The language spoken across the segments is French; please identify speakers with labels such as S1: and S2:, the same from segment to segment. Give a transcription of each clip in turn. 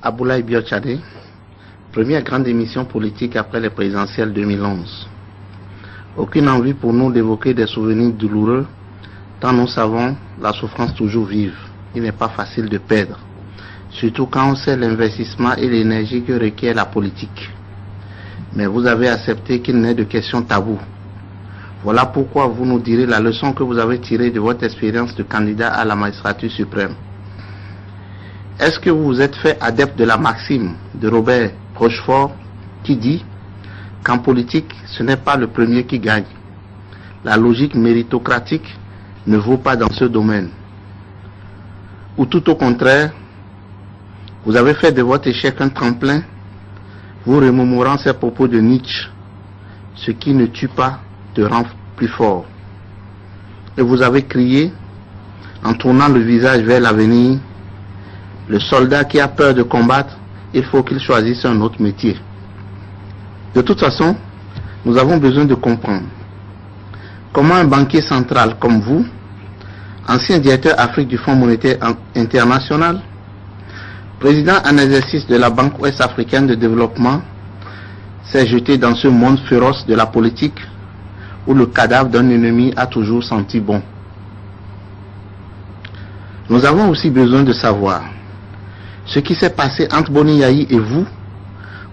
S1: Aboulaye Biotchane, première grande émission politique après les présidentielles 2011. Aucune envie pour nous d'évoquer des souvenirs douloureux, tant nous savons la souffrance toujours vive. Il n'est pas facile de perdre, surtout quand on sait l'investissement et l'énergie que requiert la politique. Mais vous avez accepté qu'il n'est de question tabou. Voilà pourquoi vous nous direz la leçon que vous avez tirée de votre expérience de candidat à la magistrature suprême. Est-ce que vous vous êtes fait adepte de la maxime de Robert Rochefort qui dit qu'en politique, ce n'est pas le premier qui gagne. La logique méritocratique ne vaut pas dans ce domaine. Ou tout au contraire, vous avez fait de votre échec un tremplin, vous remémorant ces propos de Nietzsche, ce qui ne tue pas te rend plus fort. Et vous avez crié, en tournant le visage vers l'avenir, le soldat qui a peur de combattre, il faut qu'il choisisse un autre métier. De toute façon, nous avons besoin de comprendre comment un banquier central comme vous, ancien directeur Afrique du Fonds monétaire international, président en exercice de la Banque ouest-africaine de développement, s'est jeté dans ce monde féroce de la politique où le cadavre d'un ennemi a toujours senti bon. Nous avons aussi besoin de savoir ce qui s'est passé entre Boni Yayi et vous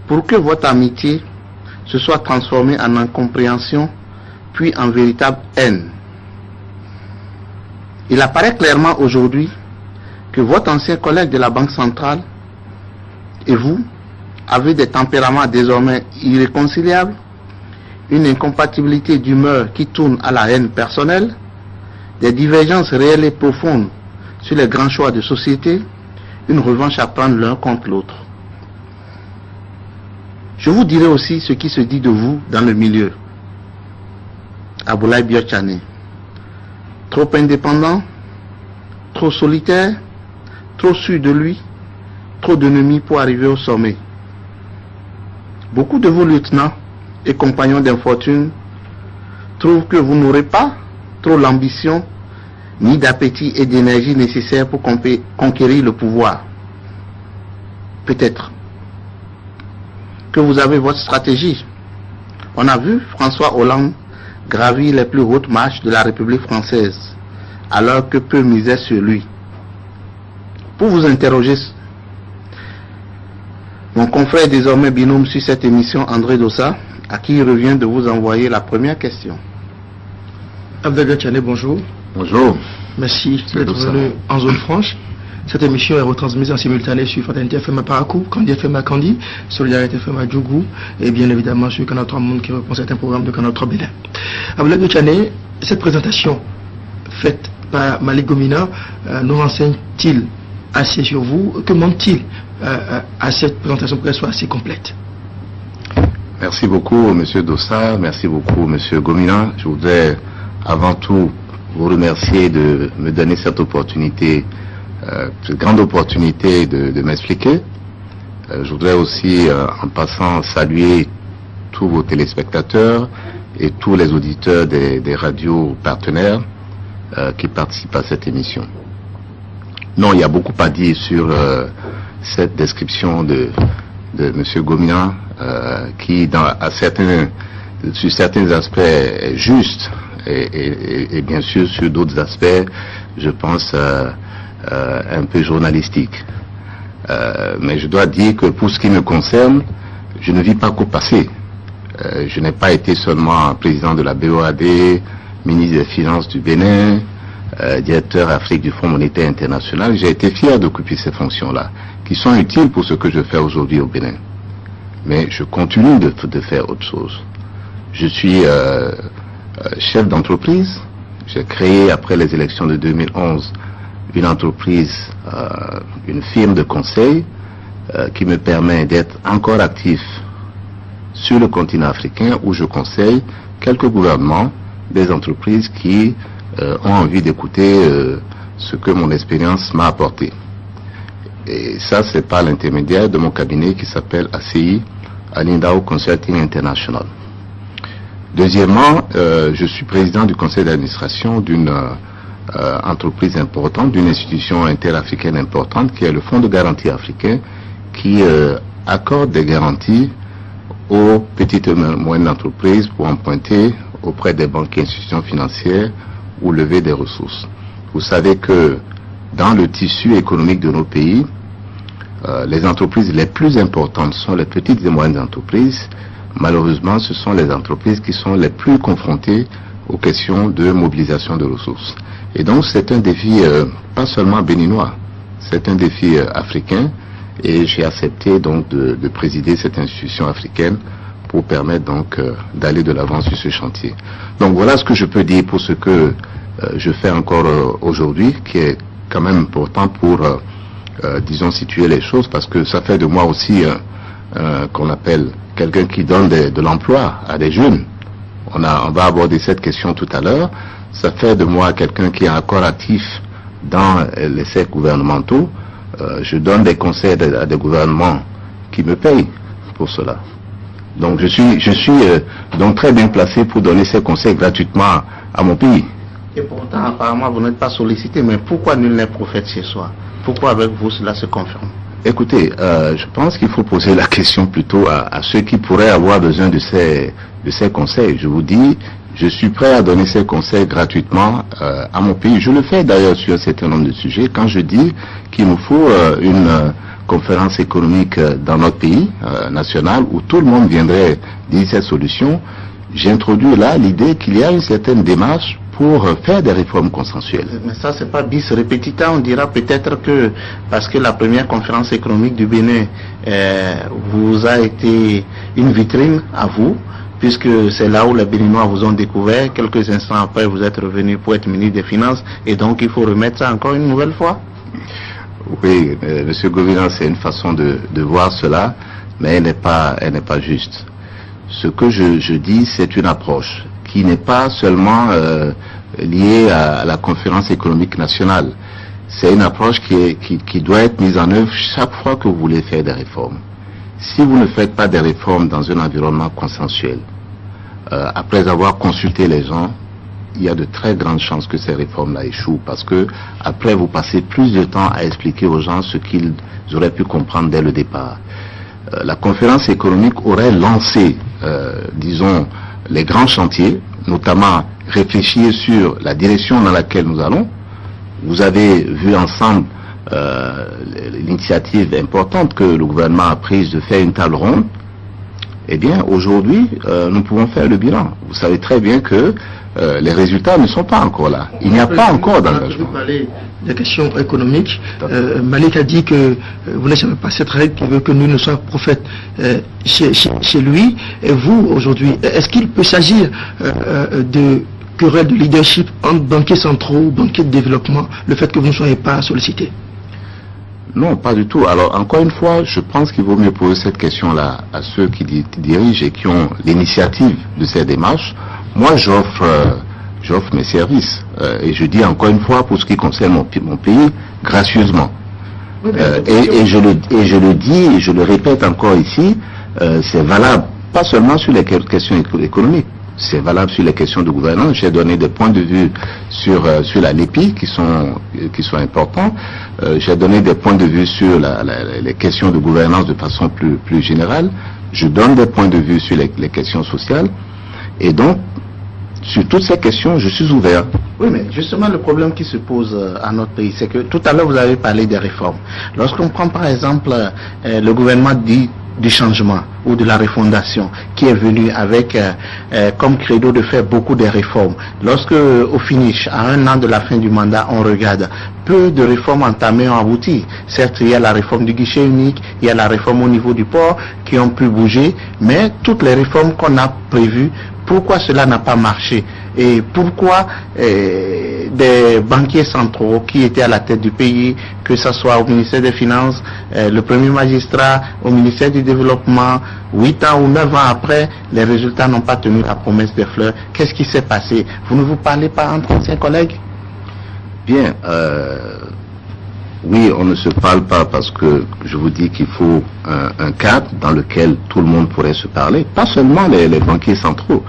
S1: pour que votre amitié se soit transformée en incompréhension puis en véritable haine. Il apparaît clairement aujourd'hui que votre ancien collègue de la Banque centrale et vous avez des tempéraments désormais irréconciliables, une incompatibilité d'humeur qui tourne à la haine personnelle, des divergences réelles et profondes sur les grands choix de société, une revanche à prendre l'un contre l'autre. Je vous dirai aussi ce qui se dit de vous dans le milieu. Aboulaye Biotchane, trop indépendant, trop solitaire, trop sûr de lui, trop d'ennemis pour arriver au sommet. Beaucoup de vos lieutenants et compagnons d'infortune trouvent que vous n'aurez pas trop l'ambition ni d'appétit et d'énergie nécessaires pour conquérir le pouvoir. Peut-être que vous avez votre stratégie. On a vu François Hollande gravir les plus hautes marches de la République française, alors que peu misaient sur lui. Pour vous interroger, mon confrère désormais binôme sur cette émission, André Dossa, à qui il revient de vous envoyer la première question.
S2: Aboulaye Biotchane, bonjour.
S3: Bonjour.
S2: Merci d'être venu en zone franche. Cette émission est retransmise en simultané sur Fraternité FM à Parakou, Kandi FM à Kandi, Solidarité FM à Djougou et bien évidemment sur Canal 3 Monde qui reprend certains programmes de Canal 3 Bénin. Aboulaye Biotchane, cette présentation faite par Malick Gomina nous renseigne-t-il assez sur vous? Que manque-t-il à cette présentation pour qu'elle soit assez complète?
S3: Merci beaucoup M. Dossa, merci beaucoup M. Gomina. Je voudrais avant tout vous remercier de me donner cette opportunité, cette grande opportunité de m'expliquer. Je voudrais aussi en passant saluer tous vos téléspectateurs et tous les auditeurs des radios partenaires qui participent à cette émission. Non, il y a beaucoup à dire sur cette description de M. Gomina qui sur certains aspects est juste et bien sûr sur d'autres aspects je pense un peu journalistique. Mais je dois dire que pour ce qui me concerne, je ne vis pas qu'au passé. Je n'ai pas été seulement président de la BOAD, ministre des Finances du Bénin, directeur Afrique du Fonds monétaire international. J'ai été fier d'occuper ces fonctions-là, qui sont utiles pour ce que je fais aujourd'hui au Bénin. Mais je continue de faire autre chose. Je suis chef d'entreprise. J'ai créé, après les élections de 2011, une entreprise, une firme de conseil qui me permet d'être encore actif sur le continent africain où je conseille quelques gouvernements, des entreprises qui ont envie d'écouter ce que mon expérience m'a apporté. Et ça, c'est par l'intermédiaire de mon cabinet qui s'appelle ACI, Alindao Consulting International. Deuxièmement, je suis président du conseil d'administration d'une entreprise importante, d'une institution interafricaine importante qui est le Fonds de garantie africain, qui accorde des garanties aux petites et moyennes entreprises pour emprunter auprès des banques et institutions financières ou lever des ressources. Vous savez que dans le tissu économique de nos pays, les entreprises les plus importantes sont les petites et moyennes entreprises. Malheureusement, ce sont les entreprises qui sont les plus confrontées aux questions de mobilisation de ressources. Et donc c'est un défi pas seulement béninois, c'est un défi africain, et j'ai accepté donc de présider cette institution africaine pour permettre donc d'aller de l'avant sur ce chantier. Donc voilà ce que je peux dire pour ce que je fais encore aujourd'hui, qui est quand même important pour disons situer les choses, parce que ça fait de moi aussi qu'on appelle quelqu'un qui donne de l'emploi à des jeunes. On va aborder cette question tout à l'heure. Ça fait de moi quelqu'un qui est encore actif dans les cercles gouvernementaux. Je donne des conseils à des gouvernements qui me payent pour cela. Donc je suis donc très bien placé pour donner ces conseils gratuitement à mon pays.
S1: Et pourtant, apparemment, vous n'êtes pas sollicité, mais pourquoi nul n'est prophète chez soi? Pourquoi avec vous cela se confirme?
S3: Écoutez, je pense qu'il faut poser la question plutôt à ceux qui pourraient avoir besoin de ces conseils. Je vous dis, je suis prêt à donner ces conseils gratuitement à mon pays. Je le fais d'ailleurs sur un certain nombre de sujets. Quand je dis qu'il nous faut une conférence économique dans notre pays national où tout le monde viendrait dire cette solution, j'introduis là l'idée qu'il y a une certaine démarche pour faire des réformes consensuelles.
S1: Mais ça, c'est pas bis repetita. On dira peut-être que parce que la première conférence économique du Bénin vous a été une vitrine à vous, puisque c'est là où les Béninois vous ont découvert. Quelques instants après, vous êtes revenu pour être ministre des Finances, et donc il faut remettre ça encore une nouvelle fois.
S3: Oui, Monsieur Govina, c'est une façon de voir cela, mais elle n'est pas juste. Ce que je dis, c'est une approche qui n'est pas seulement liée à la conférence économique nationale. C'est une approche qui doit être mise en œuvre chaque fois que vous voulez faire des réformes. Si vous ne faites pas des réformes dans un environnement consensuel, après avoir consulté les gens, il y a de très grandes chances que ces réformes-là échouent, parce que après vous passez plus de temps à expliquer aux gens ce qu'ils auraient pu comprendre dès le départ. La conférence économique aurait lancé, disons, les grands chantiers, notamment réfléchir sur la direction dans laquelle nous allons. Vous avez vu ensemble l'initiative importante que le gouvernement a prise de faire une table ronde. Eh bien, aujourd'hui, nous pouvons faire le bilan. Vous savez très bien que les résultats ne sont pas encore là. Il n'y a pas encore d'engagement.
S2: Vous parlez des questions économiques. Malik a dit que vous n'avez jamais pas cette règle qui veut que nous ne soyons prophètes chez lui. Et vous, aujourd'hui, est-ce qu'il peut s'agir de querelle de leadership entre banquiers centraux, banquiers de développement, le fait que vous ne soyez pas sollicités?
S3: Non, pas du tout. Alors, encore une fois, je pense qu'il vaut mieux poser cette question-là à ceux qui dirigent et qui ont l'initiative de ces démarches. Moi, j'offre mes services. Et je dis encore une fois, pour ce qui concerne mon pays, gracieusement. Oui, et je le dis et je le répète encore ici, c'est valable pas seulement sur les questions économiques. C'est valable sur les questions de gouvernance. J'ai donné des points de vue sur la LEPI qui sont importants. J'ai donné des points de vue sur les questions de gouvernance de façon plus générale. Je donne des points de vue sur les questions sociales. Et donc, sur toutes ces questions, je suis ouvert.
S1: Oui, mais justement, le problème qui se pose à notre pays, c'est que tout à l'heure, vous avez parlé des réformes. Lorsqu'on prend par exemple le gouvernement dit du changement ou de la refondation qui est venu avec comme credo de faire beaucoup de réformes. Lorsque au finish, à 1 an de la fin du mandat, on regarde, peu de réformes entamées ont abouti. Certes, il y a la réforme du guichet unique, il y a la réforme au niveau du port qui ont pu bouger, mais toutes les réformes qu'on a prévues, pourquoi cela n'a pas marché? Et pourquoi des banquiers centraux qui étaient à la tête du pays, que ce soit au ministère des Finances, le premier magistrat, au ministère du Développement, 8 ans ou 9 ans après, les résultats n'ont pas tenu la promesse des fleurs? Qu'est-ce qui s'est passé? Vous ne vous parlez pas entre anciens collègues?
S3: Bien, oui, on ne se parle pas parce que je vous dis qu'il faut un cadre dans lequel tout le monde pourrait se parler, pas seulement les banquiers centraux.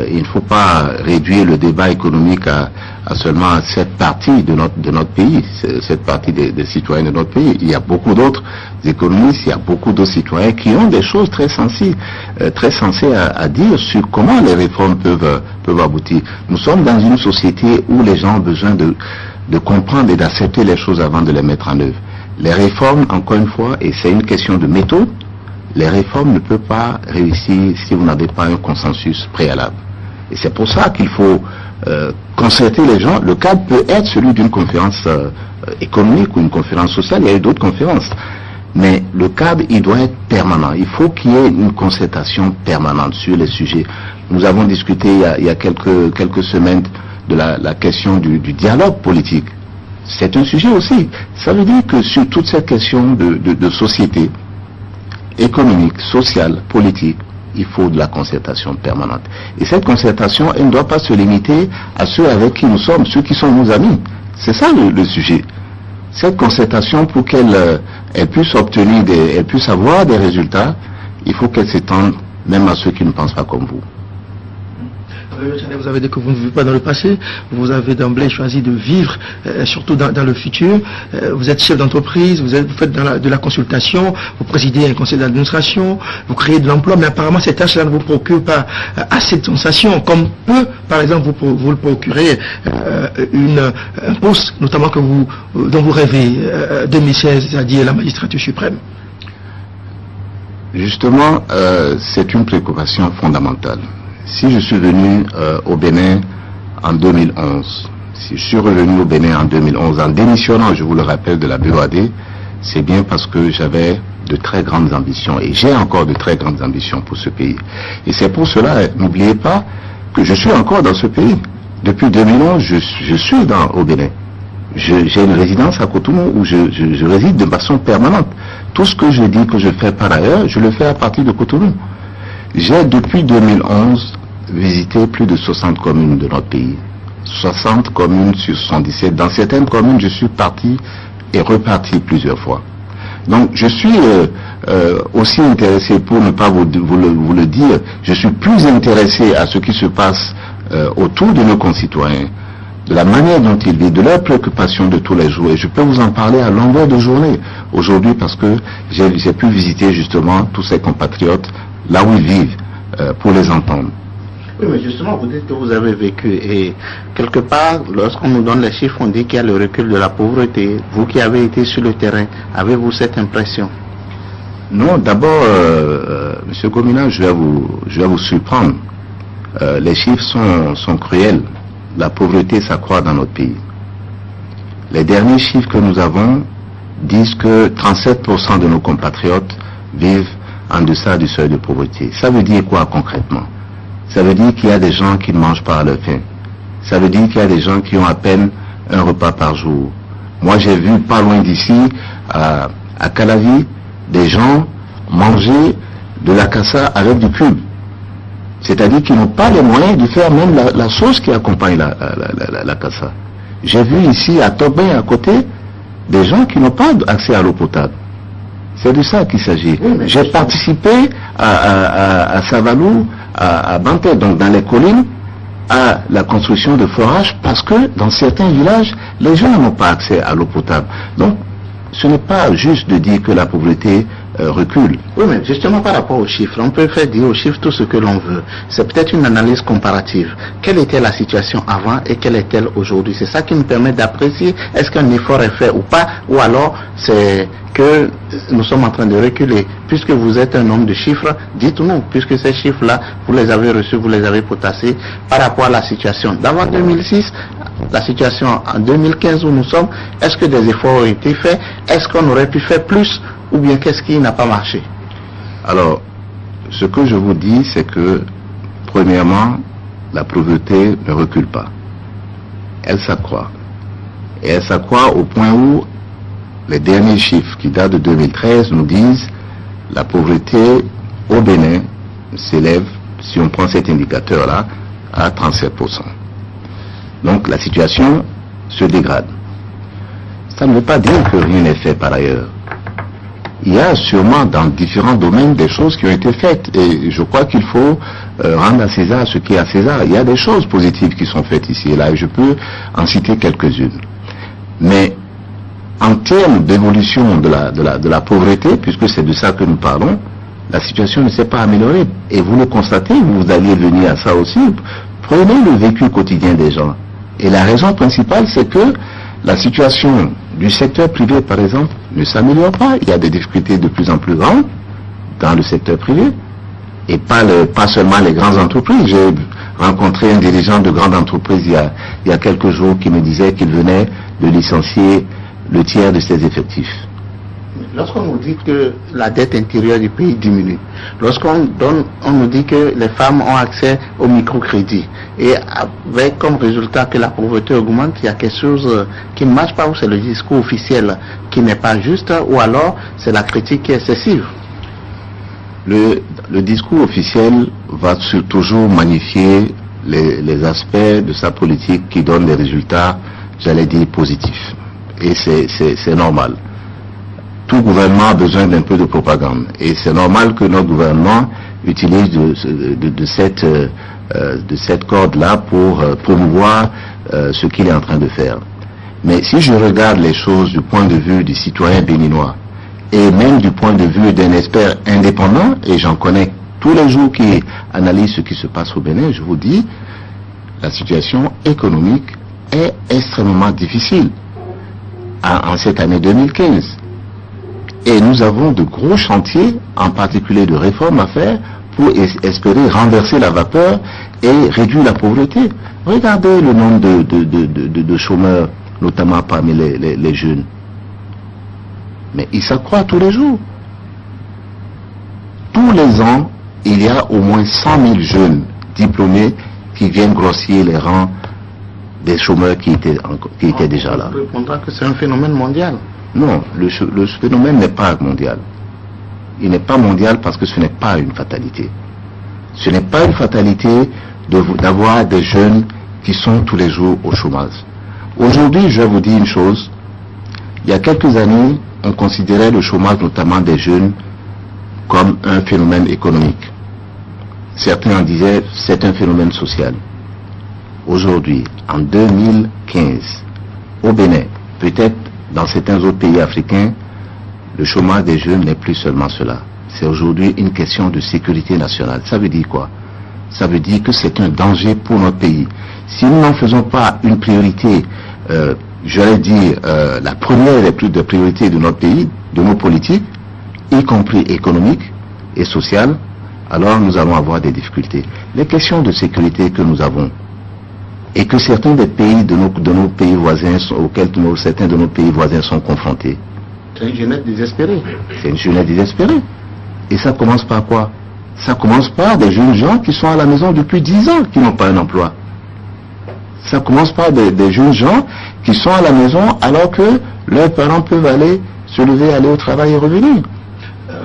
S3: il ne faut pas réduire le débat économique à seulement cette partie de notre pays, cette partie des citoyens de notre pays. Il y a beaucoup d'autres économistes, il y a beaucoup d'autres citoyens qui ont des choses très sensées à dire sur comment les réformes peuvent aboutir. Nous sommes dans une société où les gens ont besoin de comprendre et d'accepter les choses avant de les mettre en œuvre. Les réformes, encore une fois, et c'est une question de méthode, les réformes ne peuvent pas réussir si vous n'avez pas un consensus préalable. Et c'est pour ça qu'il faut concerter les gens. Le cadre peut être celui d'une conférence économique ou une conférence sociale, il y a eu d'autres conférences. Mais le cadre, il doit être permanent. Il faut qu'il y ait une concertation permanente sur les sujets. Nous avons discuté il y a quelques semaines de la question du dialogue politique. C'est un sujet aussi. Ça veut dire que sur toute cette question de société, économique, sociale, politique, il faut de la concertation permanente. Et cette concertation, elle ne doit pas se limiter à ceux avec qui nous sommes, ceux qui sont nos amis. C'est ça le sujet. Cette concertation, pour qu'elle puisse obtenir elle puisse avoir des résultats, il faut qu'elle s'étende même à ceux qui ne pensent pas comme vous.
S2: Vous avez dit que vous ne vivez pas dans le passé, vous avez d'emblée choisi de vivre, surtout dans le futur. Vous êtes chef d'entreprise, vous faites de la consultation, vous présidez un conseil d'administration, vous créez de l'emploi, mais apparemment ces tâches-là ne vous procurent pas assez de sensations, comme peut, par exemple, vous le procurer un poste, notamment dont vous rêvez, 2016, c'est-à-dire la magistrature suprême.
S3: Justement, c'est une préoccupation fondamentale. Si je suis venu au Bénin en 2011, si je suis revenu au Bénin en 2011, en démissionnant, je vous le rappelle, de la BOAD, c'est bien parce que j'avais de très grandes ambitions, et j'ai encore de très grandes ambitions pour ce pays. Et c'est pour cela, n'oubliez pas que je suis encore dans ce pays. Depuis 2011, je suis au Bénin. J'ai une résidence à Cotonou où je réside de façon permanente. Tout ce que je dis que je fais par ailleurs, je le fais à partir de Cotonou. J'ai depuis 2011 visité plus de 60 communes de notre pays. 60 communes sur 77. Dans certaines communes, je suis parti et reparti plusieurs fois. Donc je suis aussi intéressé, pour ne pas vous le dire, je suis plus intéressé à ce qui se passe autour de nos concitoyens, de la manière dont ils vivent, de leurs préoccupations de tous les jours. Et je peux vous en parler à longueur de journée aujourd'hui parce que j'ai pu visiter justement tous ces compatriotes là où ils vivent, pour les entendre.
S1: Oui, mais justement, vous dites que vous avez vécu, et quelque part, lorsqu'on nous donne les chiffres, on dit qu'il y a le recul de la pauvreté. Vous qui avez été sur le terrain, avez-vous cette impression?
S3: Non, d'abord, M. Gomina, je vais vous surprendre. Les chiffres sont cruels. La pauvreté s'accroît dans notre pays. Les derniers chiffres que nous avons disent que 37% de nos compatriotes vivent en deçà du seuil de pauvreté. Ça veut dire quoi concrètement? Ça veut dire qu'il y a des gens qui ne mangent pas à leur faim. Ça veut dire qu'il y a des gens qui ont à peine un repas par jour. Moi j'ai vu pas loin d'ici, à Calavi, des gens manger de la cassa avec du cube. C'est-à-dire qu'ils n'ont pas les moyens de faire même la sauce qui accompagne la cassa. J'ai vu ici à Tobin, à côté, des gens qui n'ont pas accès à l'eau potable. C'est de ça qu'il s'agit. Oui, j'ai participé à Savalou, à Banté, donc dans les collines, à la construction de forages, parce que dans certains villages, les gens n'ont pas accès à l'eau potable. Donc, ce n'est pas juste de dire que la pauvreté recule.
S1: Oui, mais justement par rapport aux chiffres, on peut faire dire aux chiffres tout ce que l'on veut. C'est peut-être une analyse comparative. Quelle était la situation avant et quelle est-elle aujourd'hui? C'est ça qui nous permet d'apprécier est-ce qu'un effort est fait ou pas, ou alors c'est que nous sommes en train de reculer. Puisque vous êtes un homme de chiffres, dites-nous, puisque ces chiffres-là, vous les avez reçus, vous les avez potassés par rapport à la situation d'avant 2006, la situation en 2015 où nous sommes, est-ce que des efforts ont été faits? Est-ce qu'on aurait pu faire plus? Ou bien qu'est-ce qui n'a pas marché?
S3: Alors, ce que je vous dis, c'est que, premièrement, la pauvreté ne recule pas. Elle s'accroît. Et elle s'accroît au point où les derniers chiffres qui datent de 2013 nous disent la pauvreté au Bénin s'élève, si on prend cet indicateur-là, à 37%. Donc la situation se dégrade. Ça ne veut pas dire que rien n'est fait par ailleurs. Il y a sûrement dans différents domaines des choses qui ont été faites et je crois qu'il faut rendre à César ce qui est à César. Il y a des choses positives qui sont faites ici et là, et je peux en citer quelques-unes. Mais en termes d'évolution de la pauvreté, puisque c'est de ça que nous parlons, la situation ne s'est pas améliorée. Et vous le constatez, vous alliez venir à ça aussi. Prenez le vécu quotidien des gens. Et la raison principale, c'est que la situation du secteur privé, par exemple, ne s'améliore pas. Il y a des difficultés de plus en plus grandes dans le secteur privé. Et pas seulement les grandes entreprises. J'ai rencontré un dirigeant de grande entreprise il y a quelques jours qui me disait qu'il venait de licencier le tiers de ses effectifs.
S1: Lorsqu'on nous dit que la dette intérieure du pays diminue, lorsqu'on nous dit que les femmes ont accès au microcrédit, et avec comme résultat que la pauvreté augmente, il y a quelque chose qui ne marche pas, ou c'est le discours officiel qui n'est pas juste, ou alors c'est la critique qui est excessive.
S3: Le discours officiel va toujours magnifier les aspects de sa politique qui donnent des résultats, j'allais dire, positifs. Et c'est normal. Tout gouvernement a besoin d'un peu de propagande. Et c'est normal que notre gouvernement utilise de cette corde-là pour promouvoir ce qu'il est en train de faire. Mais si je regarde les choses du point de vue du citoyen béninois, et même du point de vue d'un expert indépendant, et j'en connais tous les jours qui analysent ce qui se passe au Bénin, je vous dis, la situation économique est extrêmement difficile en cette année 2015. Et nous avons de gros chantiers, en particulier de réformes à faire, pour espérer renverser la vapeur et réduire la pauvreté. Regardez le nombre de chômeurs, notamment parmi les jeunes. Mais il s'accroît tous les jours. Tous les ans, il y a au moins 100 000 jeunes diplômés qui viennent grossir les rangs des chômeurs qui étaient déjà là.
S1: On répondra que c'est un phénomène mondial.
S3: Non, le phénomène n'est pas mondial. Il n'est pas mondial parce que ce n'est pas une fatalité. Ce n'est pas une fatalité d'avoir des jeunes qui sont tous les jours au chômage. Aujourd'hui, je vais vous dire une chose. Il y a quelques années, on considérait le chômage, notamment des jeunes, comme un phénomène économique. Certains en disaient c'est un phénomène social. Aujourd'hui, en 2015, au Bénin, peut-être dans certains autres pays africains, le chômage des jeunes n'est plus seulement cela. C'est aujourd'hui une question de sécurité nationale. Ça veut dire quoi? Ça veut dire que c'est un danger pour notre pays. Si nous n'en faisons pas une priorité, j'allais dire la première des priorités de notre pays, de nos politiques, y compris économiques et sociales, alors nous allons avoir des difficultés. Les questions de sécurité que nous avons, et que certains des pays de nos pays voisins, auxquels certains de nos pays voisins sont confrontés.
S1: C'est une jeunesse désespérée.
S3: C'est une jeunesse désespérée. Et ça commence par quoi? Ça commence par des jeunes gens qui sont à la maison depuis 10 ans, qui n'ont pas un emploi. Ça commence par des jeunes gens qui sont à la maison alors que leurs parents peuvent aller se lever, aller au travail et revenir.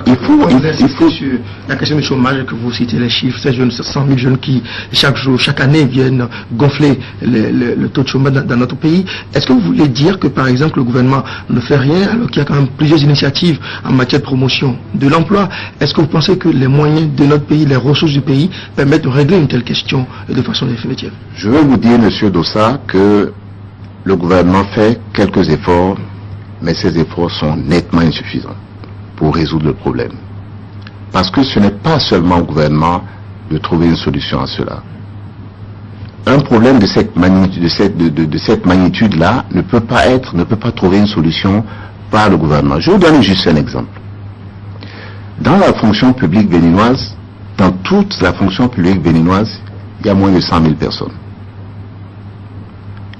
S3: Il faut
S2: sur la question du chômage que vous citez les chiffres, ces jeunes, 100 000 jeunes qui chaque jour, chaque année viennent gonfler le taux de chômage dans notre pays. Est-ce que vous voulez dire que par exemple le gouvernement ne fait rien alors qu'il y a quand même plusieurs initiatives en matière de promotion de l'emploi? Est-ce que vous pensez que les moyens de notre pays, les ressources du pays permettent de régler une telle question de façon définitive?
S3: Je veux vous dire, Monsieur Dossa, que le gouvernement fait quelques efforts, mais ces efforts sont nettement insuffisants pour résoudre le problème. Parce que ce n'est pas seulement au gouvernement de trouver une solution à cela. Un problème de cette magnitude-là ne peut pas trouver une solution par le gouvernement. Je vais vous donner juste un exemple. Dans la fonction publique béninoise, dans toute la fonction publique béninoise, il y a moins de 100 000 personnes.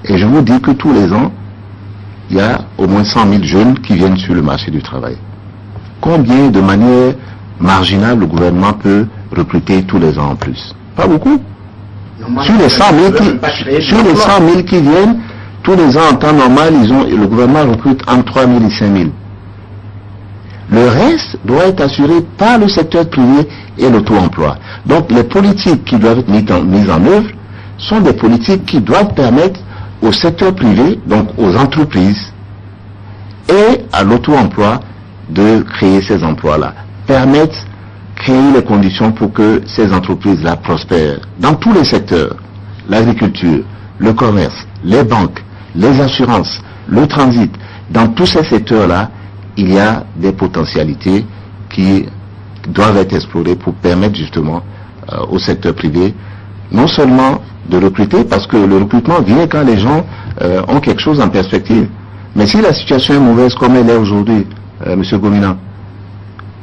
S3: Et je vous dis que tous les ans, il y a au moins 100 000 jeunes qui viennent sur le marché du travail. Combien de manière marginale le gouvernement peut recruter tous les ans en plus? Pas beaucoup. Sur les 100 000 qui viennent, tous les ans en temps normal, le gouvernement recrute entre 3 000 et 5 000. Le reste doit être assuré par le secteur privé et l'auto-emploi. Donc les politiques qui doivent être mises en œuvre sont des politiques qui doivent permettre au secteur privé, donc aux entreprises, et à l'auto-emploi de créer ces emplois-là. Permettre créer les conditions pour que ces entreprises-là prospèrent dans tous les secteurs, l'agriculture, le commerce, les banques, les assurances, le transit. Dans tous ces secteurs-là, il y a des potentialités qui doivent être explorées pour permettre justement au secteur privé non seulement de recruter, parce que le recrutement vient quand les gens ont quelque chose en perspective. Mais si la situation est mauvaise comme elle est aujourd'hui, M. Gomina,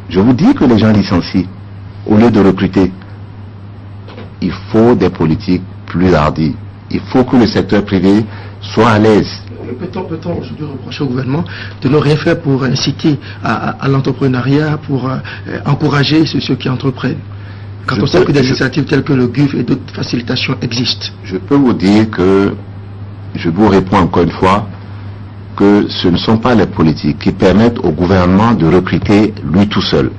S3: je vous dis que les gens licencient au lieu de recruter. Il faut des politiques plus hardies. Il faut que le secteur privé soit à l'aise.
S2: Peut-on aujourd'hui reprocher au gouvernement de ne rien faire pour inciter à l'entrepreneuriat, pour encourager ceux qui entreprennent, quand on sait que des initiatives telles que le GUF et d'autres facilitations existent?
S3: Je peux vous dire que, je vous réponds encore une fois, que ce ne sont pas les politiques qui permettent au gouvernement de recruter lui tout seul.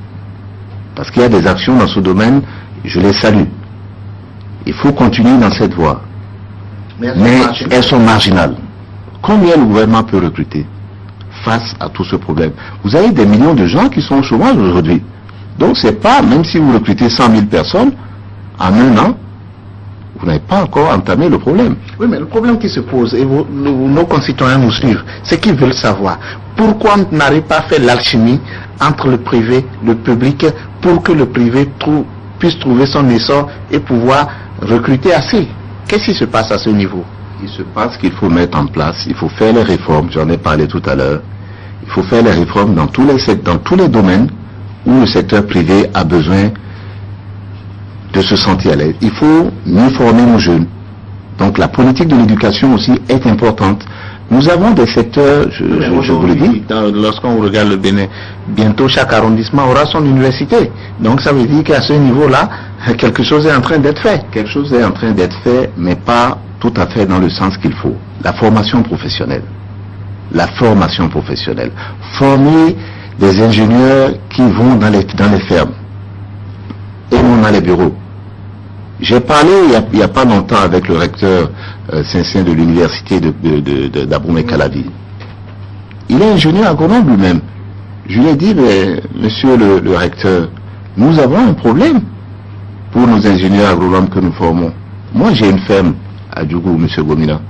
S3: Parce qu'il y a des actions dans ce domaine, je les salue. Il faut continuer dans cette voie. Mais elles sont marginales. Combien le gouvernement peut recruter face à tout ce problème? Vous avez des millions de gens qui sont au chômage aujourd'hui. Donc c'est pas, même si vous recrutez 100 000 personnes, en un an, vous n'avez pas encore entamé le problème.
S1: Oui, mais le problème qui se pose, et nos concitoyens nous suivent, c'est qu'ils veulent savoir pourquoi on n'arrive pas à faire l'alchimie entre le privé, le public, pour que le privé puisse trouver son essor et pouvoir recruter assez. Qu'est-ce qui se passe à ce niveau?
S3: Il se passe qu'il faut mettre en place, il faut faire les réformes, j'en ai parlé tout à l'heure, il faut faire les réformes dans tous les domaines où le secteur privé a besoin de se sentir à l'aise. Il faut mieux former nos jeunes. Donc la politique de l'éducation aussi est importante. Nous avons des secteurs, je vous le dis.
S1: Lorsqu'on regarde le Bénin, bientôt chaque arrondissement aura son université. Donc ça veut dire qu'à ce niveau-là, quelque chose est en train d'être fait.
S3: Quelque chose est en train d'être fait, mais pas tout à fait dans le sens qu'il faut. La formation professionnelle. La formation professionnelle. Former des ingénieurs qui vont dans les fermes et non dans les bureaux. J'ai parlé il n'y a pas longtemps avec le recteur Saint-Saint de l'université d'Abomey-Calavi. Il est ingénieur agronome lui-même. Je lui ai dit, mais, monsieur le recteur, nous avons un problème pour nos ingénieurs agronomes que nous formons. Moi j'ai une ferme à Djougou, monsieur Gomina.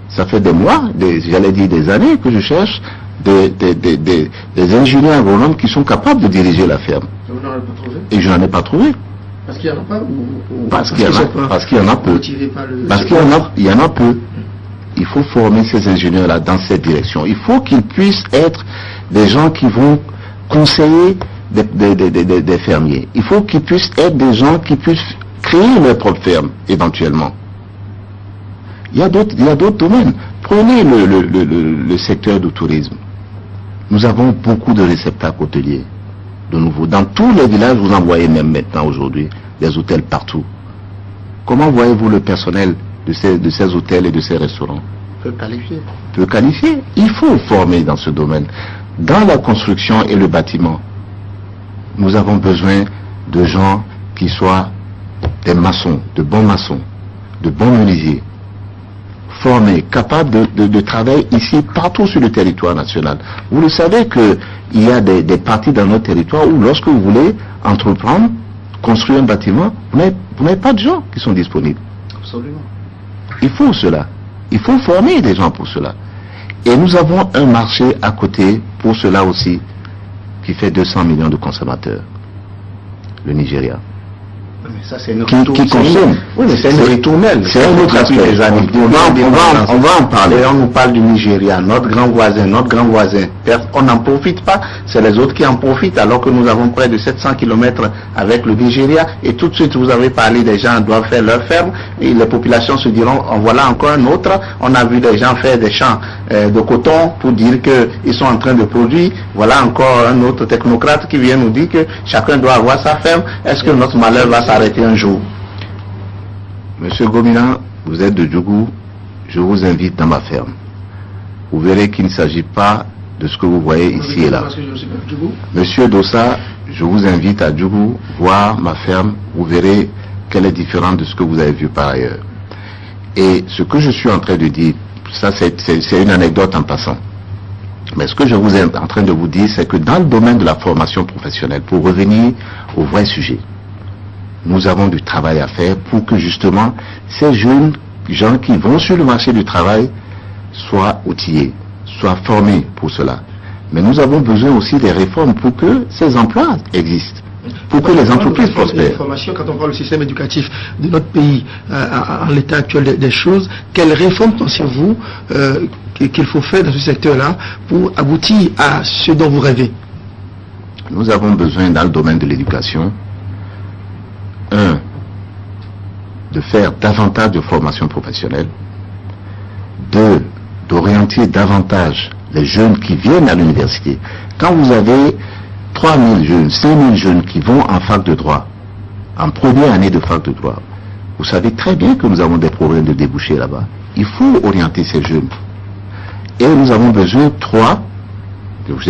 S3: Ça fait des mois, j'allais dire des années que je cherche des ingénieurs agronomes qui sont capables de diriger la ferme. Et je n'en ai pas trouvé.
S2: Parce qu'il n'y en a pas
S3: parce qu'il y en a peu. Parce qu'il y en a peu. Il faut former ces ingénieurs-là dans cette direction. Il faut qu'ils puissent être des gens qui vont conseiller des fermiers. Il faut qu'ils puissent être des gens qui puissent créer leur propre ferme, éventuellement. Il y a d'autres domaines. Prenez le secteur du tourisme. Nous avons beaucoup de réceptacles hôteliers, de nouveau. Dans tous les villages, vous en voyez même maintenant aujourd'hui, des hôtels partout. Comment voyez-vous le personnel de ces hôtels et de ces restaurants?
S1: Peu qualifié.
S3: Peu qualifié. Il faut former dans ce domaine. Dans la construction et le bâtiment, nous avons besoin de gens qui soient des maçons, de bons menuisiers, formés, capables de travailler ici, partout sur le territoire national. Vous le savez qu'il y a des parties dans notre territoire où lorsque vous voulez entreprendre, construire un bâtiment, vous n'avez pas de gens qui sont disponibles.
S1: Absolument.
S3: Il faut cela. Il faut former des gens pour cela. Et nous avons un marché à côté pour cela aussi, qui fait 200 millions de consommateurs. Le Nigeria.
S1: Mais ça, c'est une
S3: qui consomme.
S1: Oui, mais c'est une ritournelle.
S3: C'est un autre aspect. On va en parler.
S1: Et on nous parle du Nigeria, notre grand voisin. On n'en profite pas, c'est les autres qui en profitent, alors que nous avons près de 700 km avec le Nigeria. Et tout de suite, vous avez parlé des gens doivent faire leur ferme, et les populations se diront, en voilà encore un autre. On a vu des gens faire des champs de coton pour dire qu'ils sont en train de produire. Voilà encore un autre technocrate qui vient nous dire que chacun doit avoir sa ferme. Est-ce que notre malheur va s'arrêter un jour?
S3: Monsieur Gomina, vous êtes de Djougou, je vous invite dans ma ferme. Vous verrez qu'il ne s'agit pas de ce que vous voyez ici et là. Monsieur Dossa, je vous invite à Djougou voir ma ferme, vous verrez qu'elle est différente de ce que vous avez vu par ailleurs. Et ce que je suis en train de dire, ça c'est une anecdote en passant. Mais ce que je vous ai en train de vous dire, c'est que dans le domaine de la formation professionnelle, pour revenir au vrai sujet, nous avons du travail à faire pour que justement ces jeunes gens qui vont sur le marché du travail soient outillés, soient formés pour cela. Mais nous avons besoin aussi des réformes pour que ces emplois existent, pour que les entreprises prospèrent.
S2: Quand on voit le système éducatif de notre pays en l'état actuel des choses, quelles réformes pensez-vous qu'il faut faire dans ce secteur-là pour aboutir à ce dont vous rêvez?
S3: Nous avons besoin dans le domaine de l'éducation, de faire davantage de formation professionnelle, d'orienter davantage les jeunes qui viennent à l'université. Quand vous avez 3000 jeunes, 5000 jeunes qui vont en fac de droit, en première année de fac de droit, vous savez très bien que nous avons des problèmes de débouchés là-bas. Il faut orienter ces jeunes. Et nous avons besoin de 3.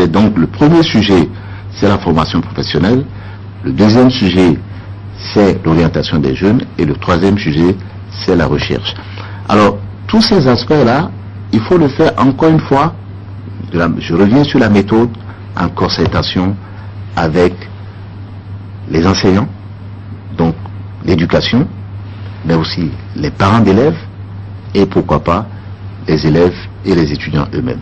S3: Donc le premier sujet, c'est la formation professionnelle. Le deuxième sujet, c'est l'orientation des jeunes. Et le troisième sujet, c'est la recherche. Alors, tous ces aspects-là, il faut le faire encore une fois. Je reviens sur la méthode en concertation avec les enseignants, donc l'éducation, mais aussi les parents d'élèves et pourquoi pas les élèves et les étudiants eux-mêmes.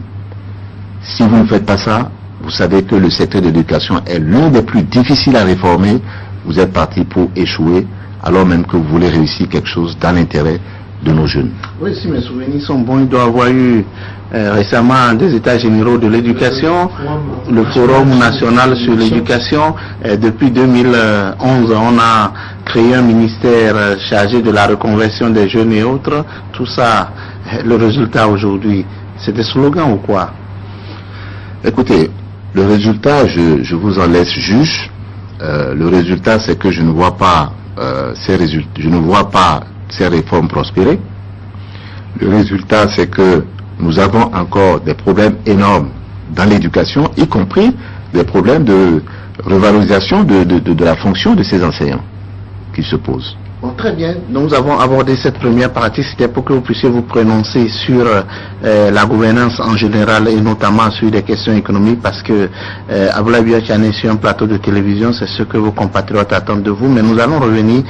S3: Si vous ne faites pas ça, vous savez que le secteur de l'éducation est l'un des plus difficiles à réformer. Vous êtes parti pour échouer alors même que vous voulez réussir quelque chose dans l'intérêt de nos jeunes.
S1: Oui, si mes souvenirs sont bons, il doit y avoir eu récemment des états généraux de l'éducation, le Forum national sur l'éducation. Depuis 2011, on a créé un ministère chargé de la reconversion des jeunes et autres. Tout ça, le résultat aujourd'hui, c'est des slogans ou quoi?
S3: Écoutez, le résultat, je vous en laisse juge. Le résultat, c'est que je ne vois pas ces réformes prospérer. Le résultat, c'est que nous avons encore des problèmes énormes dans l'éducation, y compris des problèmes de revalorisation de la fonction de ces enseignants qui se posent.
S1: Bon, très bien. Nous avons abordé cette première partie, c'était pour que vous puissiez vous prononcer sur la gouvernance en général et notamment sur des questions économiques, parce que Aboulaye Biachane sur un plateau de télévision, c'est ce que vos compatriotes attendent de vous. Mais nous allons revenir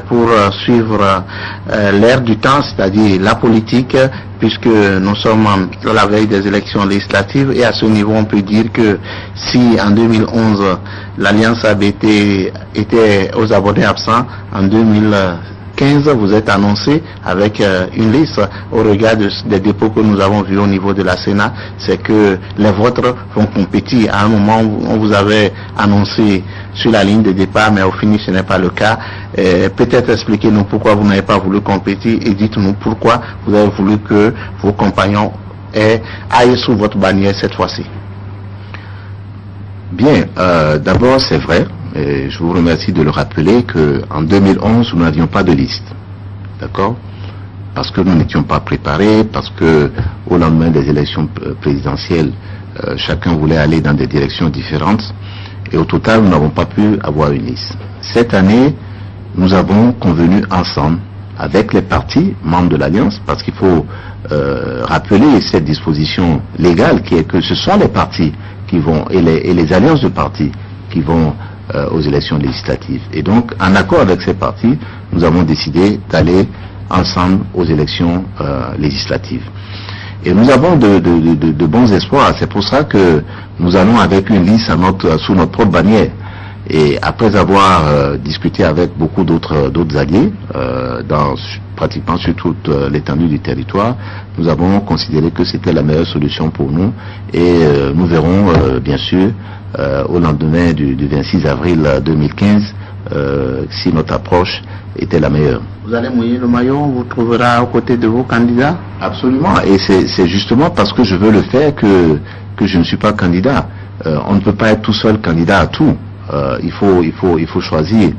S1: pour suivre l'ère du temps, c'est-à-dire la politique, puisque nous sommes à la veille des élections législatives, et à ce niveau on peut dire que si en 2011 l'Alliance ABT était aux abonnés absents, en 2015 vous êtes annoncé avec une liste. Au regard des dépôts que nous avons vus au niveau de la Sénat, c'est que les vôtres vont compétir. À un moment on vous avait annoncé sur la ligne de départ, mais au final ce n'est pas le cas. Peut-être expliquez-nous pourquoi vous n'avez pas voulu compétir et dites-nous pourquoi vous avez voulu que vos compagnons aillent sous votre bannière cette fois-ci.
S3: Bien, d'abord c'est vrai, et je vous remercie de le rappeler, qu'en 2011 nous n'avions pas de liste, d'accord? Parce que nous n'étions pas préparés, parce que au lendemain des élections présidentielles, chacun voulait aller dans des directions différentes, et au total nous n'avons pas pu avoir une liste. Cette année, nous avons convenu ensemble avec les partis membres de l'Alliance, parce qu'il faut rappeler cette disposition légale qui est que ce sont les partis qui vont, et les alliances de partis qui vont aux élections législatives. Et donc, en accord avec ces partis, nous avons décidé d'aller ensemble aux élections législatives. Et nous avons de bons espoirs. C'est pour ça que nous allons avec une liste sous notre propre bannière. Et après avoir discuté avec beaucoup d'autres alliés, pratiquement sur toute l'étendue du territoire, nous avons considéré que c'était la meilleure solution pour nous. Et nous verrons, bien sûr, au lendemain du 26 avril 2015, si notre approche était la meilleure.
S1: Vous allez mouiller le maillot, on vous trouvera aux côtés de vos candidats?
S3: Absolument. Et c'est justement parce que je veux le faire que je ne suis pas candidat. On ne peut pas être tout seul candidat à tout. Il faut choisir.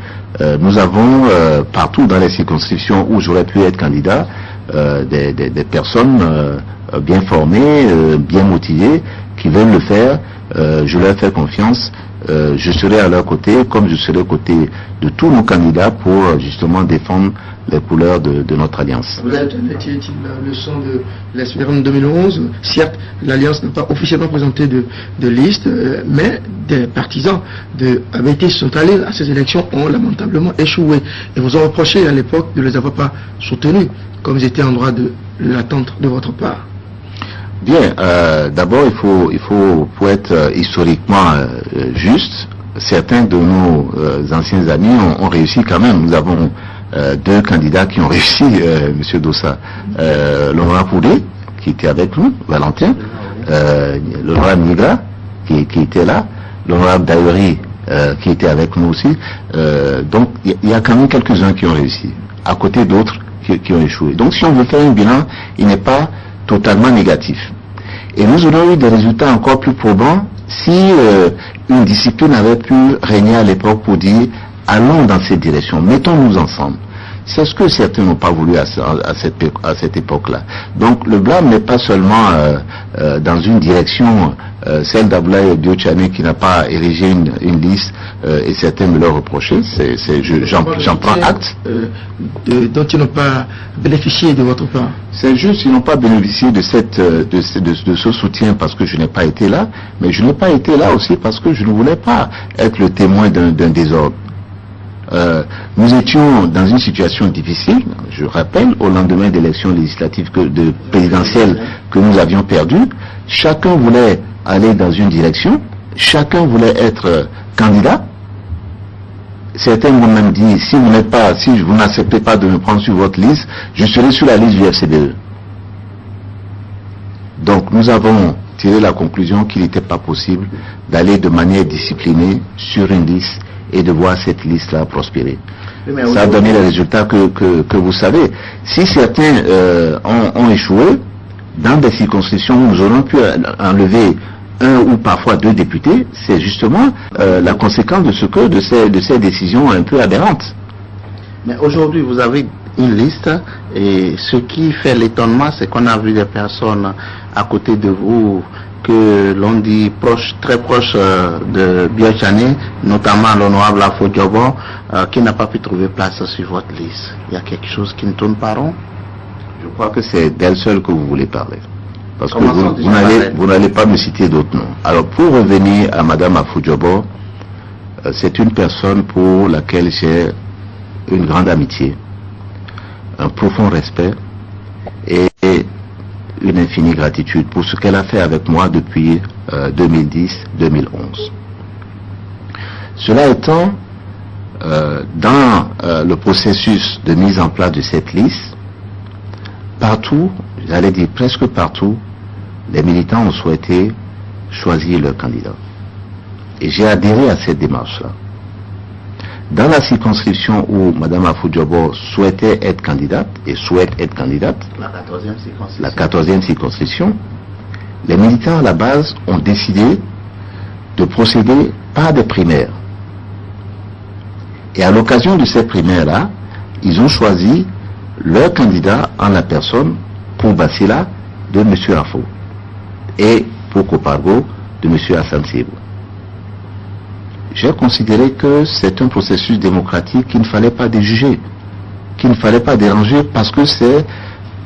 S3: Nous avons partout dans les circonscriptions où j'aurais pu être candidat des personnes bien formées, bien motivées, qui veulent le faire. Je leur fais confiance. je serai à leur côté, comme je serai aux côtés de tous nos candidats pour justement défendre les couleurs de notre alliance.
S2: Vous avez tiré la leçon de l'espérance 2011. Certes, l'alliance n'a pas officiellement présenté de liste, mais des partisans de ABT sont allés à ces élections, ont lamentablement échoué. Et vous ont reproché à l'époque de ne les avoir pas soutenus, comme ils étaient en droit de l'attente de votre part.
S3: Bien, d'abord il faut pour être historiquement juste, certains de nos anciens amis ont réussi quand même. Nous avons deux candidats qui ont réussi, Monsieur Dossa, l'honorable Poudé, qui était avec nous, Valentin, l'honorable Nigra, qui était là, l'honorable Daïri, qui était avec nous aussi. Donc il y a quand même quelques-uns qui ont réussi, à côté d'autres qui ont échoué. Donc si on veut faire un bilan, il n'est pas totalement négatif. Et nous aurions eu des résultats encore plus probants si une discipline avait pu régner à l'époque pour dire allons dans cette direction, mettons-nous ensemble. C'est ce que certains n'ont pas voulu à cette époque-là. Donc le blâme n'est pas seulement dans une direction, celle d'Abdoulaye Diop qui n'a pas érigé une liste et certains me l'ont reproché. J'en prends acte.
S2: Dont ils n'ont pas bénéficié de votre part.
S3: C'est juste qu'ils n'ont pas bénéficié de ce soutien parce que je n'ai pas été là, mais je n'ai pas été là aussi parce que je ne voulais pas être le témoin d'un désordre. Nous étions dans une situation difficile, je rappelle, au lendemain d'élections législatives présidentielles que nous avions perdues. Chacun voulait aller dans une direction, chacun voulait être candidat. Certains m'ont même dit, si vous n'acceptez pas de me prendre sur votre liste, je serai sur la liste du FCDE. Donc nous avons tiré la conclusion qu'il n'était pas possible d'aller de manière disciplinée sur une liste et de voir cette liste-là prospérer. Ça a donné les résultats que vous savez. Si certains ont échoué, dans des circonscriptions où nous aurions pu enlever un ou parfois deux députés, c'est justement la conséquence de ces décisions un peu aberrantes.
S1: Mais aujourd'hui, vous avez une liste et ce qui fait l'étonnement, c'est qu'on a vu des personnes à côté de vous que l'on dit très proche de Biachane, notamment l'honorable Afo Diobo, qui n'a pas pu trouver place sur votre liste. Il y a quelque chose qui ne tourne pas rond?
S3: Je crois que c'est d'elle seule que vous voulez parler. Parce que vous n'allez pas me citer d'autres noms. Alors pour revenir à Madame Afo Diobo, c'est une personne pour laquelle j'ai une grande amitié, un profond respect et une infinie gratitude pour ce qu'elle a fait avec moi depuis 2010-2011. Cela étant, dans le processus de mise en place de cette liste, partout, j'allais dire presque partout, les militants ont souhaité choisir leur candidat. Et j'ai adhéré à cette démarche-là. Dans la circonscription où Mme Afo Diobo souhaitait être candidate, et souhaite être candidate, la 14e circonscription, les militants à la base ont décidé de procéder par des primaires. Et à l'occasion de ces primaires-là, ils ont choisi leur candidat en la personne pour Bassila de M. Afo et pour Kopargo de M. Hassan Sebo. J'ai considéré que c'est un processus démocratique qu'il ne fallait pas déjuger, qu'il ne fallait pas déranger parce que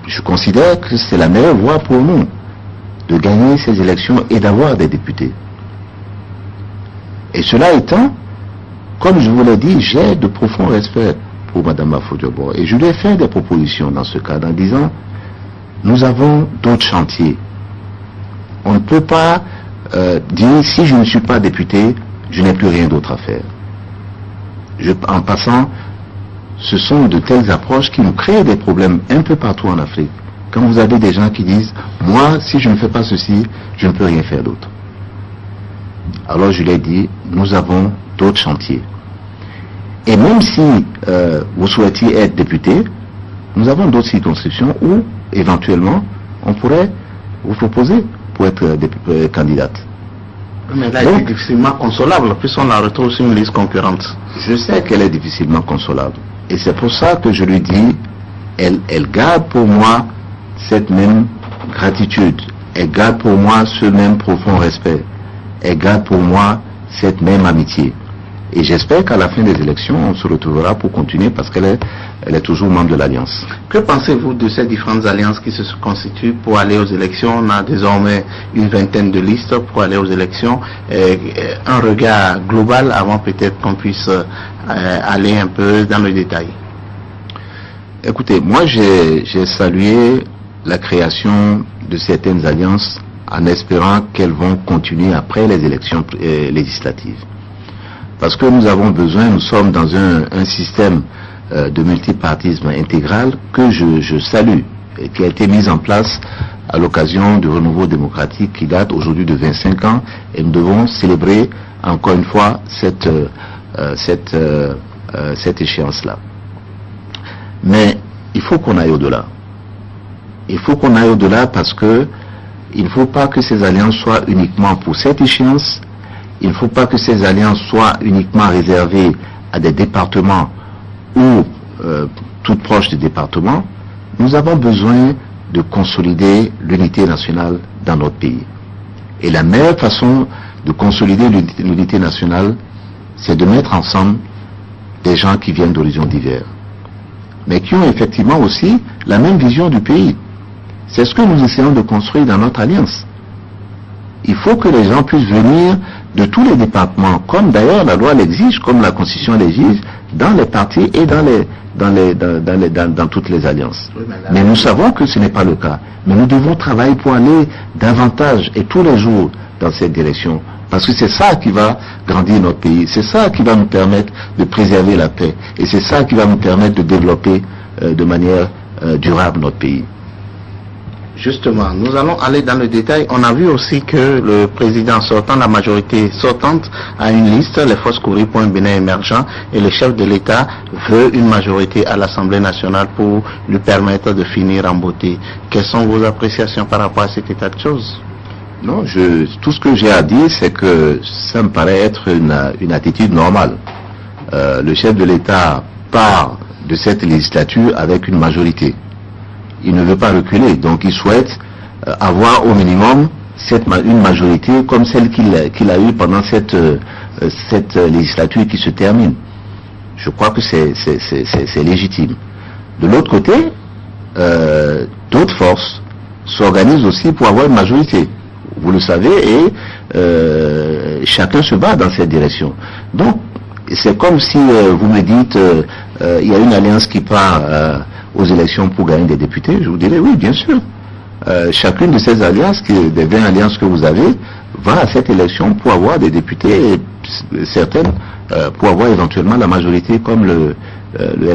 S3: je considère que c'est la meilleure voie pour nous de gagner ces élections et d'avoir des députés. Et cela étant, comme je vous l'ai dit, j'ai de profonds respect pour Mme Afo Diobo et je lui ai fait des propositions dans ce cadre en disant nous avons d'autres chantiers. On ne peut pas dire si je ne suis pas député, je n'ai plus rien d'autre à faire. En passant, ce sont de telles approches qui nous créent des problèmes un peu partout en Afrique. Quand vous avez des gens qui disent moi, si je ne fais pas ceci, je ne peux rien faire d'autre. Alors je lui ai dit, nous avons d'autres chantiers. Et même si vous souhaitiez être député, nous avons d'autres circonscriptions où, éventuellement, on pourrait vous proposer pour être candidate.
S1: Mais là, elle est difficilement consolable, puisqu'on la retrouve sur une liste concurrente.
S3: Je sais qu'elle est difficilement consolable. Et c'est pour ça que je lui dis, elle garde pour moi cette même gratitude. Elle garde pour moi ce même profond respect. Elle garde pour moi cette même amitié. Et j'espère qu'à la fin des élections, on se retrouvera pour continuer parce qu'elle est toujours membre de l'Alliance.
S1: Que pensez-vous de ces différentes alliances qui se constituent pour aller aux élections? On a désormais une vingtaine de listes pour aller aux élections. Un regard global avant peut-être qu'on puisse aller un peu dans le détail.
S3: Écoutez, moi j'ai salué la création de certaines alliances en espérant qu'elles vont continuer après les élections législatives. Parce que nous avons besoin, nous sommes dans un système de multipartisme intégral que je salue et qui a été mis en place à l'occasion du renouveau démocratique qui date aujourd'hui de 25 ans et nous devons célébrer encore une fois cette échéance-là. Mais il faut qu'on aille au-delà. Il faut qu'on aille au-delà parce que il ne faut pas que ces alliances soient uniquement pour cette échéance. Il ne faut pas que ces alliances soient uniquement réservées à des départements ou toutes proches des départements. Nous avons besoin de consolider l'unité nationale dans notre pays. Et la meilleure façon de consolider l'unité nationale, c'est de mettre ensemble des gens qui viennent d'horizons divers, mais qui ont effectivement aussi la même vision du pays. C'est ce que nous essayons de construire dans notre alliance. Il faut que les gens puissent venir de tous les départements, comme d'ailleurs la loi l'exige, comme la Constitution l'exige, dans les partis et dans toutes les alliances. Mais nous savons que ce n'est pas le cas. Mais nous devons travailler pour aller davantage et tous les jours dans cette direction. Parce que c'est ça qui va grandir notre pays. C'est ça qui va nous permettre de préserver la paix. Et c'est ça qui va nous permettre de développer de manière durable notre pays.
S1: Justement, nous allons aller dans le détail. On a vu aussi que le président sortant, la majorité sortante, a une liste, les forces courues pour un Bénin émergent, et le chef de l'État veut une majorité à l'Assemblée nationale pour lui permettre de finir en beauté. Quelles sont vos appréciations par rapport à cet état de choses?
S3: Non, tout ce que j'ai à dire, c'est que ça me paraît être une attitude normale. Le chef de l'État part de cette législature avec une majorité. Il ne veut pas reculer, donc il souhaite avoir au minimum une majorité comme celle qu'il a eue pendant cette législature qui se termine. Je crois que c'est légitime. De l'autre côté, d'autres forces s'organisent aussi pour avoir une majorité. Vous le savez, et chacun se bat dans cette direction. Donc, c'est comme si vous me dites, il y a une alliance qui part aux élections pour gagner des députés. Je vous dirais oui, bien sûr. Chacune de ces alliances, des 20 alliances que vous avez, va à cette élection pour avoir des députés, et certaines pour avoir éventuellement la majorité comme le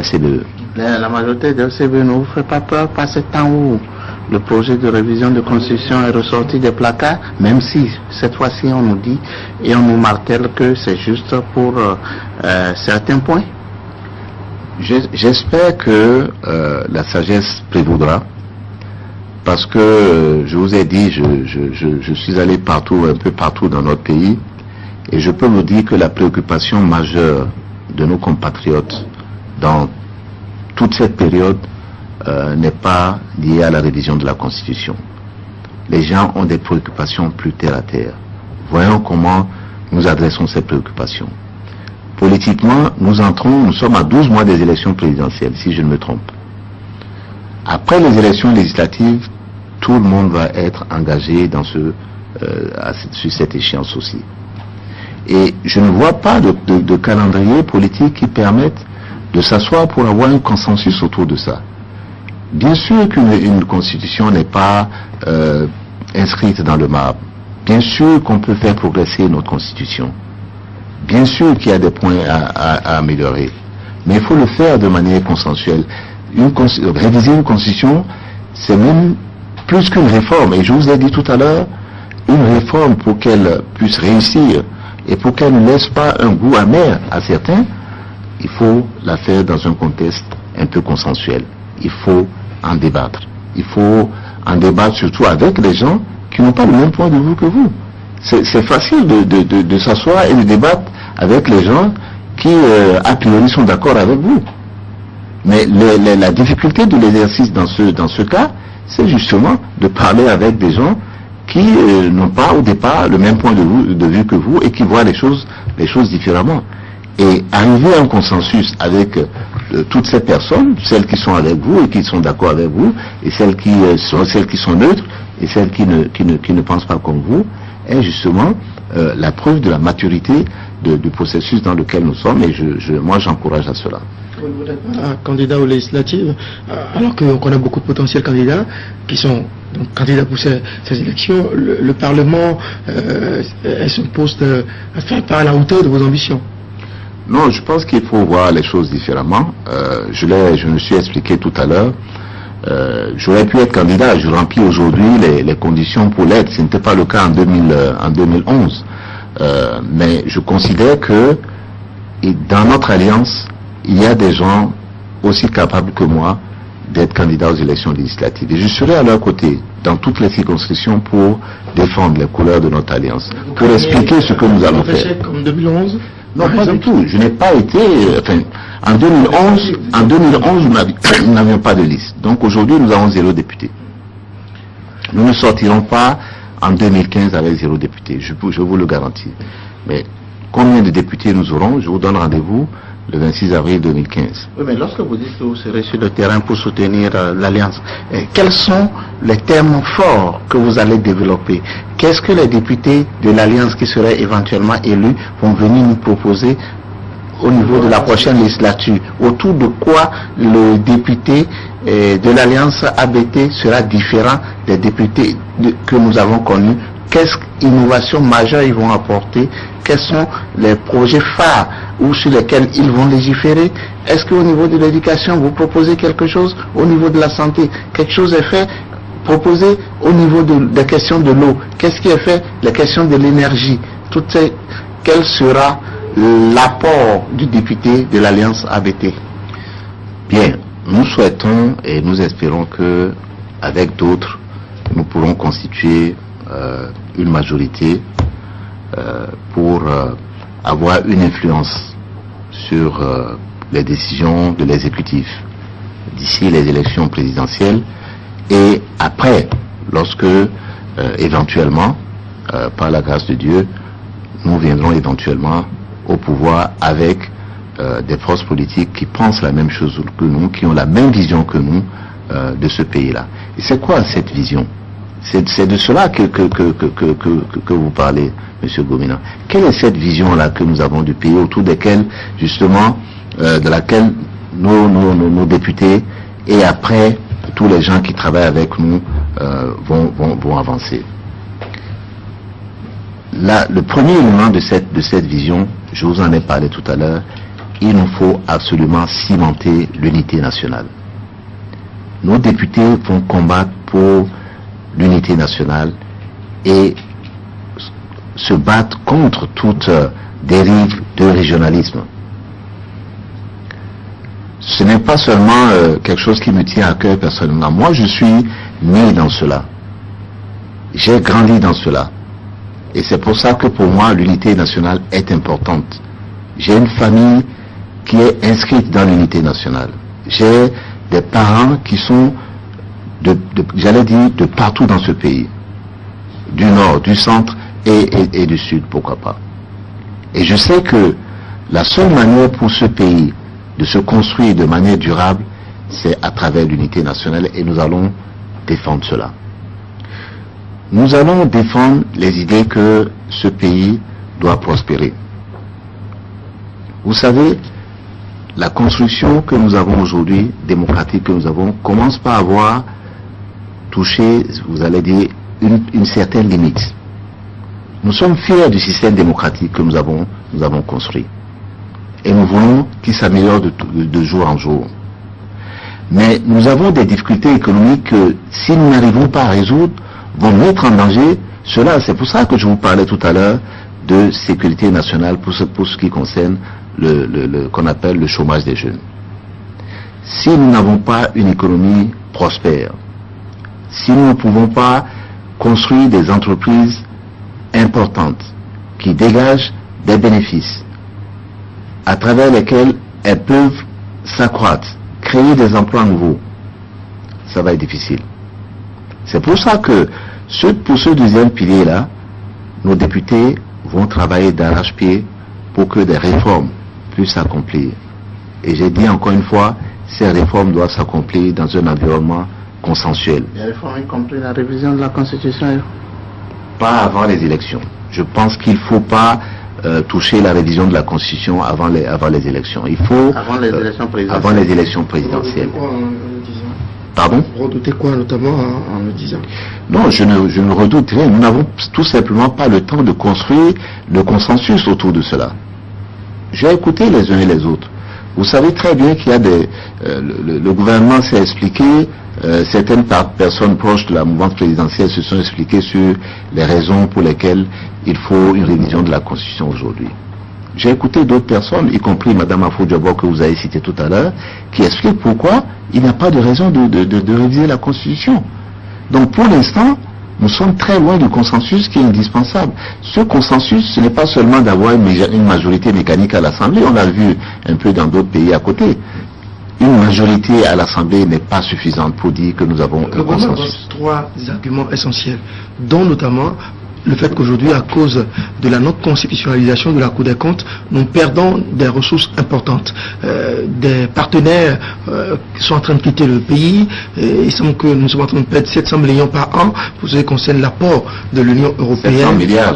S3: FCBE.
S1: La majorité de FCBE ne vous fait pas peur par ce temps où le projet de révision de constitution est ressorti des placards, même si cette fois-ci on nous dit et on nous martèle que c'est juste pour certains points?
S3: J'espère que la sagesse prévaudra, parce que je vous ai dit, je suis allé partout, un peu partout dans notre pays, et je peux vous dire que la préoccupation majeure de nos compatriotes dans toute cette période n'est pas liée à la révision de la Constitution. Les gens ont des préoccupations plus terre à terre. Voyons comment nous adressons ces préoccupations. Politiquement, nous sommes à 12 mois des élections présidentielles, si je ne me trompe. Après les élections législatives, tout le monde va être engagé sur cette échéance aussi. Et je ne vois pas de calendrier politique qui permette de s'asseoir pour avoir un consensus autour de ça. Bien sûr qu'une constitution n'est pas inscrite dans le marbre. Bien sûr qu'on peut faire progresser notre constitution. Bien sûr qu'il y a des points à améliorer. Mais il faut le faire de manière consensuelle. Réviser une constitution, c'est même plus qu'une réforme. Et je vous ai dit tout à l'heure, une réforme pour qu'elle puisse réussir et pour qu'elle ne laisse pas un goût amer à certains, il faut la faire dans un contexte un peu consensuel. Il faut en débattre. Il faut en débattre surtout avec les gens qui n'ont pas le même point de vue que vous. C'est facile de s'asseoir et de débattre avec les gens qui, a priori, sont d'accord avec vous. Mais la difficulté de l'exercice dans ce cas, c'est justement de parler avec des gens qui n'ont pas au départ le même point de vue que vous et qui voient les choses différemment. Et arriver à un consensus avec toutes ces personnes, celles qui sont avec vous et qui sont d'accord avec vous, et celles qui sont neutres et celles qui ne pensent pas comme vous, est justement la preuve de la maturité du processus dans lequel nous sommes, et moi j'encourage à cela.
S2: Vous n'êtes pas candidat aux législatives, alors qu'on connaît beaucoup de potentiels candidats qui sont donc candidats pour ces élections. Le Parlement est un poste pas à la hauteur de vos ambitions.
S3: Non, je pense qu'il faut voir les choses différemment. Je me suis expliqué tout à l'heure. J'aurais pu être candidat, je remplis aujourd'hui les conditions pour l'être. Ce n'était pas le cas en 2011. Mais je considère que dans notre alliance, il y a des gens aussi capables que moi d'être candidats aux élections législatives. Et je serai à leur côté dans toutes les circonscriptions pour défendre les couleurs de notre alliance, pour expliquer ce que nous allons faire.
S2: Comme 2011 ?
S3: Non, pas du tout. Je n'ai pas été... en 2011, nous n'avions pas de liste. Donc aujourd'hui, nous avons 0 député. Nous ne sortirons pas en 2015 avec 0 député. Je vous le garantis. Mais combien de députés nous aurons? Je vous donne rendez-vous le 26 avril 2015.
S1: Oui, mais lorsque vous dites que vous serez sur le terrain pour soutenir l'Alliance, quels sont les termes forts que vous allez développer? Qu'est-ce que les députés de l'Alliance qui seraient éventuellement élus vont venir nous proposer au niveau de la prochaine législature? Autour de quoi le député de l'Alliance ABT sera différent des députés que nous avons connus? Quelles innovations majeures ils vont apporter? Quels sont les projets phares ou sur lesquels ils vont légiférer? Est-ce qu'au niveau de l'éducation, vous proposez quelque chose? Au niveau de la santé, quelque chose est fait? Proposez au niveau des questions de l'eau. Qu'est-ce qui est fait? Les questions de l'énergie. Quel sera l'apport du député de l'Alliance ABT?
S3: Bien, nous souhaitons et nous espérons que, avec d'autres, nous pourrons constituer une majorité pour avoir une influence sur les décisions de l'exécutif d'ici les élections présidentielles, et après, lorsque éventuellement, par la grâce de Dieu, nous viendrons éventuellement au pouvoir avec des forces politiques qui pensent la même chose que nous, qui ont la même vision que nous de ce pays-là. Et c'est quoi cette vision? C'est de cela que vous parlez, M. Gomina. Quelle est cette vision-là que nous avons du pays, autour desquelles, justement, de laquelle nos députés et après tous les gens qui travaillent avec nous vont avancer? Là, le premier élément de cette vision, je vous en ai parlé tout à l'heure, il nous faut absolument cimenter l'unité nationale. Nos députés vont combattre pour l'unité nationale et se battre contre toute dérive de régionalisme. Ce n'est pas seulement quelque chose qui me tient à cœur personnellement. Moi, je suis né dans cela. J'ai grandi dans cela. Et c'est pour ça que pour moi, l'unité nationale est importante. J'ai une famille qui est inscrite dans l'unité nationale. J'ai des parents qui sont j'allais dire, de partout dans ce pays, du nord, du centre et du sud, pourquoi pas. Et je sais que la seule manière pour ce pays de se construire de manière durable, c'est à travers l'unité nationale, et nous allons défendre cela. Nous allons défendre les idées que ce pays doit prospérer. Vous savez, la construction que nous avons aujourd'hui, démocratique que nous avons, commence par avoir touché, vous allez dire, une certaine limite. Nous sommes fiers du système démocratique que nous avons construit. Et nous voulons qu'il s'améliore de jour en jour. Mais nous avons des difficultés économiques que, si nous n'arrivons pas à résoudre, vont mettre en danger cela. C'est pour ça que je vous parlais tout à l'heure de sécurité nationale pour ce qui concerne qu'on appelle le chômage des jeunes. Si nous n'avons pas une économie prospère, si nous ne pouvons pas construire des entreprises importantes qui dégagent des bénéfices à travers lesquels elles peuvent s'accroître, créer des emplois nouveaux, ça va être difficile. C'est pour ça que Pour ce deuxième pilier-là, nos députés vont travailler d'arrache-pied pour que des réformes puissent s'accomplir. Et j'ai dit encore une fois, ces réformes doivent s'accomplir dans un environnement consensuel.
S1: Les réformes, y compris la révision de la Constitution?
S3: Pas avant les élections. Je pense qu'il ne faut pas toucher la révision de la Constitution avant les élections. Il faut
S1: avant les élections présidentielles.
S3: Avant les élections présidentielles. Pardon?
S2: Vous redoutez quoi, notamment en le disant?
S3: Non, je ne redoute rien. Nous n'avons tout simplement pas le temps de construire le consensus autour de cela. J'ai écouté les uns et les autres. Vous savez très bien qu'il y a le gouvernement s'est expliqué, certaines personnes proches de la mouvance présidentielle se sont expliquées sur les raisons pour lesquelles il faut une révision de la Constitution aujourd'hui. J'ai écouté d'autres personnes, y compris Mme Afro-Diabo que vous avez cité tout à l'heure, qui expliquent pourquoi il n'y a pas de raison de réviser la Constitution. Donc pour l'instant, nous sommes très loin du consensus qui est indispensable. Ce consensus, ce n'est pas seulement d'avoir une majorité mécanique à l'Assemblée, on l'a vu un peu dans d'autres pays à côté. Une majorité à l'Assemblée n'est pas suffisante pour dire que nous avons un consensus.
S2: Trois arguments essentiels, dont notamment le fait qu'aujourd'hui, à cause de la non-constitutionnalisation de la Cour des comptes, nous perdons des ressources importantes. Des partenaires sont en train de quitter le pays. Il semble que nous sommes en train de perdre 700 millions par an pour ce qui concerne l'apport de l'Union européenne.
S3: 700 milliards.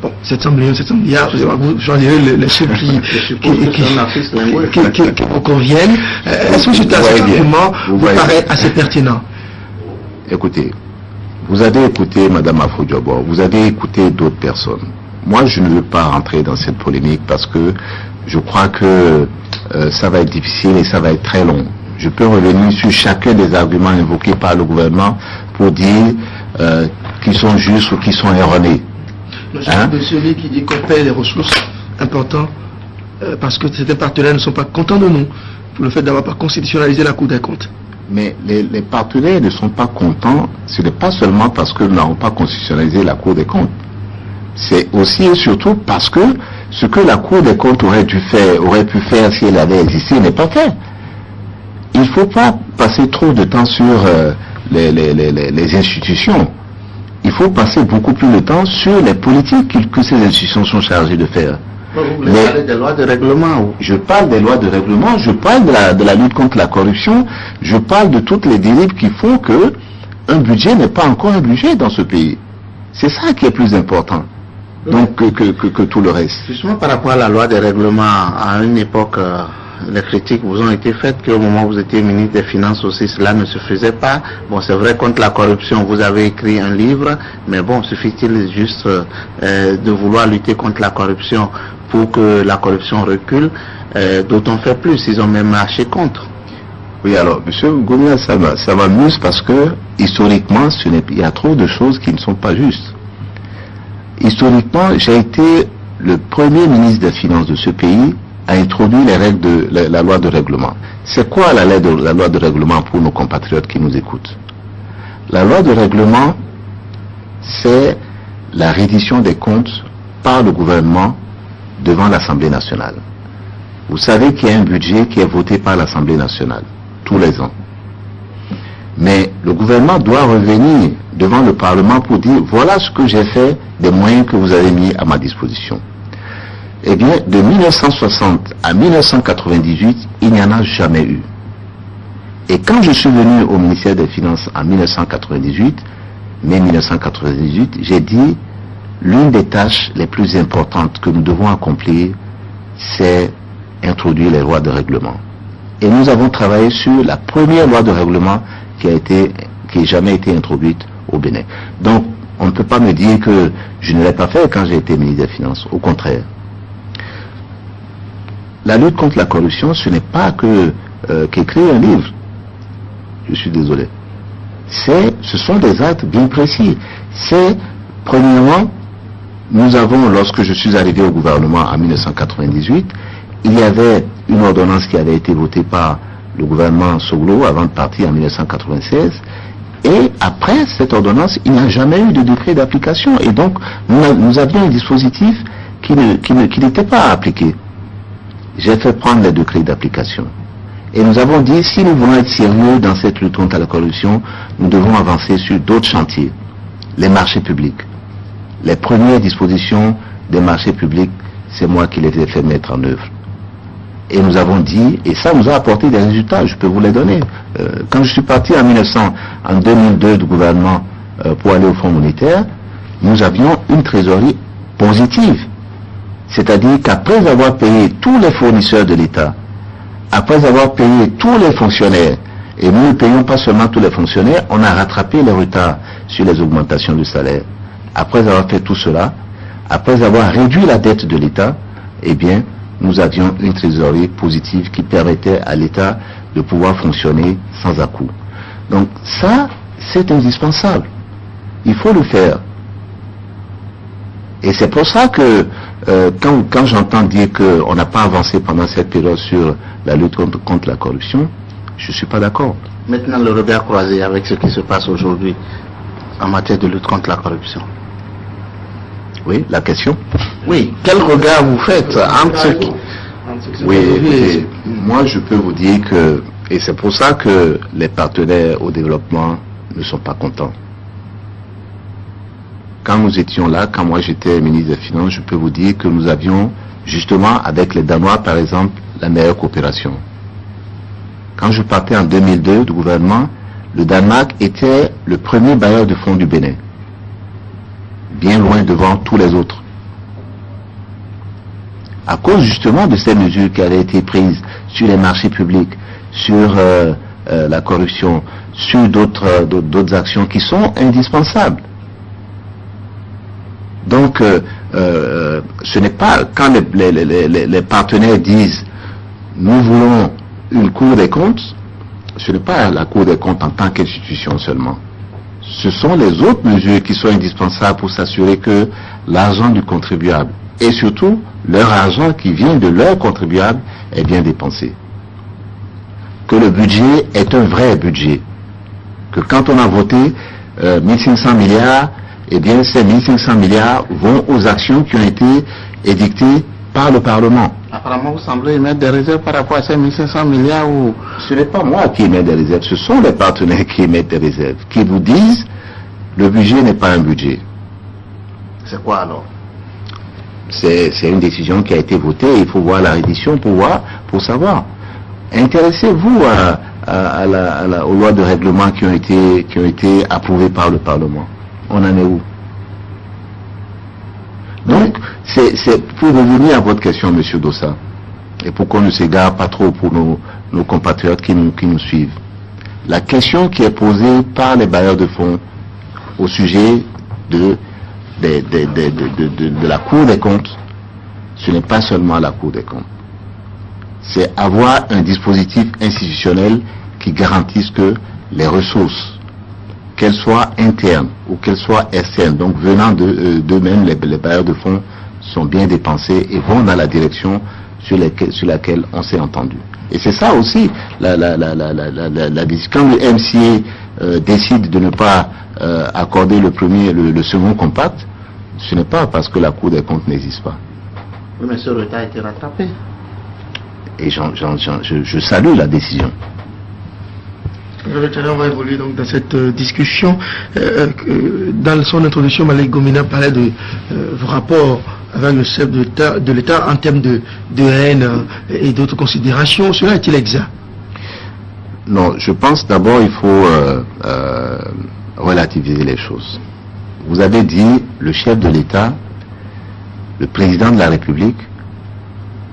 S2: Bon, 700 milliards, vous choisirez les chiffres qui vous conviennent. Est-ce que cet argument vous paraît assez pertinent?
S3: Écoutez, vous avez écouté Mme Afro-Diabo, vous avez écouté d'autres personnes. Moi, je ne veux pas rentrer dans cette polémique parce que je crois que ça va être difficile et ça va être très long. Je peux revenir sur chacun des arguments invoqués par le gouvernement pour dire qu'ils sont justes ou qu'ils sont erronés.
S2: De celui qui dit qu'on paie des ressources importantes parce que certains partenaires ne sont pas contents de nous pour le fait d'avoir pas constitutionnalisé la Cour des comptes.
S3: Mais les partenaires ne sont pas contents, ce n'est pas seulement parce que nous n'avons pas constitutionnalisé la Cour des comptes. C'est aussi et surtout parce que ce que la Cour des comptes aurait pu faire si elle avait existé n'est pas fait. Il ne faut pas passer trop de temps sur les institutions. Il faut passer beaucoup plus de temps sur les politiques que ces institutions sont chargées de faire.
S1: Vous parlez des lois de règlement?
S3: Je parle des lois de règlement, je parle de la lutte contre la corruption, je parle de toutes les dérives qui font que un budget n'est pas encore un budget dans ce pays. C'est ça qui est plus important donc que tout le reste.
S1: Justement par rapport à la loi de règlement, à une époque, les critiques vous ont été faites qu'au moment où vous étiez ministre des Finances aussi, cela ne se faisait pas. Bon, c'est vrai, contre la corruption, vous avez écrit un livre, mais bon, suffit-il juste de vouloir lutter contre la corruption pour que la corruption recule? D'autant fait plus, ils ont même marché contre.
S3: Oui, alors, M. Gomina, ça m'amuse parce que, historiquement, il y a trop de choses qui ne sont pas justes. Historiquement, j'ai été le premier ministre des Finances de ce pays à introduire les règles de la loi de règlement. C'est quoi la loi de règlement pour nos compatriotes qui nous écoutent? La loi de règlement, c'est la reddition des comptes par le gouvernement devant l'Assemblée nationale. Vous savez qu'il y a un budget qui est voté par l'Assemblée nationale tous les ans. Mais le gouvernement doit revenir devant le Parlement pour dire voilà ce que j'ai fait des moyens que vous avez mis à ma disposition. Eh bien, de 1960 à 1998, il n'y en a jamais eu. Et quand je suis venu au ministère des Finances en 1998, mai 1998, j'ai dit l'une des tâches les plus importantes que nous devons accomplir, c'est introduire les lois de règlement. Et nous avons travaillé sur la première loi de règlement qui n'a jamais été introduite au Bénin. Donc, on ne peut pas me dire que je ne l'ai pas fait quand j'ai été ministre des Finances. Au contraire. La lutte contre la corruption, ce n'est pas qu'écrire un livre. Je suis désolé. Ce sont des actes bien précis. Premièrement, nous avons, lorsque je suis arrivé au gouvernement en 1998, il y avait une ordonnance qui avait été votée par le gouvernement Soglo avant de partir en 1996. Et après cette ordonnance, il n'y a jamais eu de décret d'application. Et donc, nous avions un dispositif qui n'était pas appliqué. J'ai fait prendre les décrets d'application. Et nous avons dit, si nous voulons être sérieux dans cette lutte contre la corruption, nous devons avancer sur d'autres chantiers. les marchés publics. Les premières dispositions des marchés publics, c'est moi qui les ai fait mettre en œuvre. Et nous avons dit, et ça nous a apporté des résultats, je peux vous les donner. Quand je suis parti en 2002 du gouvernement pour aller au Fonds monétaire, nous avions une trésorerie positive. C'est-à-dire qu'après avoir payé tous les fournisseurs de l'État, après avoir payé tous les fonctionnaires, et nous ne payons pas seulement tous les fonctionnaires, on a rattrapé les retards sur les augmentations de salaire. Après avoir fait tout cela, après avoir réduit la dette de l'État, eh bien, nous avions une trésorerie positive qui permettait à l'État de pouvoir fonctionner sans à-coups. Donc ça, c'est indispensable. Il faut le faire. Et c'est pour ça que quand j'entends dire qu'on n'a pas avancé pendant cette période sur la lutte contre la corruption, je ne suis pas d'accord.
S1: Maintenant, le regard croisé avec ce qui se passe aujourd'hui en matière de lutte contre la corruption.
S3: Oui, la question.
S1: Oui, quel regard vous faites entre ce qui...
S3: Oui, écoutez, moi je peux vous dire que, et c'est pour ça que les partenaires au développement ne sont pas contents. Quand nous étions là, quand moi j'étais ministre des Finances, je peux vous dire que nous avions, justement avec les Danois par exemple, la meilleure coopération. Quand je partais en 2002 du gouvernement, le Danemark était le premier bailleur de fonds du Bénin, bien loin devant tous les autres. À cause justement de ces mesures qui avaient été prises sur les marchés publics, sur la corruption, sur d'autres actions qui sont indispensables. Donc, ce n'est pas quand les partenaires disent nous voulons une Cour des comptes, ce n'est pas la Cour des comptes en tant qu'institution seulement. Ce sont les autres mesures qui sont indispensables pour s'assurer que l'argent du contribuable et surtout leur argent qui vient de leurs contribuables est bien dépensé. Que le budget est un vrai budget. Que quand on a voté 1500 milliards, eh bien ces 1500 milliards vont aux actions qui ont été édictées par le Parlement.
S1: Apparemment, vous semblez émettre des réserves par rapport à ces 1500 milliards ou...
S3: Ce n'est pas moi qui émets des réserves, ce sont les partenaires qui émettent des réserves, qui vous disent le budget n'est pas un budget.
S1: C'est quoi alors?
S3: C'est une décision qui a été votée, il faut voir la reddition pour savoir. Intéressez-vous aux lois de règlement qui ont été approuvées par le Parlement. On en est où? Donc, c'est pour revenir à votre question, M. Dossa, et pour qu'on ne s'égare pas trop pour nos compatriotes qui nous suivent. La question qui est posée par les bailleurs de fonds au sujet de la Cour des comptes, ce n'est pas seulement la Cour des comptes. C'est avoir un dispositif institutionnel qui garantisse que les ressources, qu'elles soient internes ou qu'elles soient externes, donc venant d'eux-mêmes, les bailleurs de fonds sont bien dépensés et vont dans la direction sur laquelle on s'est entendu. Et c'est ça aussi, quand le MCA décide de ne pas accorder le second compact, ce n'est pas parce que la Cour des comptes n'existe pas.
S1: Oui, mais ce retard a été rattrapé.
S3: Et je salue la décision.
S2: On va évoluer donc dans cette discussion. Dans son introduction, Malick Gomina parlait de vos rapports avec le chef de l'État en termes de haine et d'autres considérations. Cela est-il exact?
S3: Non, je pense d'abord il faut relativiser les choses. Vous avez dit le chef de l'État, le président de la République,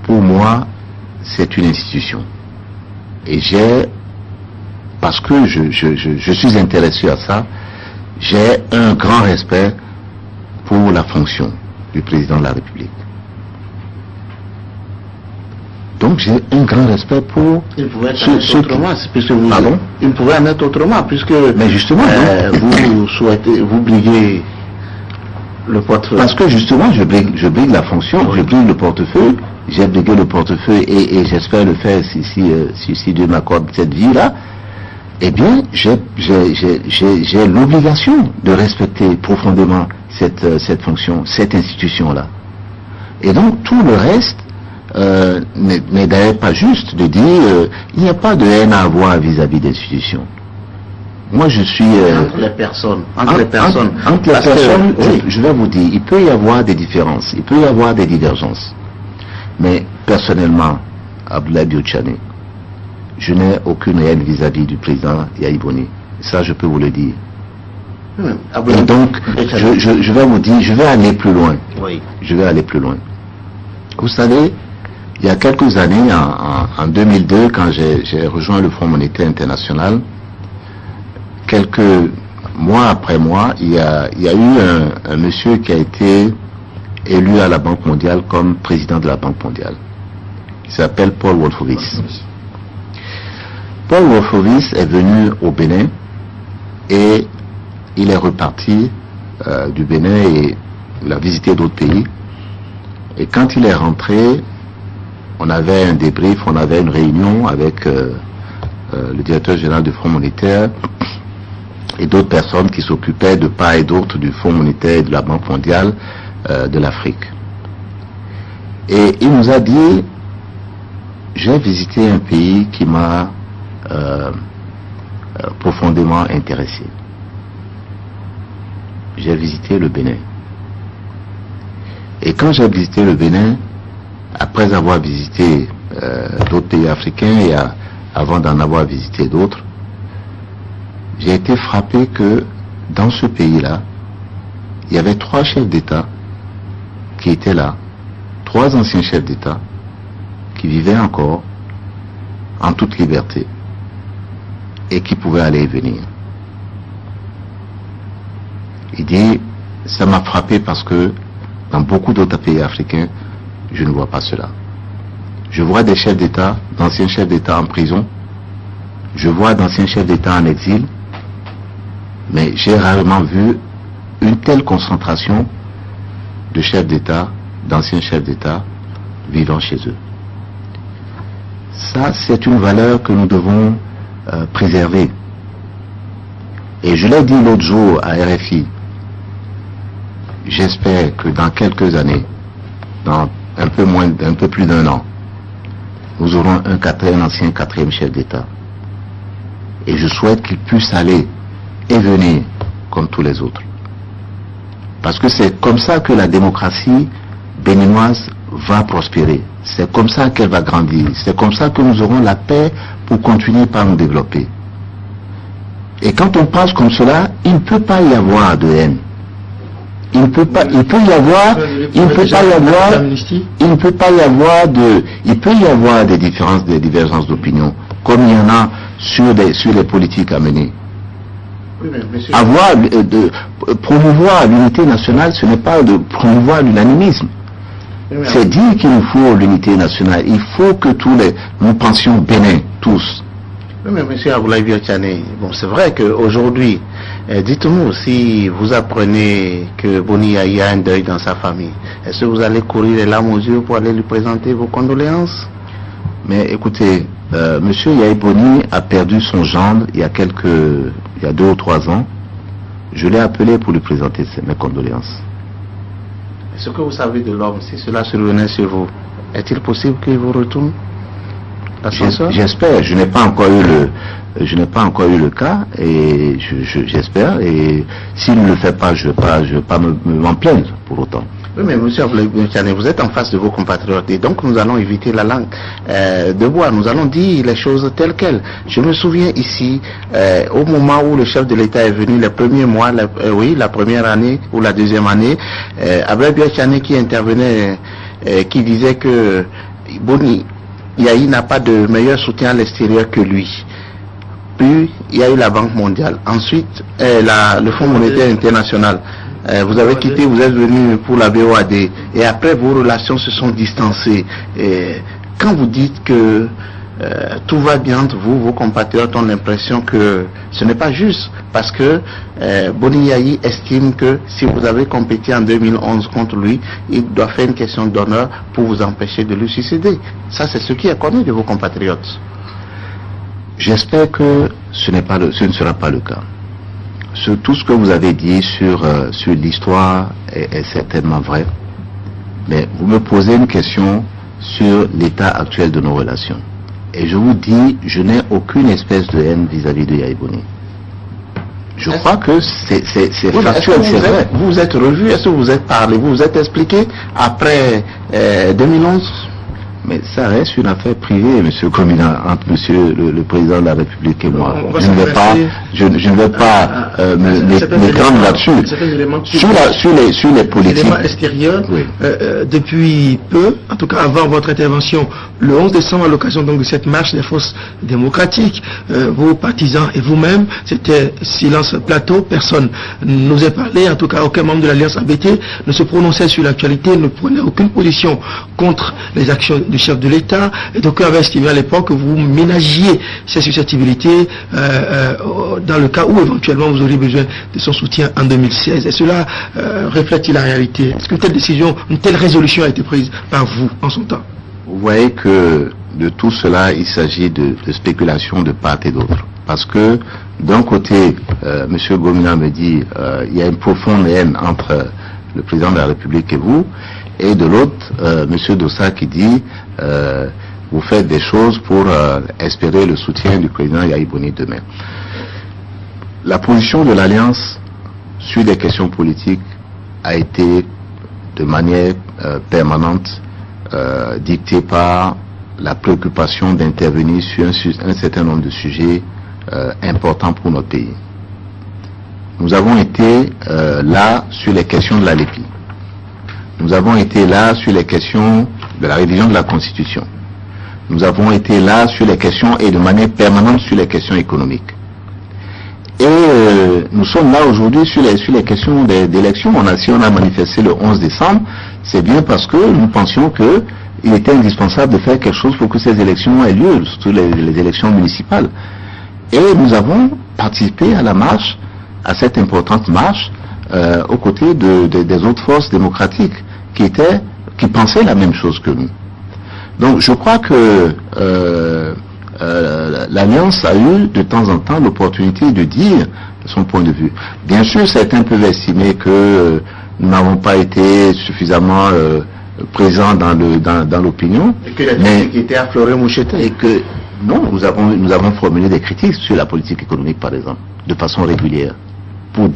S3: pour moi, c'est une institution. Et parce que je suis intéressé à ça, j'ai un grand respect pour la fonction du président de la République. Donc j'ai un grand respect pour...
S1: Il pouvait être autrement, puisque vous...
S3: Pardon?
S1: Il pourrait en être autrement, puisque...
S3: Mais justement,
S1: vous briguez le portefeuille.
S3: Parce que justement, je brigue la fonction, je brigue le portefeuille, j'ai brigué le portefeuille et j'espère le faire si Dieu m'accorde cette vie-là. Eh bien, j'ai l'obligation de respecter profondément cette fonction, cette institution-là. Et donc, tout le reste n'est d'ailleurs pas juste de dire il n'y a pas de haine à avoir vis-à-vis d'institutions. moi je suis...
S1: entre les personnes. Entre les personnes,
S3: je vais vous dire, il peut y avoir des différences, il peut y avoir des divergences. Mais personnellement, Abdoulaye Biotchane, je n'ai aucune haine vis-à-vis du président Yahya Boni. Ça, je peux vous le dire. Et donc, je vais vous dire, je vais aller plus loin.
S1: Oui.
S3: Je vais aller plus loin. Vous savez, il y a quelques années, en 2002, quand j'ai rejoint le Fonds monétaire international, quelques mois après moi, il y a eu un monsieur qui a été élu à la Banque mondiale comme président de la Banque mondiale. Il s'appelle Paul Wolfowitz. Paul Wolfowitz est venu au Bénin et il est reparti du Bénin et il a visité d'autres pays. Et quand il est rentré, on avait un débrief, on avait une réunion avec le directeur général du Fonds monétaire et d'autres personnes qui s'occupaient de part et d'autre du Fonds monétaire et de la Banque mondiale de l'Afrique. Et il nous a dit, j'ai visité un pays qui m'a profondément intéressé. J'ai visité le Bénin. Et quand j'ai visité le Bénin, après avoir visité d'autres pays africains et avant d'en avoir visité d'autres, j'ai été frappé que dans ce pays-là, il y avait 3 chefs d'État qui étaient là, 3 anciens chefs d'État qui vivaient encore en toute liberté et qui pouvaient aller et venir. Il dit, ça m'a frappé parce que dans beaucoup d'autres pays africains, je ne vois pas cela. Je vois des chefs d'État, d'anciens chefs d'État en prison, je vois d'anciens chefs d'État en exil, mais j'ai rarement vu une telle concentration de chefs d'État, d'anciens chefs d'État vivant chez eux. Ça, c'est une valeur que nous devons préserver. Et je l'ai dit l'autre jour à RFI, j'espère que dans quelques années, dans un peu plus d'1 an, nous aurons un ancien 4e chef d'État. Et je souhaite qu'il puisse aller et venir comme tous les autres. Parce que c'est comme ça que la démocratie béninoise va prospérer. C'est comme ça qu'elle va grandir. C'est comme ça que nous aurons la paix pour continuer par nous développer. Et quand on pense comme cela, il ne peut pas y avoir de haine. Il peut y avoir des différences, des divergences d'opinion, comme il y en a sur les politiques à mener.
S1: Oui,
S3: promouvoir l'unité nationale, ce n'est pas de promouvoir l'unanimisme. C'est dire qu'il nous faut l'unité nationale. Il faut que nous pensions Bénin, tous.
S1: Oui, mais M. Abdoulaye Biotchane, bon, c'est vrai qu'aujourd'hui, dites-nous, si vous apprenez que Boni Yayi a un deuil dans sa famille, est-ce que vous allez courir les larmes aux yeux pour aller lui présenter vos condoléances?
S3: Mais écoutez, M. Yahya Boni a perdu son gendre il y a 2 ou 3 ans. Je l'ai appelé pour lui présenter mes condoléances.
S1: Est-ce que vous savez de l'homme, si cela se revenait sur vous, est-il possible qu'il vous retourne?
S3: J'espère. Je n'ai pas encore eu le cas et j'espère. Et s'il ne le fait pas, je vais pas m'en plaindre pour autant.
S1: Oui, mais M. Abdoulaye Biotchane, vous êtes en face de vos compatriotes et donc nous allons éviter la langue de bois. Nous allons dire les choses telles quelles. Je me souviens ici, au moment où le chef de l'État est venu, les premiers mois, la première année ou la deuxième année, Abdoulaye Biotchane qui intervenait, qui disait que Boni Yayi n'a pas de meilleur soutien à l'extérieur que lui. Puis il y a eu la Banque mondiale. Ensuite, le Fonds monétaire international. Vous avez quitté, vous êtes venu pour la BOAD. Et après, vos relations se sont distancées. Et quand vous dites que tout va bien entre vous, vos compatriotes ont l'impression que ce n'est pas juste. Parce que Boni Yayi estime que si vous avez compété en 2011 contre lui, il doit faire une question d'honneur pour vous empêcher de lui succéder. Ça, c'est ce qui est connu de vos compatriotes.
S3: J'espère que ce ne sera pas le cas. Tout ce que vous avez dit sur l'histoire est certainement vrai. Mais vous me posez une question sur l'état actuel de nos relations. Et je vous dis, je n'ai aucune espèce de haine vis-à-vis de Yahya Boni. Je crois que c'est factuel, c'est vrai.
S1: Vous vous êtes revu, est-ce que vous êtes parlé, vous vous êtes expliqué après 2011?
S3: Mais ça reste une affaire privée, monsieur Comina, entre monsieur le président de la République et moi. Je ne vais pas m'étendre là-dessus. Sur les politiques.
S2: Éléments extérieurs, oui. Depuis peu, en tout cas avant votre intervention, le 11 décembre, à l'occasion donc de cette marche des forces démocratiques, vos partisans et vous-même, c'était silence plateau, personne ne nous a parlé, en tout cas aucun membre de l'Alliance ABT ne se prononçait sur l'actualité, ne prenait aucune position contre les actions du chef de l'État, et donc on avait estimé à l'époque que vous ménagiez ces susceptibilités dans le cas où éventuellement vous auriez besoin de son soutien en 2016. Et cela reflète la réalité. Est-ce qu'une telle décision, une telle résolution a été prise par vous en son temps?
S3: Vous voyez que de tout cela, il s'agit de spéculation de part et d'autre. Parce que d'un côté, M. Gomina me dit il y a une profonde haine entre le président de la République et vous, et de l'autre, M. Dossa qui dit vous faites des choses pour espérer le soutien du président Yahya Boni demain. La position de l'Alliance sur des questions politiques a été de manière permanente dictée par la préoccupation d'intervenir sur un certain nombre de sujets importants pour notre pays. Nous avons été là sur les questions de la LEPI. Nous avons été là sur les questions de la révision de la Constitution. Nous avons été là sur les questions et de manière permanente sur les questions économiques. Et nous sommes là aujourd'hui sur les questions d'élection. Si on a manifesté le 11 décembre, c'est bien parce que nous pensions qu'il était indispensable de faire quelque chose pour que ces élections aient lieu, surtout les élections municipales. Et nous avons participé à la marche, à cette importante marche, aux côtés des autres forces démocratiques qui pensaient la même chose que nous. Donc je crois que l'Alliance a eu de temps en temps l'opportunité de dire son point de vue. Bien sûr, certains peuvent estimer que nous n'avons pas été suffisamment présents dans l'opinion.
S1: Et que la critique était à Florent Moucheté.
S3: Et que non, nous avons formulé des critiques sur la politique économique, par exemple, de façon régulière, pour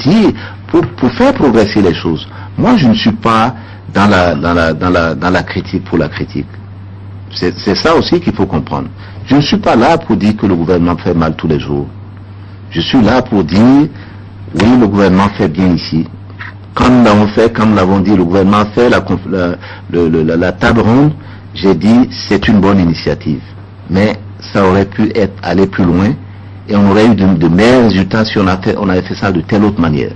S3: faire progresser les choses. Moi, je ne suis pas dans la critique pour la critique. C'est ça aussi qu'il faut comprendre. Je ne suis pas là pour dire que le gouvernement fait mal tous les jours. Je suis là pour dire, oui, le gouvernement fait bien ici. Quand nous l'avons dit, le gouvernement fait la table ronde, j'ai dit, c'est une bonne initiative. Mais ça aurait pu aller plus loin et on aurait eu de meilleurs résultats si on avait fait ça de telle autre manière.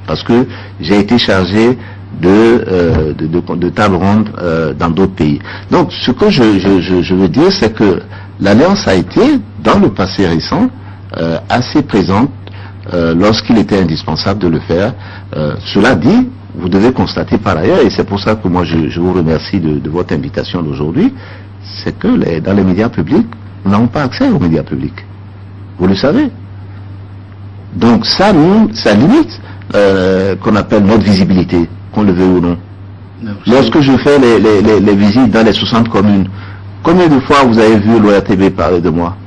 S3: Parce que j'ai été chargé de table ronde dans d'autres pays. Donc ce que je veux dire, c'est que l'Alliance a été, dans le passé récent, assez présente lorsqu'il était indispensable de le faire. Cela dit, vous devez constater par ailleurs, et c'est pour ça que moi je vous remercie de votre invitation d'aujourd'hui, c'est que dans les médias publics, nous n'avons pas accès aux médias publics. Vous le savez. Donc ça limite qu'on appelle notre visibilité, qu'on le veuille ou non. Lorsque je fais les visites dans les 60 communes, combien de fois vous avez vu l'ORTB parler de moi?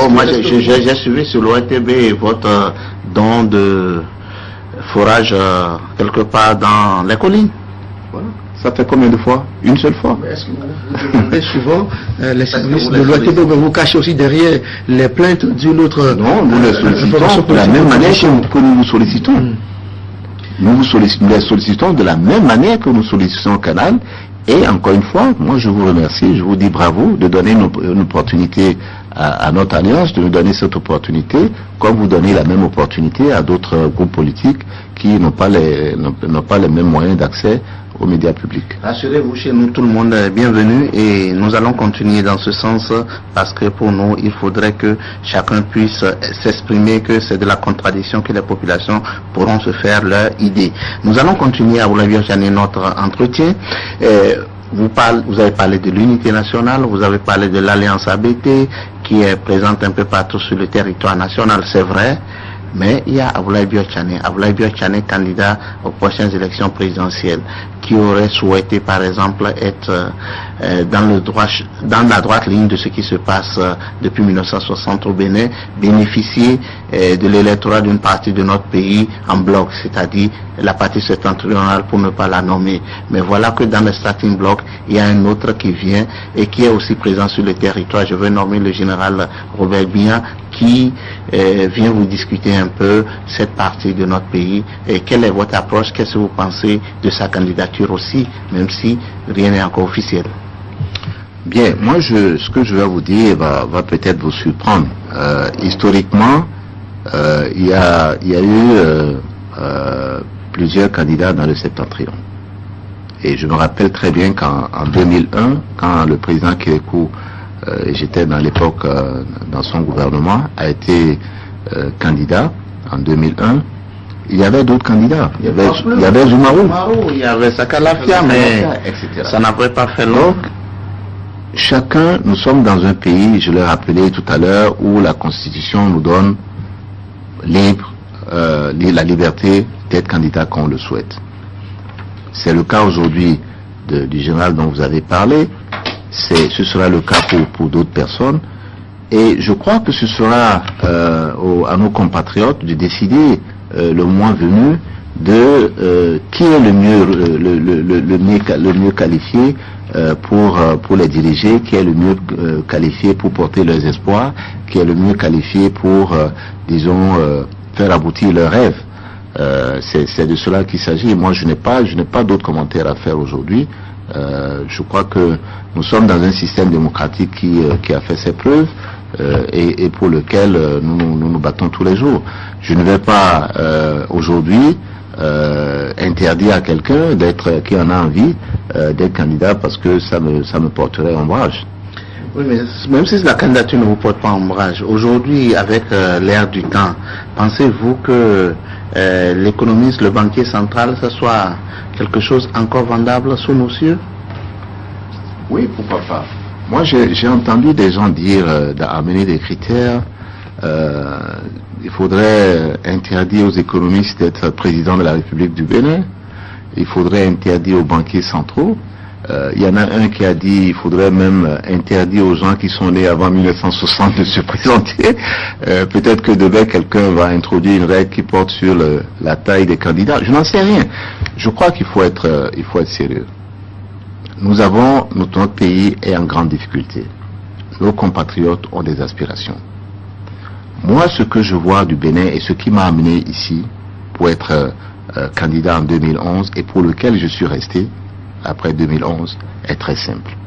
S1: Moi j'ai suivi sur l'ORTB votre don de forage quelque part dans les collines.
S3: Voilà. Ça fait combien de fois? Une seule fois?
S2: Est-ce que vous demandez souvent les services de l'ORTB, vous cachez aussi derrière les plaintes d'une autre...
S3: Non, nous les sollicitons de la même manière que nous vous sollicitons. Nous les sollicitons de la même manière que nous sollicitons Canal. Et encore une fois, moi je vous remercie, je vous dis bravo de donner une opportunité à notre alliance, de nous donner cette opportunité, comme vous donnez la même opportunité à d'autres groupes politiques qui n'ont pas les mêmes moyens d'accès aux médias publics.
S1: Rassurez-vous, chez nous, tout le monde est bienvenu et nous allons continuer dans ce sens parce que pour nous, il faudrait que chacun puisse s'exprimer, que c'est de la contradiction que les populations pourront se faire leur idée. Nous allons continuer à vous Virginie notre entretien. Vous avez parlé de l'unité nationale, vous avez parlé de l'Alliance ABT qui est présente un peu partout sur le territoire national, c'est vrai. Mais il y a Abdoulaye Biotchane, candidat aux prochaines élections présidentielles, qui aurait souhaité par exemple être dans la droite ligne de ce qui se passe depuis 1960 au Bénin, bénéficier de l'électorat d'une partie de notre pays en bloc, c'est-à-dire la partie septentrionale pour ne pas la nommer. Mais voilà que dans le starting bloc, il y a un autre qui vient et qui est aussi présent sur le territoire. Je veux nommer le général Robert Bihan qui vient vous discuter un peu cette partie de notre pays. Et quelle est votre approche? Qu'est-ce que vous pensez de sa candidature aussi, même si rien n'est encore officiel?
S3: Bien, moi ce que je vais vous dire va peut-être vous surprendre. Historiquement, il y a eu plusieurs candidats dans le septentrion. Et je me rappelle très bien qu'en 2001, quand le président Kérékou, j'étais dans l'époque dans son gouvernement, a été candidat en 2001, il y avait d'autres candidats. Il y avait Zoumarou,
S1: il y avait Sakalafia, mais etc. Ça n'avait pas fait long.
S3: Chacun, nous sommes dans un pays, je l'ai rappelé tout à l'heure, où la Constitution nous donne la liberté d'être candidat quand on le souhaite. C'est le cas aujourd'hui du général dont vous avez parlé, ce sera le cas pour d'autres personnes, et je crois que ce sera à nos compatriotes de décider le moment venu de qui est le mieux qualifié pour les diriger, qui est le mieux qualifié pour porter leurs espoirs, qui est le mieux qualifié pour, disons, faire aboutir leurs rêves. C'est de cela qu'il s'agit. Moi, je n'ai pas d'autres commentaires à faire aujourd'hui. Je crois que nous sommes dans un système démocratique qui a fait ses preuves et pour lequel nous nous battons tous les jours. Je ne vais pas aujourd'hui interdire à quelqu'un qui en a envie d'être candidat parce que ça me porterait ombrage.
S1: Oui, mais même si la candidature ne vous porte pas ombrage, aujourd'hui, avec l'ère du temps, pensez-vous que l'économiste, le banquier central, ce soit quelque chose encore vendable sous nos cieux?
S3: Oui, pourquoi pas. Moi, j'ai entendu des gens dire d'amener des critères. Il faudrait interdire aux économistes d'être président de la République du Bénin. Il faudrait interdire aux banquiers centraux. Il y en a un qui a dit qu'il faudrait même interdire aux gens qui sont nés avant 1960 de se présenter. Peut-être que demain quelqu'un va introduire une règle qui porte sur la taille des candidats. Je n'en sais rien. Je crois qu'il faut être sérieux. Notre pays est en grande difficulté. Nos compatriotes ont des aspirations. Moi, ce que je vois du Bénin et ce qui m'a amené ici pour être candidat en 2011 et pour lequel je suis resté après 2011 est très simple.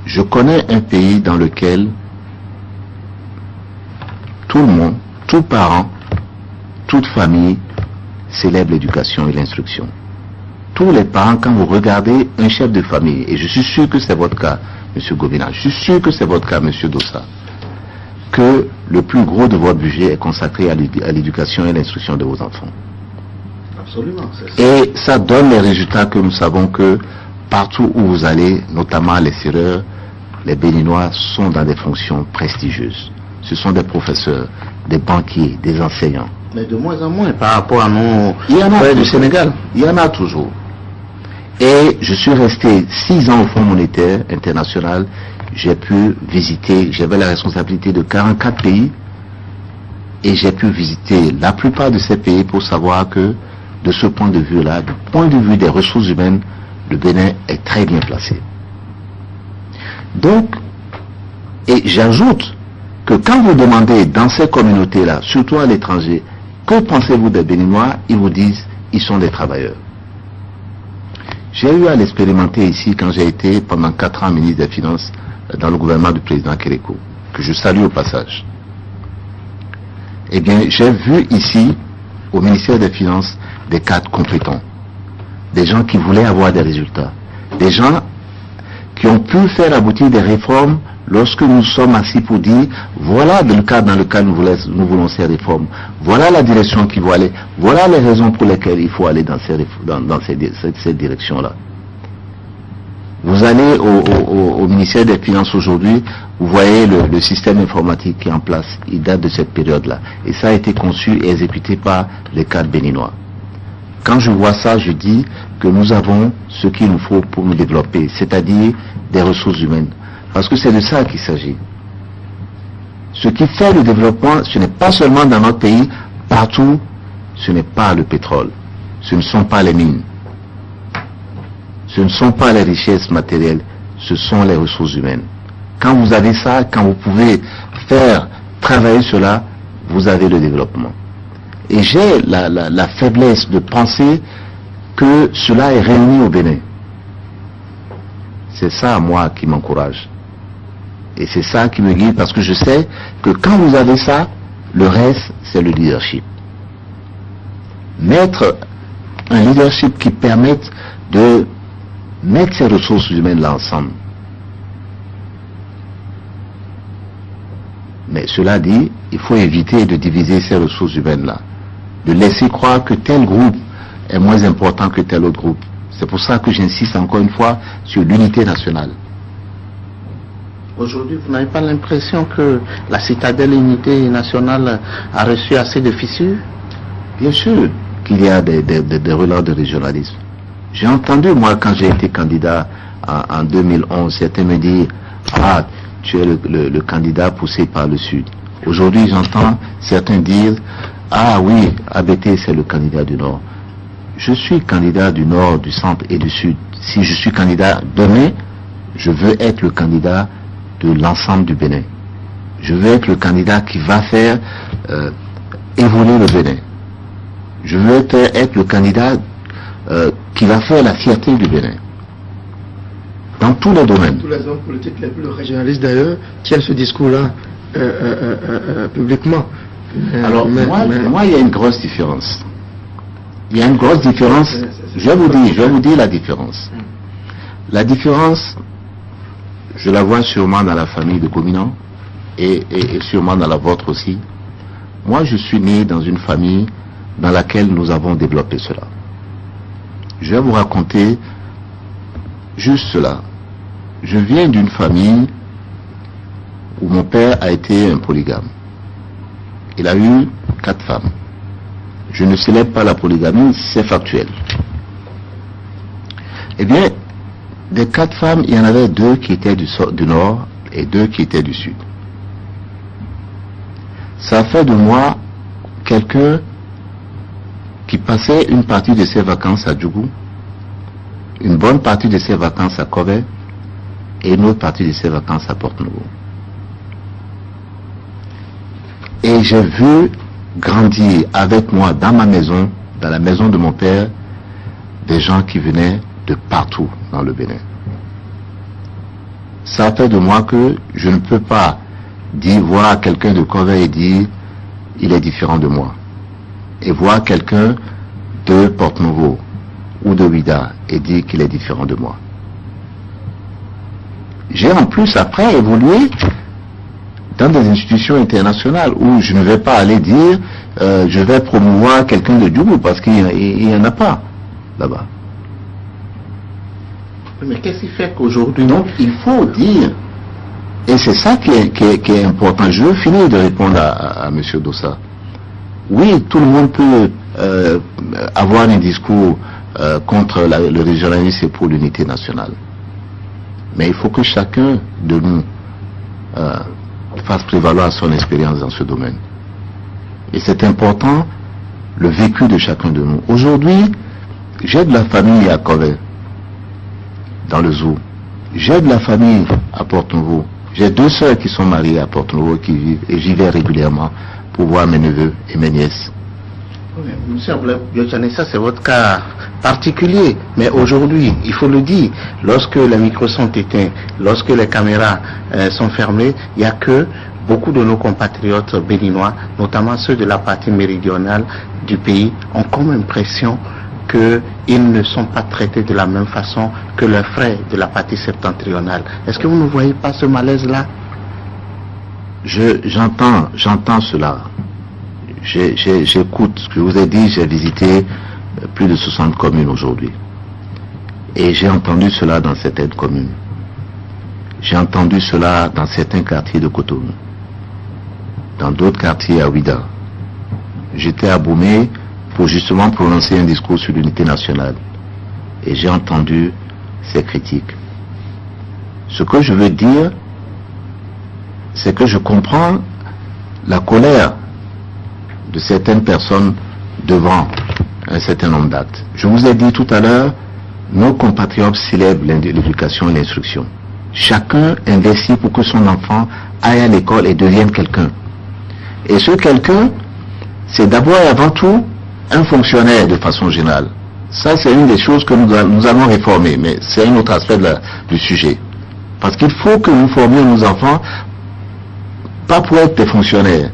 S3: Je connais un pays dans lequel tout le monde, tout parent, toute famille célèbre l'éducation et l'instruction. Tous les parents, quand vous regardez un chef de famille, et je suis sûr que c'est votre cas, M. Gobina, je suis sûr que c'est votre cas, M. Dossa, que le plus gros de votre budget est consacré à l'éducation et l'instruction de vos enfants.
S1: Absolument, c'est ça.
S3: Et ça donne les résultats que nous savons que partout où vous allez, notamment à l'extérieur, les Béninois sont dans des fonctions prestigieuses. Ce sont des professeurs, des banquiers, des enseignants.
S1: Mais de moins en moins par rapport à nos frères du Sénégal.
S3: Il y en a toujours. Et je suis resté 6 ans au Fonds monétaire international. J'ai pu visiter, j'avais la responsabilité de 44 pays et j'ai pu visiter la plupart de ces pays pour savoir que de ce point de vue-là, du point de vue des ressources humaines, le Bénin est très bien placé. Donc, et j'ajoute que quand vous demandez dans ces communautés-là, surtout à l'étranger, que pensez-vous des Béninois, ils vous disent, ils sont des travailleurs. J'ai eu à l'expérimenter ici quand j'ai été pendant 4 ans ministre des Finances dans le gouvernement du président Kérékou, que je salue au passage. Eh bien, j'ai vu ici, au ministère des Finances, des cadres compétents, des gens qui voulaient avoir des résultats, des gens qui ont pu faire aboutir des réformes lorsque nous sommes assis pour dire voilà le cadre dans lequel nous voulons ces réformes, voilà la direction qu'il faut aller, voilà les raisons pour lesquelles il faut aller dans cette direction-là. Vous allez au ministère des Finances aujourd'hui, vous voyez le système informatique qui est en place, il date de cette période-là. Et ça a été conçu et exécuté par les cadres béninois. Quand je vois ça, je dis que nous avons ce qu'il nous faut pour nous développer, c'est-à-dire des ressources humaines. Parce que c'est de ça qu'il s'agit. Ce qui fait le développement, ce n'est pas seulement dans notre pays, partout, ce n'est pas le pétrole, ce ne sont pas les mines, ce ne sont pas les richesses matérielles, ce sont les ressources humaines. Quand vous avez ça, quand vous pouvez faire travailler cela, vous avez le développement. Et j'ai la faiblesse de penser que cela est réuni au Bénin. C'est ça, moi, qui m'encourage. Et c'est ça qui me guide, parce que je sais que quand vous avez ça, le reste, c'est le leadership. Mettre un leadership qui permette de mettre ces ressources humaines là ensemble. Mais cela dit, il faut éviter de diviser ces ressources humaines là, de laisser croire que tel groupe est moins important que tel autre groupe. C'est pour ça que j'insiste encore une fois sur l'unité nationale.
S1: Aujourd'hui, vous n'avez pas l'impression que la citadelle unité nationale a reçu assez de fissures?
S3: Bien sûr qu'il y a des relents de régionalisme. J'ai entendu, moi, quand j'ai été candidat en 2011, certains me disent « Ah, tu es le candidat poussé par le Sud ». Aujourd'hui, j'entends certains dire « Ah oui, ABT, c'est le candidat du Nord ». Je suis candidat du Nord, du Centre et du Sud. Si je suis candidat demain, je veux être le candidat de l'ensemble du Bénin. Je veux être le candidat qui va faire évoluer le Bénin. Je veux être le candidat qui va faire la fierté du Bénin. Dans tous les domaines.
S2: Tous les hommes politiques les plus régionalistes d'ailleurs tiennent ce discours-là publiquement.
S3: Alors moi, il y a une grosse différence. Il y a une grosse différence. Je vais vous dire la différence. La différence, je la vois sûrement dans la famille de Gominan et sûrement dans la vôtre aussi. Moi, je suis né dans une famille dans laquelle nous avons développé cela. Je vais vous raconter juste cela. Je viens d'une famille où mon père a été un polygame. Il a eu 4 femmes. Je ne célèbre pas la polygamie, c'est factuel. Eh bien, des 4 femmes, il y en avait 2 qui étaient du nord et 2 qui étaient du sud. Ça fait de moi quelqu'un qui passait une partie de ses vacances à Djougou, une bonne partie de ses vacances à Kobe et une autre partie de ses vacances à Porte-Nouveau. Et j'ai vu grandir avec moi dans ma maison, dans la maison de mon père, des gens qui venaient de partout dans le Bénin. Ça fait de moi que je ne peux pas voir quelqu'un de Kobe et dire il est différent de moi. Et voir quelqu'un de Porte-Nouveau ou de Ouida et dire qu'il est différent de moi. J'ai en plus après évolué dans des institutions internationales où je ne vais pas aller dire je vais promouvoir quelqu'un de Djougou parce qu'il n'y en a pas là-bas.
S1: Mais qu'est-ce qui fait qu'aujourd'hui...
S3: Donc il faut dire, et c'est ça qui est important. Je veux finir de répondre à M. Dossa. Oui, tout le monde peut avoir un discours contre le régionalisme et pour l'unité nationale. Mais il faut que chacun de nous fasse prévaloir son expérience dans ce domaine. Et c'est important, le vécu de chacun de nous. Aujourd'hui, j'ai de la famille à Kobe, dans le zoo. J'ai de la famille à Porte-Nouveau. J'ai 2 sœurs qui sont mariées à Porte-Nouveau qui vivent, et j'y vais régulièrement pour voir mes neveux et mes nièces.
S1: Oui, monsieur Biotchane, ça c'est votre cas particulier. Mais aujourd'hui, il faut le dire, lorsque les micros sont éteints, lorsque les caméras sont fermées, il n'y a que beaucoup de nos compatriotes béninois, notamment ceux de la partie méridionale du pays, ont comme impression qu'ils ne sont pas traités de la même façon que leurs frères de la partie septentrionale. Est-ce que vous ne voyez pas ce malaise-là?
S3: J'entends cela. J'écoute ce que je vous ai dit, j'ai visité plus de 60 communes aujourd'hui. Et j'ai entendu cela dans certaines communes. J'ai entendu cela dans certains quartiers de Cotonou. Dans d'autres quartiers à Ouida. J'étais à Boumé pour justement prononcer un discours sur l'unité nationale. Et j'ai entendu ces critiques. Ce que je veux dire, c'est que je comprends la colère de certaines personnes devant un certain nombre d'actes. Je vous ai dit tout à l'heure, nos compatriotes célèbrent l'éducation et l'instruction. Chacun investit pour que son enfant aille à l'école et devienne quelqu'un. Et ce quelqu'un, c'est d'abord et avant tout un fonctionnaire de façon générale. Ça, c'est une des choses que nous allons réformer, mais c'est un autre aspect du sujet. Parce qu'il faut que nous formions nos enfants, pas pour être des fonctionnaires,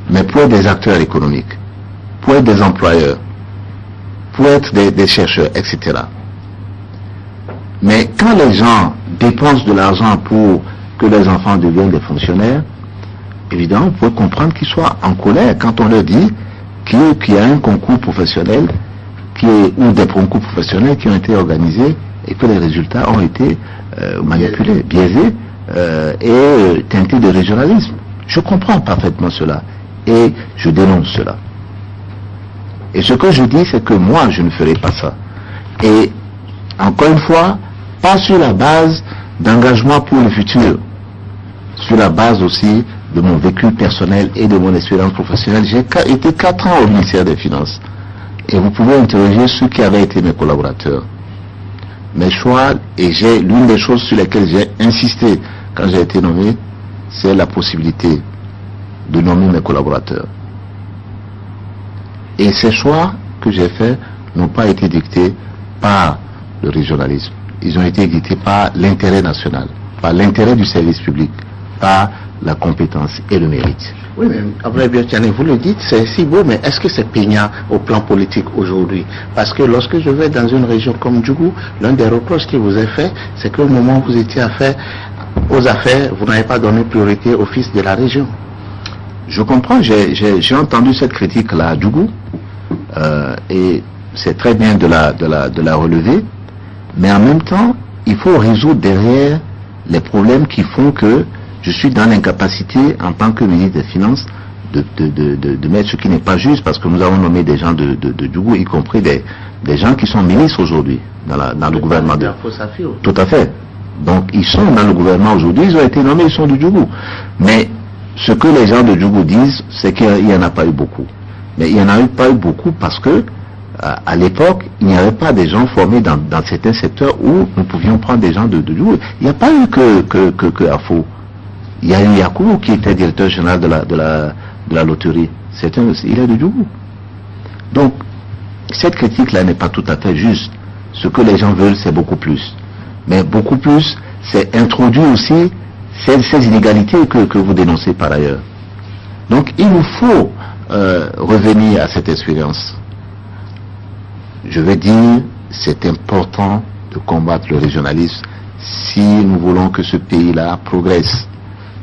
S3: mais pour être des acteurs économiques, pour être des employeurs, pour être des chercheurs, etc. Mais quand les gens dépensent de l'argent pour que les enfants deviennent des fonctionnaires, évidemment, vous pouvez comprendre qu'ils soient en colère quand on leur dit qu'il y a un concours professionnel ou des concours professionnels qui ont été organisés et que les résultats ont été manipulés, biaisés et teintés de régionalisme. Je comprends parfaitement cela et je dénonce cela. Et ce que je dis, c'est que moi, je ne ferai pas ça. Et encore une fois, pas sur la base d'engagement pour le futur, sur la base aussi de mon vécu personnel et de mon expérience professionnelle. J'ai été 4 ans au ministère des Finances. Et vous pouvez interroger ceux qui avaient été mes collaborateurs. Mes choix, et l'une des choses sur lesquelles j'ai insisté quand j'ai été nommé, c'est la possibilité de nommer mes collaborateurs. Et ces choix que j'ai faits n'ont pas été dictés par le régionalisme. Ils ont été dictés par l'intérêt national, par l'intérêt du service public, par la compétence et le mérite.
S1: Oui, mais Abdoulaye Biachane, vous le dites, c'est si beau, mais est-ce que c'est peignant au plan politique aujourd'hui? Parce que lorsque je vais dans une région comme Djougou, l'un des reproches qui vous est fait, c'est qu'au moment où vous étiez aux affaires, vous n'avez pas donné priorité au fils de la région.
S3: Je comprends, j'ai entendu cette critique-là à Djougou, et c'est très bien de la relever, mais en même temps, il faut résoudre derrière les problèmes qui font que je suis dans l'incapacité, en tant que ministre des Finances, de mettre ce qui n'est pas juste, parce que nous avons nommé des gens de Djougou, y compris des gens qui sont ministres aujourd'hui, dans le gouvernement de... Tout à fait. Donc, ils sont dans le gouvernement aujourd'hui, ils ont été nommés, ils sont de Djougou. Mais, ce que les gens de Djougou disent, c'est qu'il n'y en a pas eu beaucoup. Mais il n'y en a pas eu beaucoup parce que, à l'époque, il n'y avait pas des gens formés dans certains secteurs où nous pouvions prendre des gens de Djougou. Il n'y a pas eu que Afo. Il y a eu Yakou qui était directeur général de la loterie. Il est de Djougou. Donc, cette critique-là n'est pas tout à fait juste. Ce que les gens veulent, c'est beaucoup plus. Mais beaucoup plus, c'est introduire aussi ces inégalités que vous dénoncez par ailleurs. Donc, il nous faut revenir à cette expérience. Je veux dire, c'est important de combattre le régionalisme si nous voulons que ce pays-là progresse.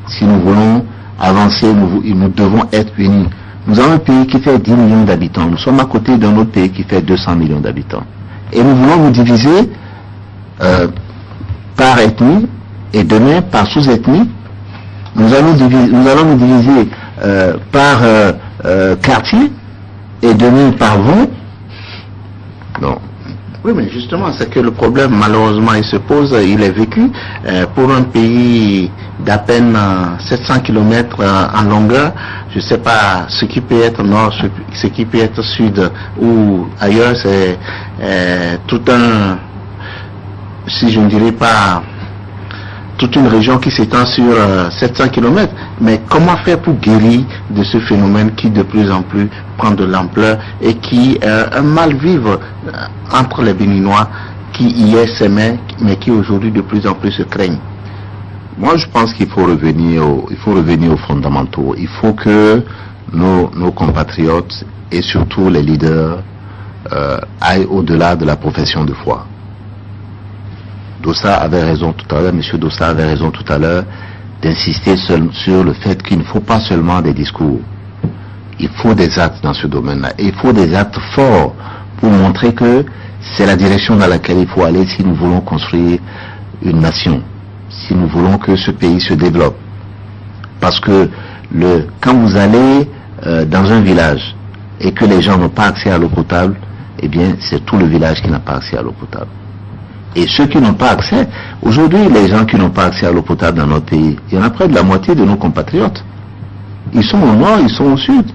S3: Si nous voulons avancer, nous devons être unis. Nous avons un pays qui fait 10 millions d'habitants. Nous sommes à côté d'un autre pays qui fait 200 millions d'habitants. Et nous voulons nous diviser par ethnie et demain par sous-ethnie. Nous allons nous diviser par quartier et demain par vous. Non.
S1: Oui, mais justement, c'est que le problème, malheureusement, il se pose, il est vécu pour un pays d'à peine 700 km en longueur. Je ne sais pas ce qui peut être nord, ce qui peut être sud ou ailleurs, c'est tout un, si je ne dirais pas, toute une région qui s'étend sur 700 km. Mais comment faire pour guérir de ce phénomène qui de plus en plus prend de l'ampleur et qui est un mal-vivre entre les Béninois qui hier s'aimaient, mais qui aujourd'hui de plus en plus se craignent?
S3: Moi, je pense qu'il faut revenir aux fondamentaux. Il faut que nos compatriotes et surtout les leaders aillent au-delà de la profession de foi. Dossa avait raison tout à l'heure, M. Dossa avait raison tout à l'heure d'insister sur le fait qu'il ne faut pas seulement des discours. Il faut des actes dans ce domaine-là. Et il faut des actes forts pour montrer que c'est la direction dans laquelle il faut aller si nous voulons construire une nation, si nous voulons que ce pays se développe. Parce que quand vous allez dans un village et que les gens n'ont pas accès à l'eau potable, eh bien c'est tout le village qui n'a pas accès à l'eau potable. Et ceux qui n'ont pas accès, aujourd'hui les gens qui n'ont pas accès à l'eau potable dans notre pays, il y en a près de la moitié de nos compatriotes. Ils sont au nord, ils sont au sud.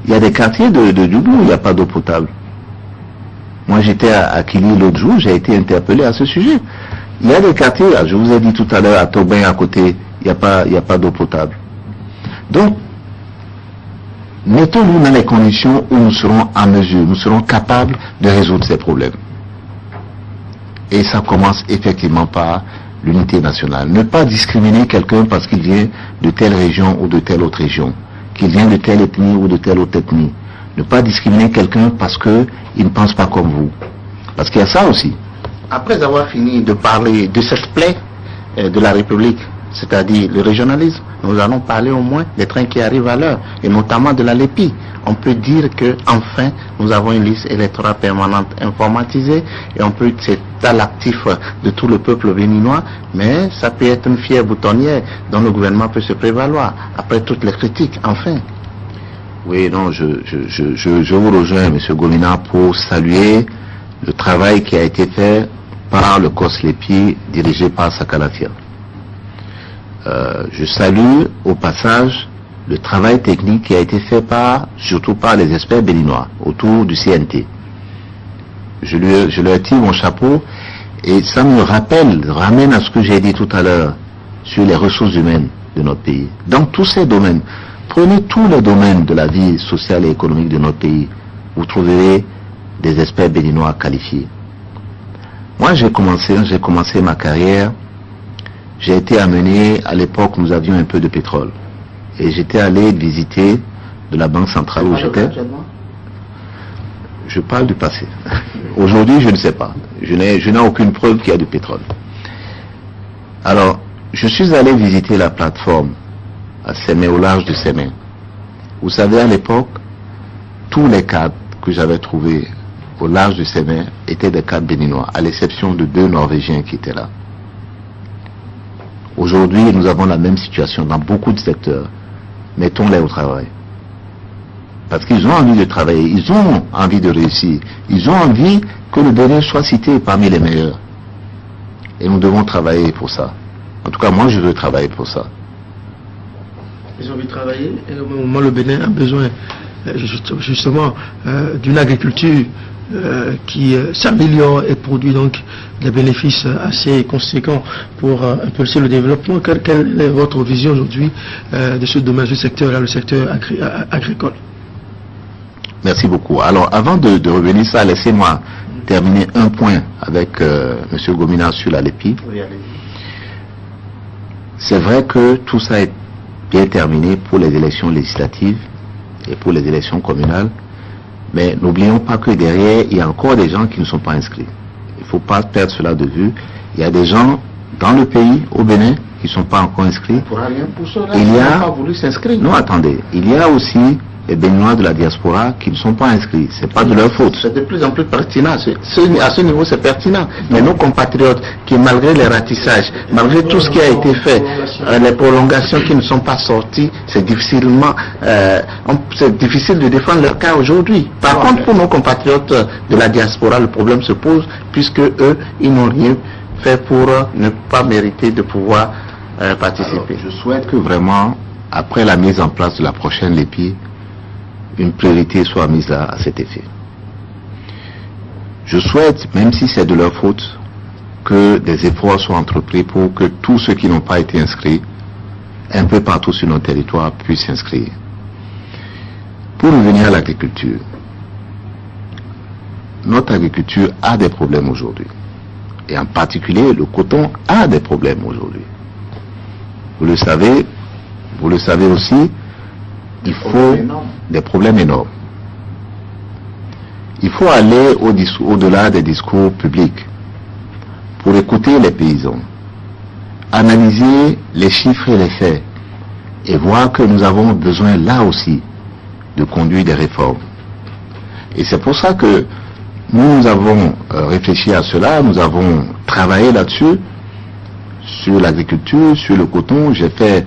S3: Il y a des quartiers de Djougou où il n'y a pas d'eau potable. Moi j'étais à Kili l'autre jour, j'ai été interpellé à ce sujet. Il y a des quartiers, je vous ai dit tout à l'heure, à Tobin à côté, il n'y a pas d'eau potable. Donc, mettons-nous dans les conditions où nous serons en mesure, nous serons capables de résoudre ces problèmes. Et ça commence effectivement par l'unité nationale. Ne pas discriminer quelqu'un parce qu'il vient de telle région ou de telle autre région, qu'il vient de telle ethnie ou de telle autre ethnie. Ne pas discriminer quelqu'un parce qu'il ne pense pas comme vous. Parce qu'il y a ça aussi.
S1: Après avoir fini de parler de cette plaie de la République, c'est-à-dire le régionalisme, nous allons parler au moins des trains qui arrivent à l'heure, et notamment de la LEPI. On peut dire que enfin nous avons une liste électorale permanente informatisée, et c'est à l'actif de tout le peuple béninois, mais ça peut être une fière boutonnière dont le gouvernement peut se prévaloir, après toutes les critiques, enfin.
S3: Oui, non, je vous rejoins, M. Gomina, pour saluer le travail qui a été fait par le COS LEPI dirigé par Sakalafia. Je salue au passage le travail technique qui a été fait surtout par les experts béninois autour du CNT. Je leur tire mon chapeau et ça me ramène à ce que j'ai dit tout à l'heure sur les ressources humaines de notre pays. Dans tous ces domaines, prenez tous les domaines de la vie sociale et économique de notre pays, vous trouverez des experts béninois qualifiés. Moi j'ai commencé ma carrière. J'ai été amené, à l'époque nous avions un peu de pétrole. Et j'étais allé visiter de la banque centrale où j'étais. Je parle du passé. Aujourd'hui je ne sais pas. Je n'ai aucune preuve qu'il y a du pétrole. Alors, je suis allé visiter la plateforme à Sémé, au large de Sémé. Vous savez, à l'époque, tous les cadres que j'avais trouvés au large de Sémé étaient des cadres béninois, à l'exception de 2 Norvégiens qui étaient là. Aujourd'hui, nous avons la même situation dans beaucoup de secteurs. Mettons-les au travail. Parce qu'ils ont envie de travailler, ils ont envie de réussir, ils ont envie que le Bénin soit cité parmi les meilleurs. Et nous devons travailler pour ça. En tout cas, moi, je veux travailler pour ça.
S2: Ils ont envie de travailler, et au moment où le Bénin a besoin justement d'une agriculture qui s'améliore et produit donc des bénéfices assez conséquents pour impulser le développement. Quelle est votre vision aujourd'hui de ce domaine, ce secteur-là, le secteur agricole?
S3: Merci beaucoup. Alors, avant de revenir ça, laissez-moi terminer un point avec M. Gomina sur la LEPI.
S1: Oui, allez-y.
S3: C'est vrai que tout ça est bien terminé pour les élections législatives et pour les élections communales. Mais n'oublions pas que derrière, il y a encore des gens qui ne sont pas inscrits. Il ne faut pas perdre cela de vue. Il y a des gens dans le pays, au Bénin, qui ne sont pas encore inscrits.
S1: Il a pas voulu s'inscrire.
S3: Non, attendez. Il y a aussi les Béninois de la diaspora qui ne sont pas inscrits. C'est pas de leur faute.
S1: C'est de plus en plus pertinent. À ce niveau, c'est pertinent. Mais nos compatriotes qui, malgré les ratissages, malgré tout ce qui a été fait, les prolongations qui ne sont pas sorties, c'est difficile de défendre leur cas aujourd'hui. Par contre, pour nos compatriotes de la diaspora, le problème se pose puisque eux, ils n'ont rien fait pour ne pas mériter de pouvoir participer.
S3: Alors, je souhaite que vraiment, après la mise en place de la prochaine LEPI, une priorité soit mise là à cet effet. Je souhaite, même si c'est de leur faute, que des efforts soient entrepris pour que tous ceux qui n'ont pas été inscrits, un peu partout sur notre territoire, puissent s'inscrire. Pour revenir à l'agriculture, notre agriculture a des problèmes aujourd'hui. Et en particulier, le coton a des problèmes aujourd'hui. Vous le savez aussi, il faut des problèmes énormes. Il faut aller au-delà des discours publics pour écouter les paysans, analyser les chiffres et les faits et voir que nous avons besoin là aussi de conduire des réformes. Et c'est pour ça que nous avons réfléchi à cela, nous avons travaillé là-dessus, sur l'agriculture, sur le coton. J'ai fait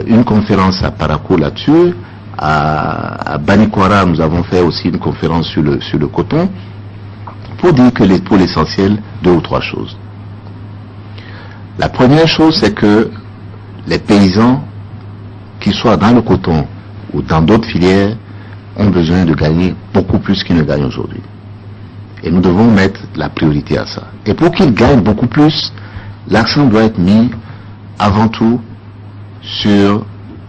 S3: une conférence à Parakou là-dessus. À Banikwara, nous avons fait aussi une conférence sur le coton, pour dire que pour l'essentiel, 2 ou 3 choses. La première chose, c'est que les paysans, qu'ils soient dans le coton ou dans d'autres filières, ont besoin de gagner beaucoup plus qu'ils ne gagnent aujourd'hui. Et nous devons mettre la priorité à ça. Et pour qu'ils gagnent beaucoup plus, l'accent doit être mis avant tout sur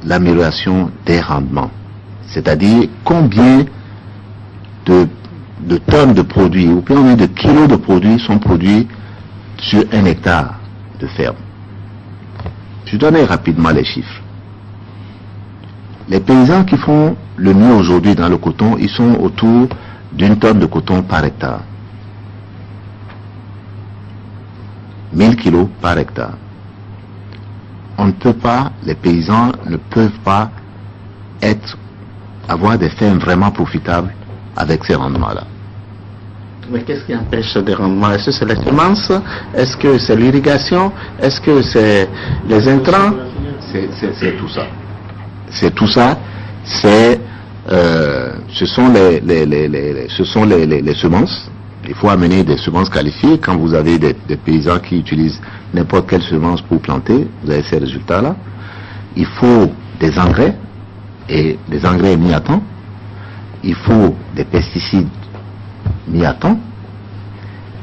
S3: l'amélioration des rendements. C'est-à-dire combien de tonnes de produits, ou combien de kilos de produits sont produits sur 1 hectare de ferme. Je donne rapidement les chiffres. Les paysans qui font le mieux aujourd'hui dans le coton, ils sont autour d'1 tonne de coton par hectare. 1000 kilos par hectare. On ne peut pas, les paysans ne peuvent pas avoir des fermes vraiment profitables avec ces rendements-là.
S1: Mais qu'est-ce qui empêche des rendements? Est-ce que c'est les semences? Est-ce que c'est l'irrigation? Est-ce que c'est les intrants?
S3: C'est tout ça. C'est tout ça. Ce sont les semences. Il faut amener des semences qualifiées. Quand vous avez des paysans qui utilisent n'importe quelle semence pour planter, vous avez ces résultats-là. Il faut des engrais, et des engrais mis à temps. Il faut des pesticides mis à temps.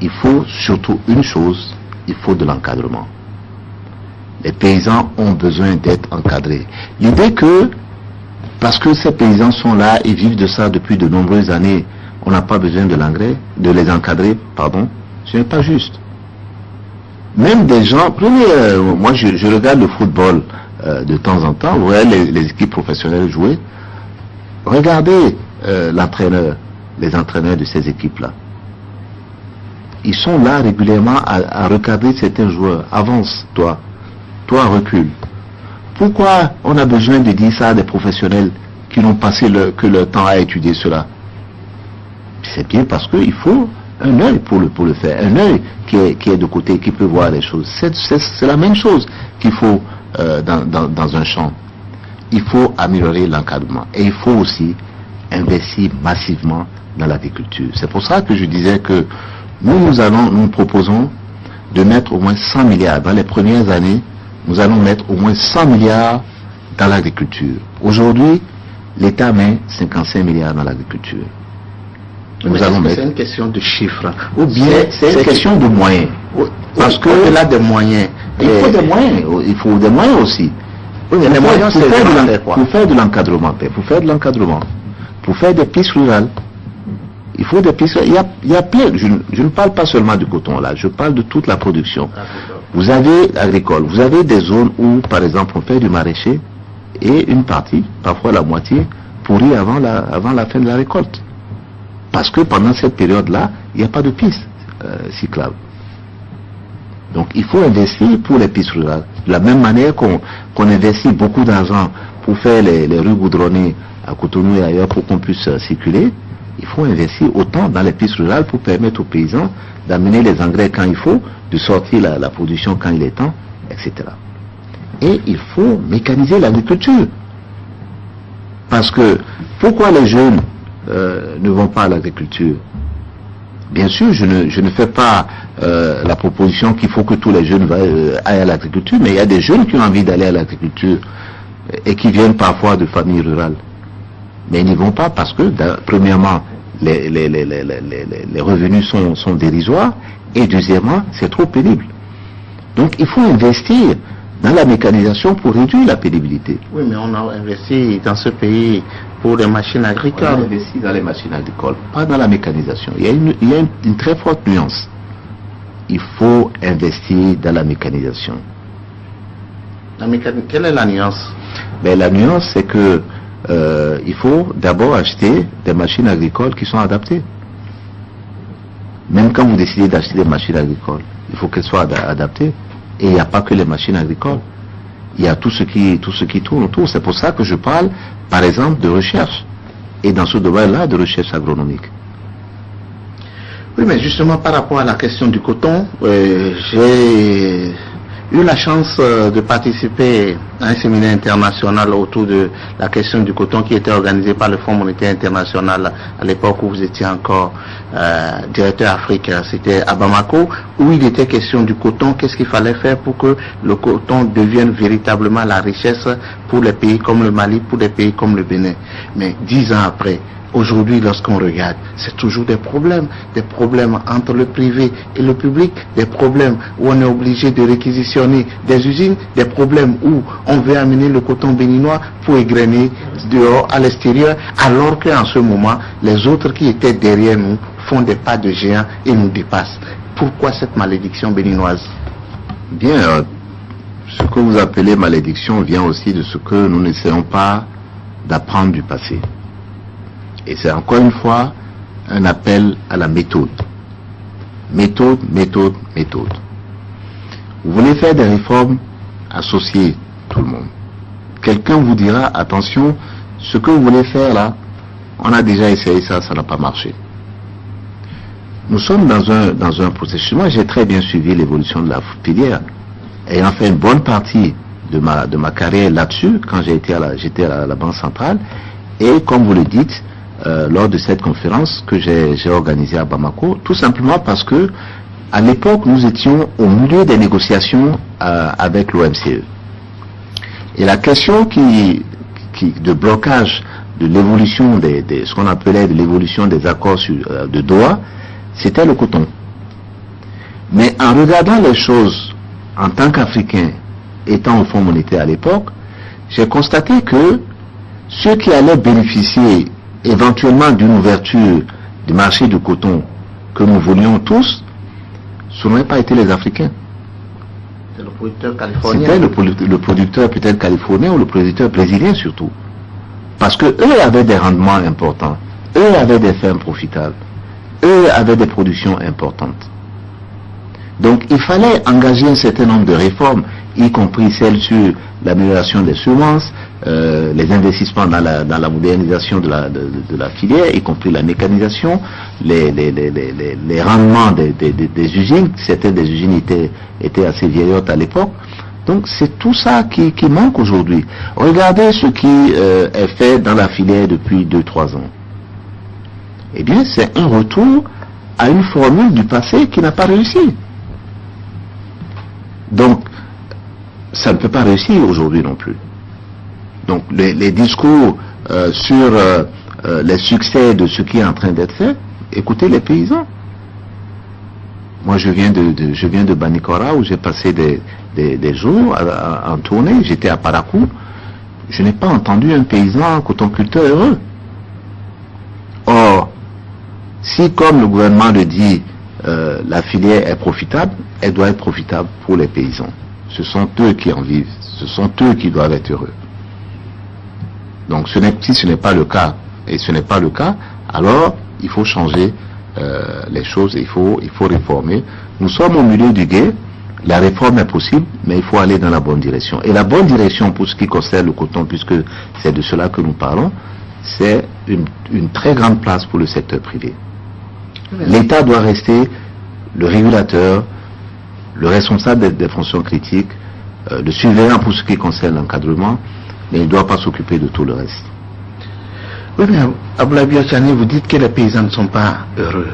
S3: Il faut surtout une chose, il faut de l'encadrement. Les paysans ont besoin d'être encadrés. L'idée que, parce que ces paysans sont là et vivent de ça depuis de nombreuses années, on n'a pas besoin de l'engrais, de les encadrer, pardon, ce n'est pas juste. Même des gens, moi je regarde le football de temps en temps, vous voyez les équipes professionnelles jouer, regardez les entraîneurs de ces équipes-là. Ils sont là régulièrement à recadrer certains joueurs. Avance, toi recule. Pourquoi on a besoin de dire ça à des professionnels qui n'ont passé que leur temps à étudier cela? C'est bien parce qu'il faut un œil pour le faire, un œil qui est de côté, qui peut voir les choses. C'est la même chose qu'il faut dans un champ. Il faut améliorer l'encadrement et il faut aussi investir massivement dans l'agriculture. C'est pour ça que je disais que nous proposons de mettre au moins 100 milliards. Dans les premières années, nous allons mettre au moins 100 milliards dans l'agriculture. Aujourd'hui, l'État met 55 milliards dans l'agriculture.
S1: C'est une question de chiffres,
S3: ou bien c'est une question de moyens. Parce que
S1: au-delà des moyens,
S3: il faut des moyens aussi.
S1: Oui, mais les moyens,
S3: pour faire de l'encadrement, pour faire des pistes rurales. Il faut des pistes. Il y a plein. Je ne parle pas seulement du coton là. Je parle de toute la production. Vous avez agricole. Vous avez des zones où, par exemple, on fait du maraîcher et une partie, parfois la moitié, pourrit avant la fin de la récolte. Parce que pendant cette période-là, il n'y a pas de pistes cyclables. Donc il faut investir pour les pistes rurales. De la même manière qu'on investit beaucoup d'argent pour faire les rues goudronnées à Cotonou et ailleurs pour qu'on puisse circuler, il faut investir autant dans les pistes rurales pour permettre aux paysans d'amener les engrais quand il faut, de sortir la production quand il est temps, etc. Et il faut mécaniser l'agriculture. Parce que, pourquoi les jeunes ne vont pas à l'agriculture? Bien sûr, je ne fais pas la proposition qu'il faut que tous les jeunes aillent à l'agriculture, mais il y a des jeunes qui ont envie d'aller à l'agriculture et qui viennent parfois de familles rurales. Mais ils n'y vont pas parce que, premièrement, les revenus sont dérisoires et deuxièmement, c'est trop pénible. Donc il faut investir dans la mécanisation pour réduire la pénibilité.
S1: Oui, mais on a investi dans ce pays pour les machines agricoles.
S3: On a investi dans les machines agricoles, pas dans la mécanisation. Il y a une très forte nuance. Il faut investir dans la mécanisation.
S1: Quelle est la nuance?
S3: Mais la nuance, c'est que il faut d'abord acheter des machines agricoles qui sont adaptées. Même quand vous décidez d'acheter des machines agricoles, il faut qu'elles soient adaptées. Et il n'y a pas que les machines agricoles. Il y a tout ce qui tourne autour. C'est pour ça que je parle, par exemple, de recherche. Et dans ce domaine-là, de recherche agronomique.
S1: Oui, mais justement par rapport à la question du coton, j'ai eu la chance de participer à un séminaire international autour de la question du coton qui était organisé par le Fonds monétaire international à l'époque où vous étiez encore directeur Afrique. C'était à Bamako, où il était question du coton, qu'est-ce qu'il fallait faire pour que le coton devienne véritablement la richesse pour les pays comme le Mali, pour des pays comme le Bénin. Mais 10 ans après, aujourd'hui, lorsqu'on regarde, c'est toujours des problèmes entre le privé et le public, des problèmes où on est obligé de réquisitionner des usines, des problèmes où on veut amener le coton béninois pour égrener dehors à l'extérieur, alors qu'en ce moment, les autres qui étaient derrière nous font des pas de géant et nous dépassent. Pourquoi cette malédiction béninoise?
S3: Bien, ce que vous appelez malédiction vient aussi de ce que nous n'essayons pas d'apprendre du passé. Et c'est encore une fois un appel à la méthode. Méthode, méthode, méthode. Vous voulez faire des réformes, associez tout le monde. Quelqu'un vous dira, attention, ce que vous voulez faire là, on a déjà essayé ça, ça n'a pas marché. Nous sommes dans un processus. Moi, j'ai très bien suivi l'évolution de la filière. Ayant fait une bonne partie de ma carrière là-dessus, quand j'étais à la Banque centrale, et comme vous le dites, lors de cette conférence que j'ai organisée à Bamako, tout simplement parce que à l'époque nous étions au milieu des négociations avec l'OMCE. Et la question de blocage de l'évolution ce qu'on appelait de l'évolution des accords de Doha, c'était le coton. Mais en regardant les choses en tant qu'Africain étant au Fonds monétaire à l'époque, j'ai constaté que ceux qui allaient bénéficier éventuellement d'une ouverture du marché du coton que nous voulions tous, ce n'auraient pas été les Africains.
S1: C'est le producteur californien.
S3: C'était le producteur peut-être californien ou le producteur brésilien surtout. Parce que eux avaient des rendements importants, eux avaient des fermes profitables, eux avaient des productions importantes. Donc il fallait engager un certain nombre de réformes, y compris celles sur l'amélioration des semences, les investissements dans la modernisation de la filière, y compris la mécanisation, les rendements des usines. Certaines des usines étaient assez vieillottes à l'époque. Donc c'est tout ça qui manque aujourd'hui. Regardez ce qui est fait dans la filière depuis 2-3 ans. Eh bien c'est un retour à une formule du passé qui n'a pas réussi. Donc ça ne peut pas réussir aujourd'hui non plus. Donc les discours sur les succès de ce qui est en train d'être fait, écoutez les paysans. Moi je viens de Banikora où j'ai passé des jours en tournée, j'étais à Parakou, je n'ai pas entendu un paysan cotonculteur heureux. Or, si comme le gouvernement le dit, la filière est profitable, elle doit être profitable pour les paysans. Ce sont eux qui en vivent, ce sont eux qui doivent être heureux. Donc si ce n'est pas le cas, et ce n'est pas le cas, alors il faut changer les choses, il faut réformer. Nous sommes au milieu du gué, la réforme est possible, mais il faut aller dans la bonne direction. Et la bonne direction pour ce qui concerne le coton, puisque c'est de cela que nous parlons, c'est une très grande place pour le secteur privé. L'État doit rester le régulateur, le responsable des fonctions critiques, le surveillant pour ce qui concerne l'encadrement, mais il ne doit pas s'occuper de tout le reste.
S1: Oui, mais Aboulaye Biachani, vous dites que les paysans ne sont pas heureux.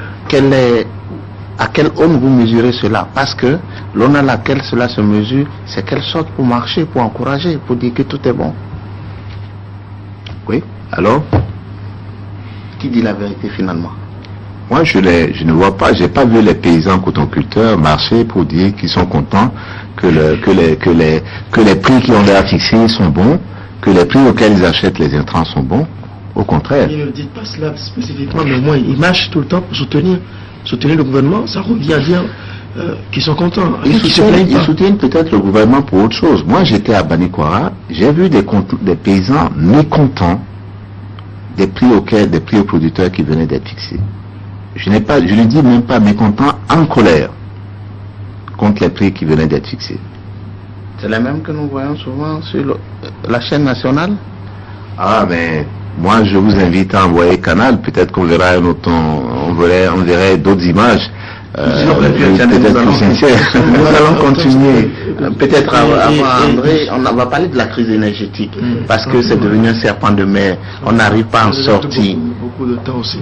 S1: À quelle aune vous mesurez cela? Parce que l'aune à laquelle cela se mesure, c'est qu'elle sorte pour marcher, pour encourager, pour dire que tout est bon.
S3: Oui, alors
S1: qui dit la vérité finalement?
S3: Moi, je ne vois pas, j'ai pas vu les paysans cotonculteurs marcher pour dire qu'ils sont contents que les prix qui ont l'air fixés sont bons, que les prix auxquels ils achètent les intrants sont bons. Au contraire.
S2: Ils ne disent pas cela spécifiquement, mais au moins ils marchent tout le temps pour soutenir le gouvernement. Ça revient à dire qu'ils sont contents.
S3: Ils soutiennent peut-être le gouvernement pour autre chose. Moi, j'étais à Banikora, j'ai vu des paysans mécontents des prix aux producteurs qui venaient d'être fixés. Je ne dis même pas mécontent, en colère contre les prix qui venaient d'être fixés.
S1: C'est les mêmes que nous voyons souvent sur la chaîne nationale.
S3: Ah, mais moi je vous invite à envoyer Canal, peut-être qu'on verra un autre, on verrait d'autres images.
S1: Nous allons continuer. Peut-être avant André, on va parler de la crise énergétique, parce que c'est devenu un serpent de mer. On n'arrive pas à en sortir.
S2: Beaucoup de temps aussi.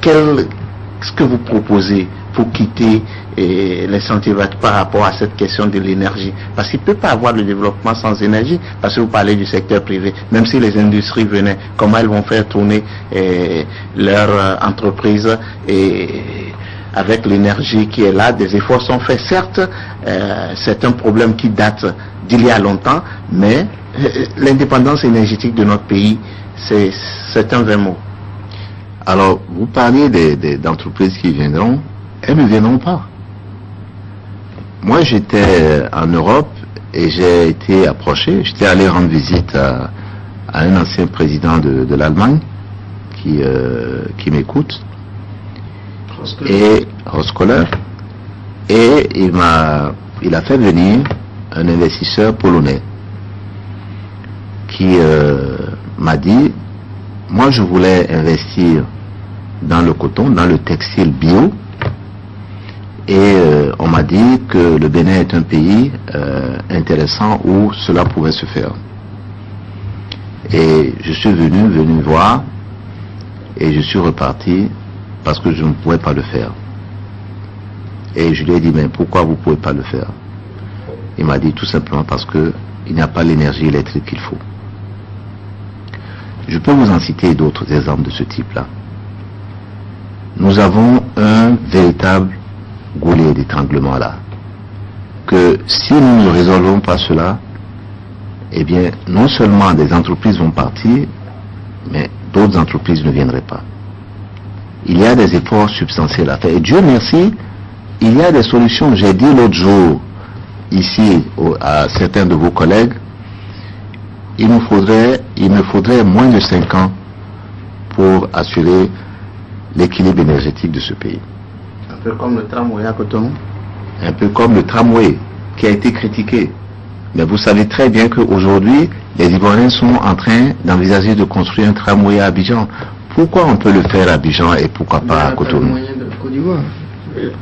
S1: Qu'est-ce que vous proposez pour quitter les sentiers battus par rapport à cette question de l'énergie? Parce qu'il ne peut pas avoir le développement sans énergie, parce que vous parlez du secteur privé. Même si les industries venaient, comment elles vont faire tourner leur entreprise avec l'énergie qui est là? Des efforts sont faits, certes, c'est un problème qui date d'il y a longtemps, mais l'indépendance énergétique de notre pays, c'est un vrai mot.
S3: Alors, vous parliez d'entreprises qui viendront, elles ne viendront pas. Moi, j'étais en Europe et j'ai été approché, j'étais allé rendre visite à un ancien président de l'Allemagne qui m'écoute, et Roskoller, et il a fait venir un investisseur polonais qui m'a dit, moi je voulais investir dans le coton, dans le textile bio, et on m'a dit que le Bénin est un pays intéressant où cela pouvait se faire. Et je suis venu voir, et je suis reparti parce que je ne pouvais pas le faire. Et je lui ai dit, mais pourquoi vous ne pouvez pas le faire? Il m'a dit tout simplement parce qu'il n'y a pas l'énergie électrique qu'il faut. Je peux vous en citer d'autres exemples de ce type-là. Nous avons un véritable goulet d'étranglement là. Que si nous ne résolvons pas cela, eh bien, non seulement des entreprises vont partir, mais d'autres entreprises ne viendraient pas. Il y a des efforts substantiels à faire. Et Dieu merci, il y a des solutions. J'ai dit l'autre jour, ici, à certains de vos collègues, il me faudrait moins de 5 ans pour assurer l'équilibre énergétique de ce pays.
S1: Un peu comme le tramway à Cotonou.
S3: Un peu comme le tramway qui a été critiqué. Mais vous savez très bien qu'aujourd'hui, les Ivoiriens sont en train d'envisager de construire un tramway à Abidjan. Pourquoi on peut le faire à Abidjan et pourquoi pas à Cotonou?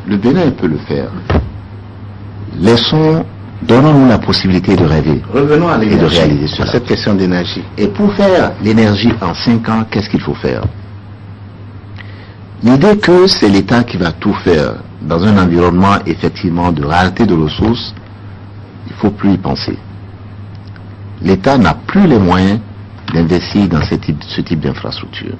S3: Le Bénin peut le faire. Donnons-nous la possibilité de rêver.
S1: Revenons à l'énergie,
S3: et de réaliser cela.
S1: À cette question d'énergie.
S3: Et pour faire l'énergie en 5 ans, qu'est-ce qu'il faut faire? L'idée que c'est l'État qui va tout faire dans un environnement effectivement de rareté de ressources, il ne faut plus y penser. L'État n'a plus les moyens d'investir dans ce type d'infrastructure.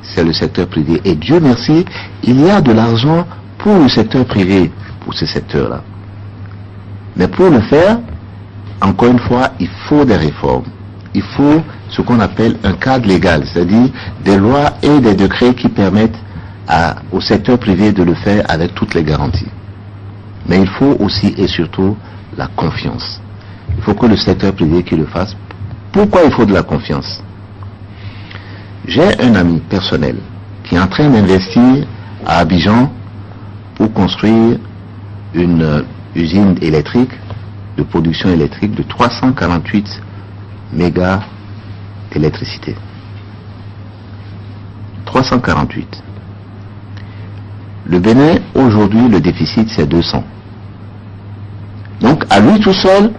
S3: C'est le secteur privé. Et Dieu merci, il y a de l'argent pour le secteur privé, pour ce secteur-là. Mais pour le faire, encore une fois, il faut des réformes. Il faut ce qu'on appelle un cadre légal, c'est-à-dire des lois et des décrets qui permettent au secteur privé de le faire avec toutes les garanties. Mais il faut aussi et surtout la confiance. Il faut que le secteur privé qui le fasse. Pourquoi il faut de la confiance? J'ai un ami personnel qui est en train d'investir à Abidjan pour construire une usine électrique, de production électrique de 348 mégas d'électricité. 348. Le Bénin, aujourd'hui, le déficit, c'est 200. Donc, à lui tout seul,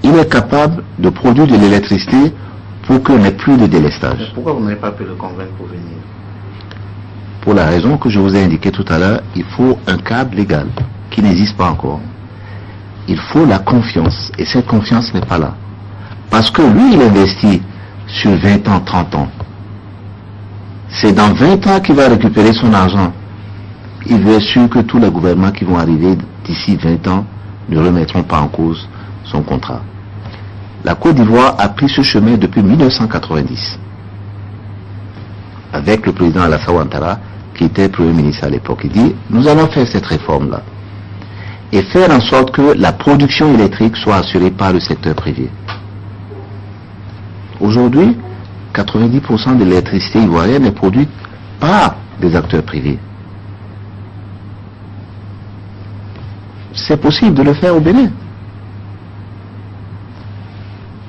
S3: il est capable de produire de l'électricité pour qu'on n'ait plus de délestage.
S1: Mais pourquoi vous n'avez pas pu le convaincre pour venir?
S3: Pour la raison que je vous ai indiquée tout à l'heure, il faut un cadre légal qui n'existe pas encore. Il faut la confiance, et cette confiance n'est pas là. Parce que lui, il investit sur 20 ans, 30 ans. C'est dans 20 ans qu'il va récupérer son argent. Il veut être sûr que tous les gouvernements qui vont arriver d'ici 20 ans ne remettront pas en cause son contrat. La Côte d'Ivoire a pris ce chemin depuis 1990. Avec le président Alassane Ouattara, qui était Premier ministre à l'époque. Il dit, nous allons faire cette réforme-là. Et faire en sorte que la production électrique soit assurée par le secteur privé. Aujourd'hui, 90% de l'électricité ivoirienne est produite par des acteurs privés. C'est possible de le faire au Bénin.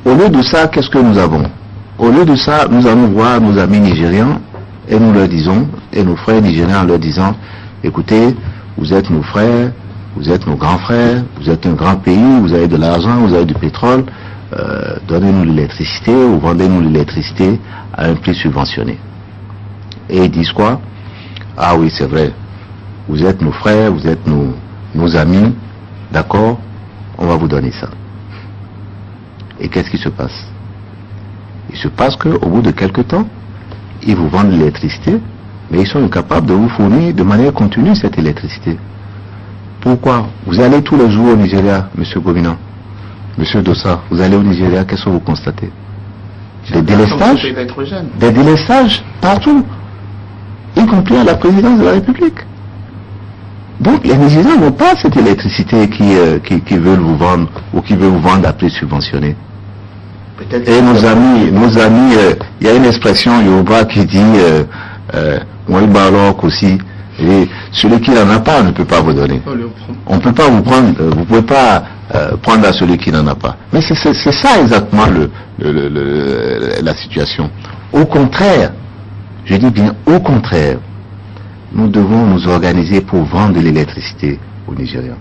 S3: Au lieu de ça, qu'est-ce que nous avons? Au lieu de ça, nous allons voir nos amis nigérians et nous leur disons, et nos frères nigériens en leur disant, écoutez, vous êtes nos frères, vous êtes nos grands frères, vous êtes un grand pays, vous avez de l'argent, vous avez du pétrole, donnez-nous l'électricité ou vendez-nous l'électricité à un prix subventionné. Et ils disent quoi? Ah oui, c'est vrai, vous êtes nos frères, vous êtes nos amis, d'accord, on va vous donner ça. Et qu'est-ce qui se passe? Il se passe qu'au bout de quelques temps, ils vous vendent l'électricité, mais ils sont incapables de vous fournir de manière continue cette électricité. Pourquoi? Vous allez tous les jours au Nigeria, M. Gomina, M. Dossa, vous allez au Nigeria, qu'est-ce que vous constatez? Des délestages partout, y compris à la présidence de la République. Donc les Nigériens n'ont pas cette électricité qui veulent vous vendre ou qui veulent vous vendre à prix subventionné. Et nos amis, il y a une expression yoruba qui dit aussi, et celui qui n'en a pas ne peut pas vous donner. On ne peut pas vous prendre, vous ne pouvez pas prendre à celui qui n'en a pas. Mais c'est ça exactement la situation. Au contraire, je dis bien au contraire, nous devons nous organiser pour vendre de l'électricité aux Nigériens.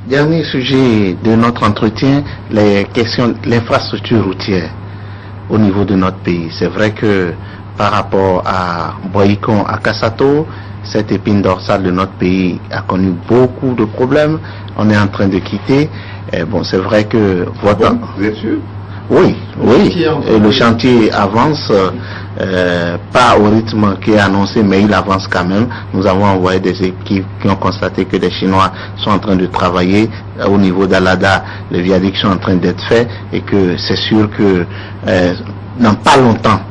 S1: Dernier sujet de notre entretien, les questions, l'infrastructure routière au niveau de notre pays. C'est vrai que par rapport à Boycon, à Kassato, cette épine dorsale de notre pays a connu beaucoup de problèmes. On est en train de quitter. Et bon, c'est vrai que votre...
S3: Vous êtes sûr?
S1: Oui, oui. Et le chantier avance, pas au rythme qui est annoncé, mais il avance quand même. Nous avons envoyé des équipes qui ont constaté que des Chinois sont en train de travailler. Au niveau d'Alada, les viaducs sont en train d'être faits et que c'est sûr que dans pas longtemps,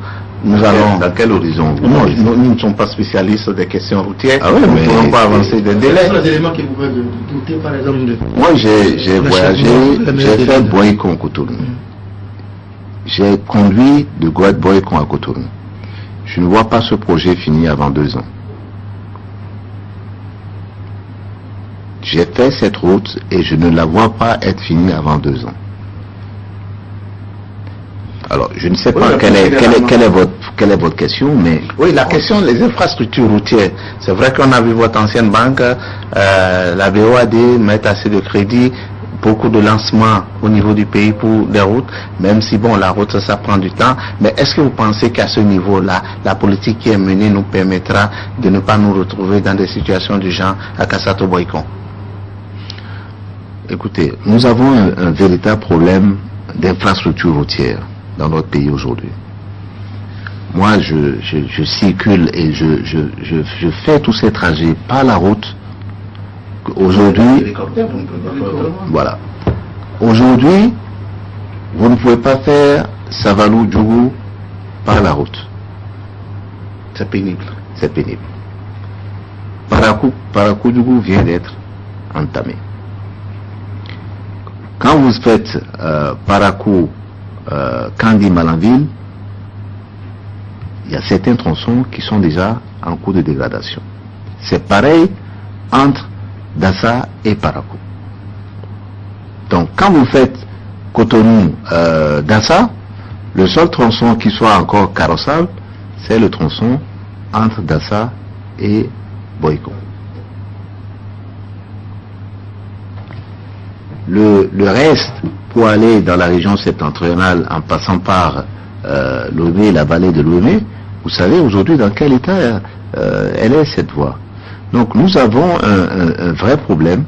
S1: nous allons...
S3: Dans quel horizon?
S1: Non, nous ne sommes pas spécialistes des questions routières.
S3: Ah oui,
S1: nous
S3: mais...
S1: ne pouvons pas avancer des délais.
S2: Quels sont les éléments qui vous font douter, par exemple, de...
S3: Moi, j'ai voyagé, j'ai fait Boycon Cotonou. J'ai conduit de Boycon à Cotonou. Je ne vois pas ce projet fini avant 2 ans. J'ai fait cette route et je ne la vois pas être finie avant 2 ans. Alors, je ne sais pas quelle est votre question, mais...
S1: Oui, la question des infrastructures routières. C'est vrai qu'on a vu votre ancienne banque, la BOAD, mettre assez de crédit, beaucoup de lancements au niveau du pays pour des routes, même si bon, la route ça prend du temps. Mais est-ce que vous pensez qu'à ce niveau-là, la politique qui est menée nous permettra de ne pas nous retrouver dans des situations du genre à Kassato Boycon?
S3: Écoutez, nous avons un véritable problème d'infrastructure routière dans notre pays aujourd'hui. Moi, je circule et je fais tous ces trajets par la route. Aujourd'hui, voilà. Aujourd'hui, vous ne pouvez pas faire Savalou-Djougou par la route.
S1: C'est pénible.
S3: C'est pénible. Parakou-Djougou vient d'être entamé. Quand vous faites Parakou-Kandi-Malanville, il y a certains tronçons qui sont déjà en cours de dégradation. C'est pareil entre Dassa et Parakou. Donc quand vous faites Cotonou-Dassa, le seul tronçon qui soit encore carrossable, c'est le tronçon entre Dassa et Boycon. Le reste, pour aller dans la région septentrionale en passant par Lomé, la vallée de Lomé, vous savez aujourd'hui dans quel état elle est cette voie. Donc nous avons un vrai problème.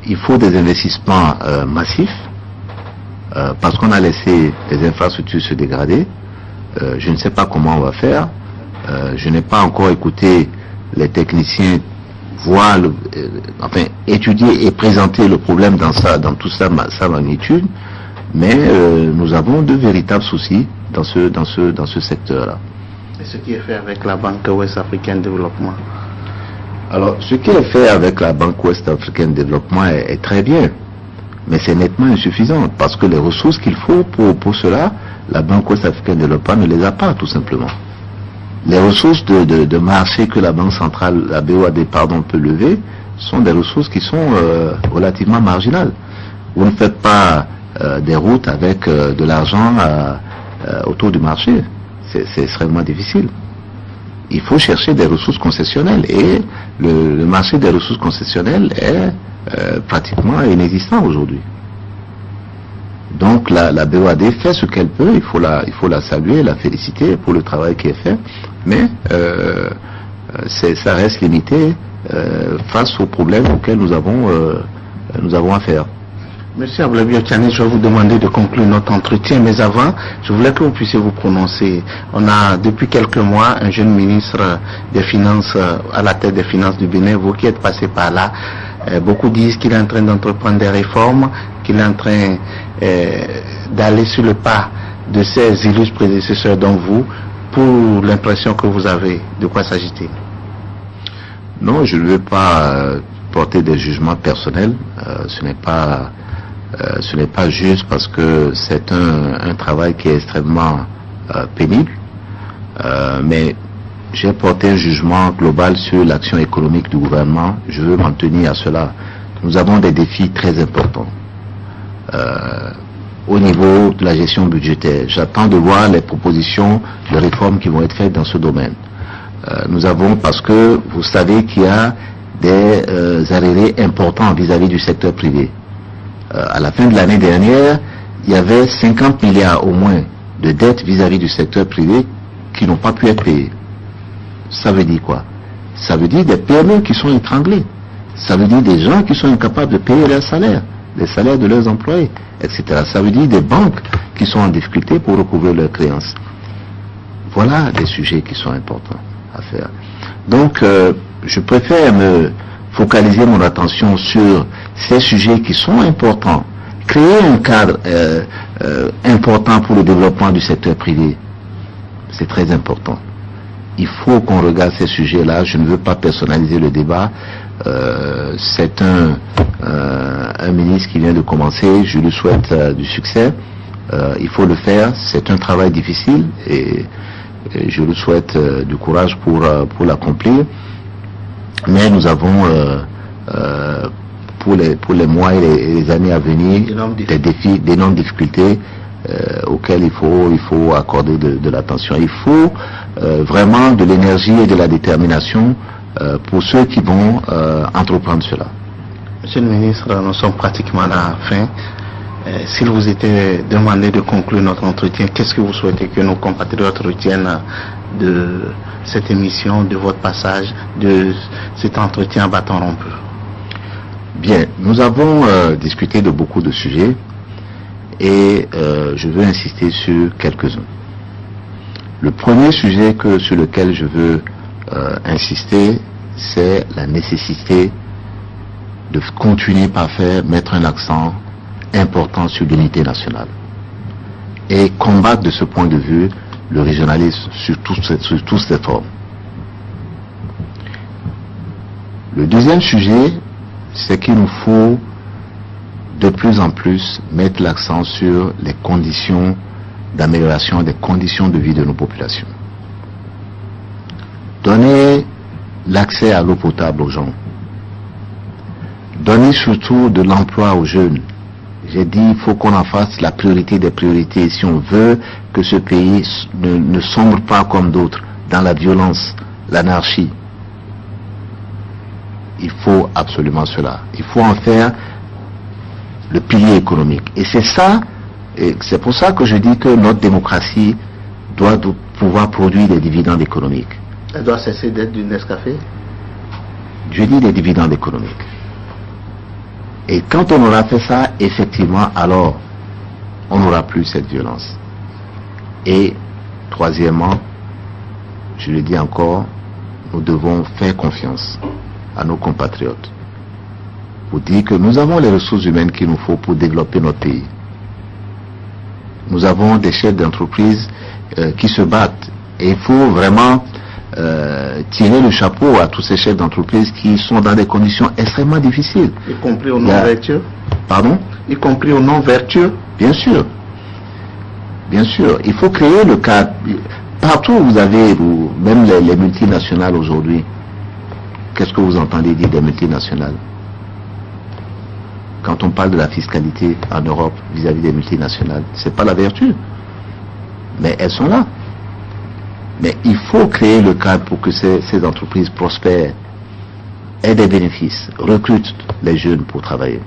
S3: Il faut des investissements massifs parce qu'on a laissé les infrastructures se dégrader. Je ne sais pas comment on va faire. Je n'ai pas encore écouté les techniciens voir, étudier et présenter le problème dans toute sa magnitude. Mais nous avons de véritables soucis dans ce secteur-là.
S1: Et ce qui est fait avec la Banque Ouest-Africaine de Développement?
S3: Alors, ce qui est fait avec la Banque Ouest-Africaine de Développement est très bien, mais c'est nettement insuffisant, parce que les ressources qu'il faut pour cela, la Banque Ouest-Africaine de Développement ne les a pas, tout simplement. Les ressources de marché que la Banque Centrale, la BOAD, peut lever, sont des ressources qui sont relativement marginales. Vous ne faites pas des routes avec de l'argent autour du marché. C'est extrêmement difficile. Il faut chercher des ressources concessionnelles et le marché des ressources concessionnelles est pratiquement inexistant aujourd'hui. Donc la BOAD fait ce qu'elle peut, il faut la saluer, la féliciter pour le travail qui est fait, mais ça reste limité face aux problèmes auxquels nous avons affaire.
S1: Monsieur Ablabi Otiani, je vais vous demander de conclure notre entretien, mais avant, je voulais que vous puissiez vous prononcer. On a depuis quelques mois un jeune ministre des Finances à la tête des Finances du Bénin, vous qui êtes passé par là. Beaucoup disent qu'il est en train d'entreprendre des réformes, qu'il est en train d'aller sur le pas de ses illustres prédécesseurs dont vous. Pour l'impression que vous avez, de quoi s'agit-il?
S3: Non, je ne veux pas porter des jugements personnels. Ce n'est pas juste parce que c'est un travail qui est extrêmement pénible. Mais j'ai porté un jugement global sur l'action économique du gouvernement. Je veux m'en tenir à cela. Nous avons des défis très importants. Au niveau de la gestion budgétaire, j'attends de voir les propositions de réformes qui vont être faites dans ce domaine. Nous avons, parce que vous savez qu'il y a des arriérés importants vis-à-vis du secteur privé. À la fin de l'année dernière, il y avait 50 milliards au moins de dettes vis-à-vis du secteur privé qui n'ont pas pu être payées. Ça veut dire quoi? Ça veut dire des PME qui sont étranglés. Ça veut dire des gens qui sont incapables de payer leurs salaires, les salaires de leurs employés, etc. Ça veut dire des banques qui sont en difficulté pour recouvrer leurs créances. Voilà des sujets qui sont importants à faire. Donc, je préfère me focaliser mon attention sur ces sujets qui sont importants. Créer un cadre important pour le développement du secteur privé, c'est très important. Il faut qu'on regarde ces sujets-là. Je ne veux pas personnaliser le débat. C'est un ministre qui vient de commencer. Je lui souhaite du succès. Il faut le faire. C'est un travail difficile et je lui souhaite du courage pour l'accomplir. Mais nous avons pour les mois et les années à venir des défis, d'énormes difficultés auxquelles il faut accorder de l'attention. Il faut vraiment de l'énergie et de la détermination pour ceux qui vont entreprendre cela.
S1: Monsieur le ministre, nous sommes pratiquement à la fin. S'il vous était demandé de conclure notre entretien, qu'est-ce que vous souhaitez que nos compatriotes retiennent de cette émission, de votre passage, de cet entretien à bâton rompu?
S3: Bien, nous avons discuté de beaucoup de sujets et je veux insister sur quelques-uns. Le premier sujet sur lequel je veux insister, c'est la nécessité de continuer par mettre un accent important sur l'unité nationale et combattre de ce point de vue le régionalisme sur toutes ses formes. Le deuxième sujet, c'est qu'il nous faut de plus en plus mettre l'accent sur les conditions d'amélioration des conditions de vie de nos populations. Donner l'accès à l'eau potable aux gens. Donner surtout de l'emploi aux jeunes. J'ai dit il faut qu'on en fasse la priorité des priorités si on veut que ce pays ne sombre pas comme d'autres dans la violence, l'anarchie. Il faut absolument cela. Il faut en faire le pilier économique. Et c'est ça, et c'est pour ça que je dis que notre démocratie doit pouvoir produire des dividendes économiques.
S1: Elle doit cesser d'être du Nescafé?
S3: Je dis des dividendes économiques. Et quand on aura fait ça, effectivement, alors, on n'aura plus cette violence. Et, troisièmement, je le dis encore, nous devons faire confiance à nos compatriotes pour dire que nous avons les ressources humaines qu'il nous faut pour développer notre pays. Nous avons des chefs d'entreprise qui se battent et il faut vraiment tirer le chapeau à tous ces chefs d'entreprise qui sont dans des conditions extrêmement difficiles.
S1: Y compris aux non-vertueux?
S3: Pardon?
S1: Y compris aux non-vertueux?
S3: Bien sûr. Bien sûr. Il faut créer le cadre. Partout où vous avez, même les multinationales aujourd'hui, qu'est-ce que vous entendez dire des multinationales? quand on parle de la fiscalité en Europe vis-à-vis des multinationales. C'est pas la vertu. Mais elles sont là. Mais il faut créer le cadre pour que ces entreprises prospèrent, aient des bénéfices, recrutent les jeunes pour travailler.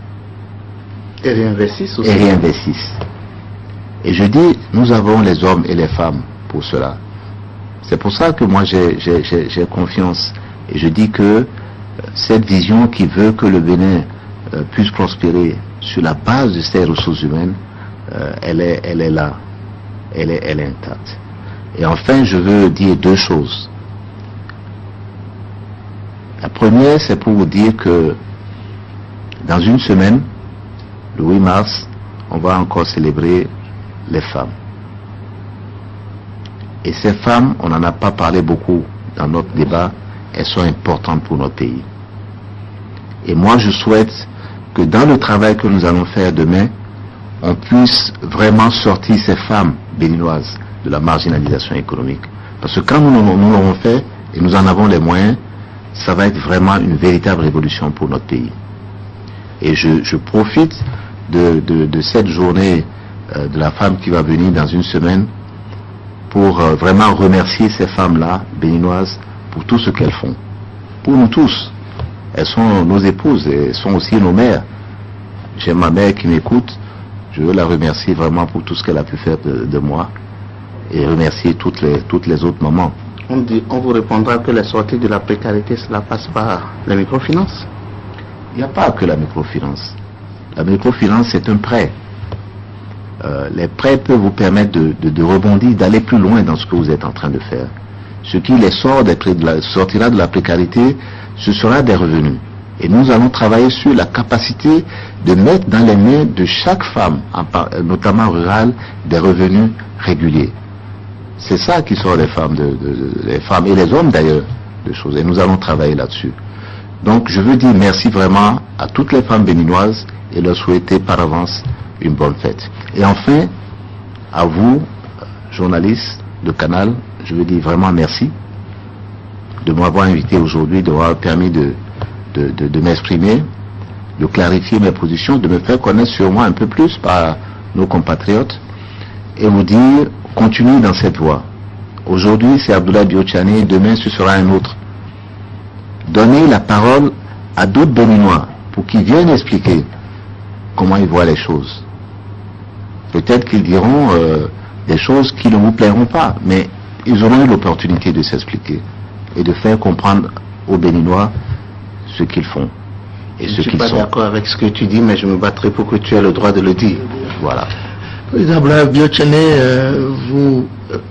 S1: Et réinvestissent aussi.
S3: Et réinvestissent. Et je dis, nous avons les hommes et les femmes pour cela. C'est pour ça que moi j'ai confiance. Et je dis que cette vision qui veut que le Bénin puisse prospérer sur la base de ses ressources humaines, elle est là. Elle est intacte. Et enfin, je veux dire deux choses. La première, c'est pour vous dire que dans une semaine, le 8 mars, on va encore célébrer les femmes. Et ces femmes, on n'en a pas parlé beaucoup dans notre débat, elles sont importantes pour notre pays. Et moi, je souhaite que dans le travail que nous allons faire demain, on puisse vraiment sortir ces femmes béninoises de la marginalisation économique. Parce que quand nous l'aurons fait, et nous en avons les moyens, ça va être vraiment une véritable révolution pour notre pays. Et je profite de cette journée de la femme qui va venir dans une semaine pour vraiment remercier ces femmes-là, béninoises, pour tout ce qu'elles font. Pour nous tous. Elles sont nos épouses, et elles sont aussi nos mères. J'ai ma mère qui m'écoute. Je veux la remercier vraiment pour tout ce qu'elle a pu faire de moi. Et remercier toutes les autres mamans.
S1: On vous répondra que la sortie de la précarité, cela passe par la microfinance.
S3: Il n'y a pas que la microfinance. La microfinance, c'est un prêt. Les prêts peuvent vous permettre de rebondir, d'aller plus loin dans ce que vous êtes en train de faire. Ce qui les sortira de la précarité, ce sera des revenus. Et nous allons travailler sur la capacité de mettre dans les mains de chaque femme, notamment rurale, des revenus réguliers. C'est ça qui sort les femmes, les femmes et les hommes d'ailleurs, de choses. Et nous allons travailler là-dessus. Donc je veux dire merci vraiment à toutes les femmes béninoises et leur souhaiter par avance une bonne fête. Et enfin, à vous, journalistes de Canal, je veux dire vraiment merci de m'avoir invité aujourd'hui, de m'avoir permis de m'exprimer, de clarifier mes positions, de me faire connaître sur moi un peu plus par nos compatriotes et vous dire, continuez dans cette voie. Aujourd'hui, c'est Abdoulaye Biotchane, demain ce sera un autre. Donnez la parole à d'autres Béninois pour qu'ils viennent expliquer comment ils voient les choses. Peut-être qu'ils diront des choses qui ne vous plairont pas, mais ils auront eu l'opportunité de s'expliquer et de faire comprendre aux Béninois ce qu'ils font et ce qu'ils sont.
S1: Je ne suis pas d'accord avec ce que tu dis, mais je me battrai pour que tu aies le droit de le dire.
S3: Voilà.
S2: Président Biotchane,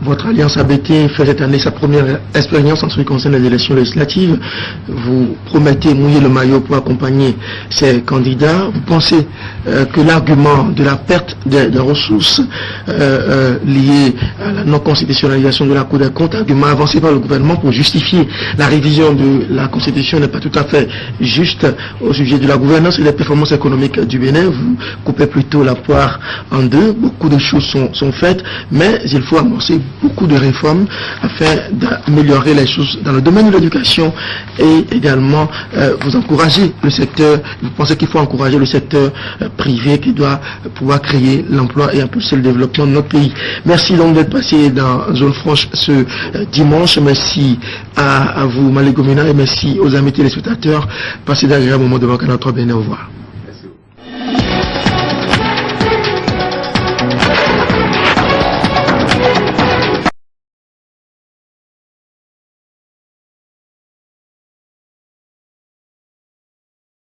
S2: votre alliance ABT fait cette année sa première expérience en ce qui concerne les élections législatives. Vous promettez mouiller le maillot pour accompagner ces candidats. Vous pensez que l'argument de la perte des ressources liées à la non-constitutionnalisation de la Cour des comptes, argument avancé par le gouvernement pour justifier la révision de la Constitution, n'est pas tout à fait juste au sujet de la gouvernance et des performances économiques du Bénin. Vous coupez plutôt la poire en deux. Beaucoup de choses sont faites, mais il faut amorcer beaucoup de réformes afin d'améliorer les choses dans le domaine de l'éducation et également vous encourager le secteur. Vous pensez qu'il faut encourager le secteur privé qui doit pouvoir créer l'emploi et impulser le développement de notre pays. Merci donc d'être passé dans Zone Franche ce dimanche. Merci à vous, Malick Gomina, et merci aux amis téléspectateurs. Passez d'agréables moments devant Canal 3 Bénin. Au revoir.